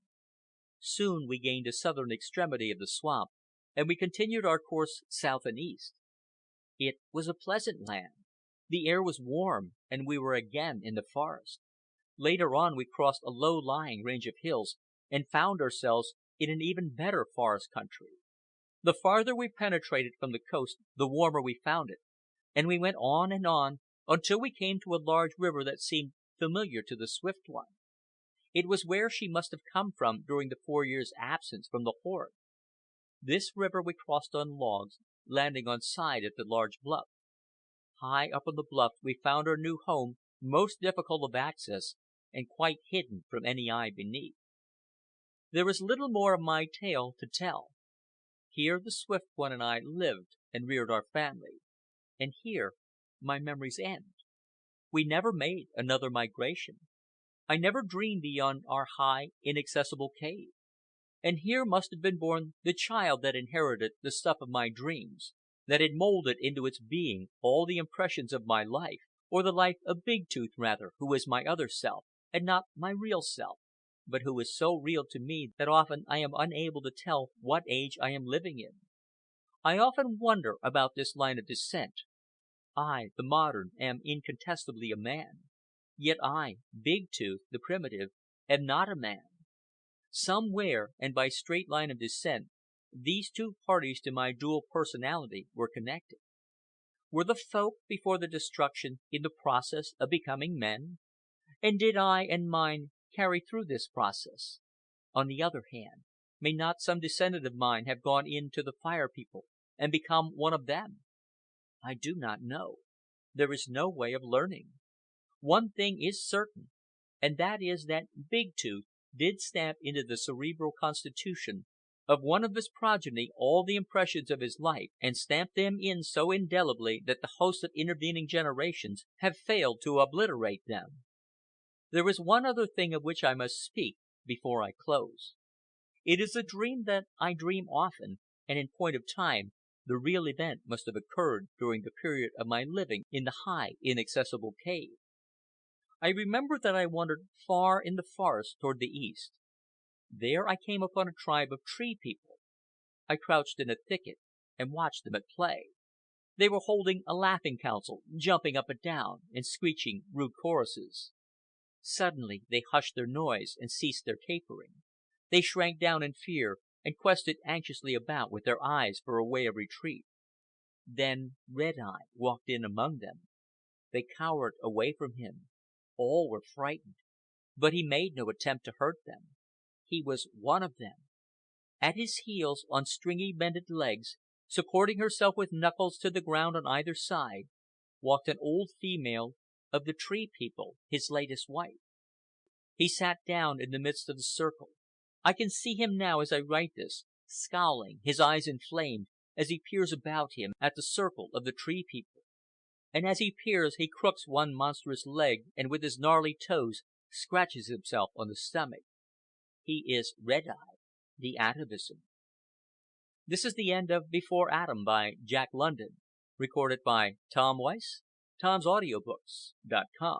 B: Soon we gained the southern extremity of the swamp, and we continued our course south and east. It was a pleasant land. The air was warm, and we were again in the forest. Later on we crossed a low-lying range of hills and found ourselves in an even better forest country. The farther we penetrated from the coast, the warmer we found it, and we went on and on until we came to a large river that seemed familiar to the Swift One. It was where she must have come from during the 4 years' absence from the horde. This river we crossed on logs, landing on side at the large bluff. High up on the bluff we found our new home most difficult of access and quite hidden from any eye beneath. There is little more of my tale to tell. Here the Swift One and I lived and reared our family. And here my memories end. We never made another migration. I never dreamed beyond our high, inaccessible cave. And here must have been born the child that inherited the stuff of my dreams, that had molded into its being all the impressions of my life, or the life of Big Tooth, rather, who is my other self, and not my real self, but who is so real to me that often I am unable to tell what age I am living in. I often wonder about this line of descent. I, the modern, am incontestably a man. Yet I, Big Tooth, the primitive, am not a man. Somewhere, and by straight line of descent, these two parties to my dual personality were connected. Were the Folk before the destruction in the process of becoming men? And did I and mine carry through this process? On the other hand, may not some descendant of mine have gone in to the Fire People and become one of them? I do not know. There is no way of learning. One thing is certain, and that is that Big Tooth did stamp into the cerebral constitution of one of his progeny all the impressions of his life, and stamped them in so indelibly that the hosts of intervening generations have failed to obliterate them. There is one other thing of which I must speak before I close. It is a dream that I dream often, and in point of time, the real event must have occurred during the period of my living in the high, inaccessible cave. I remember that I wandered far in the forest toward the east. There I came upon a tribe of Tree People. I crouched in a thicket and watched them at play. They were holding a laughing council, jumping up and down, and screeching rude choruses. Suddenly they hushed their noise and ceased their capering. They shrank down in fear and quested anxiously about with their eyes for a way of retreat. Then Red Eye walked in among them. They cowered away from him. All were frightened, but he made no attempt to hurt them. He was one of them. At his heels, on stringy bended legs, supporting herself with knuckles to the ground on either side, walked an old female of the Tree People, his latest wife. He sat down in the midst of the circle. I can see him now as I write this, scowling, his eyes inflamed, as he peers about him at the circle of the Tree People. And as he peers, he crooks one monstrous leg, and with his gnarly toes scratches himself on the stomach. He is Red Eye, the atavism. This is the end of Before Adam by Jack London, recorded by Tom Weiss, Tom'sAudiobooks.com.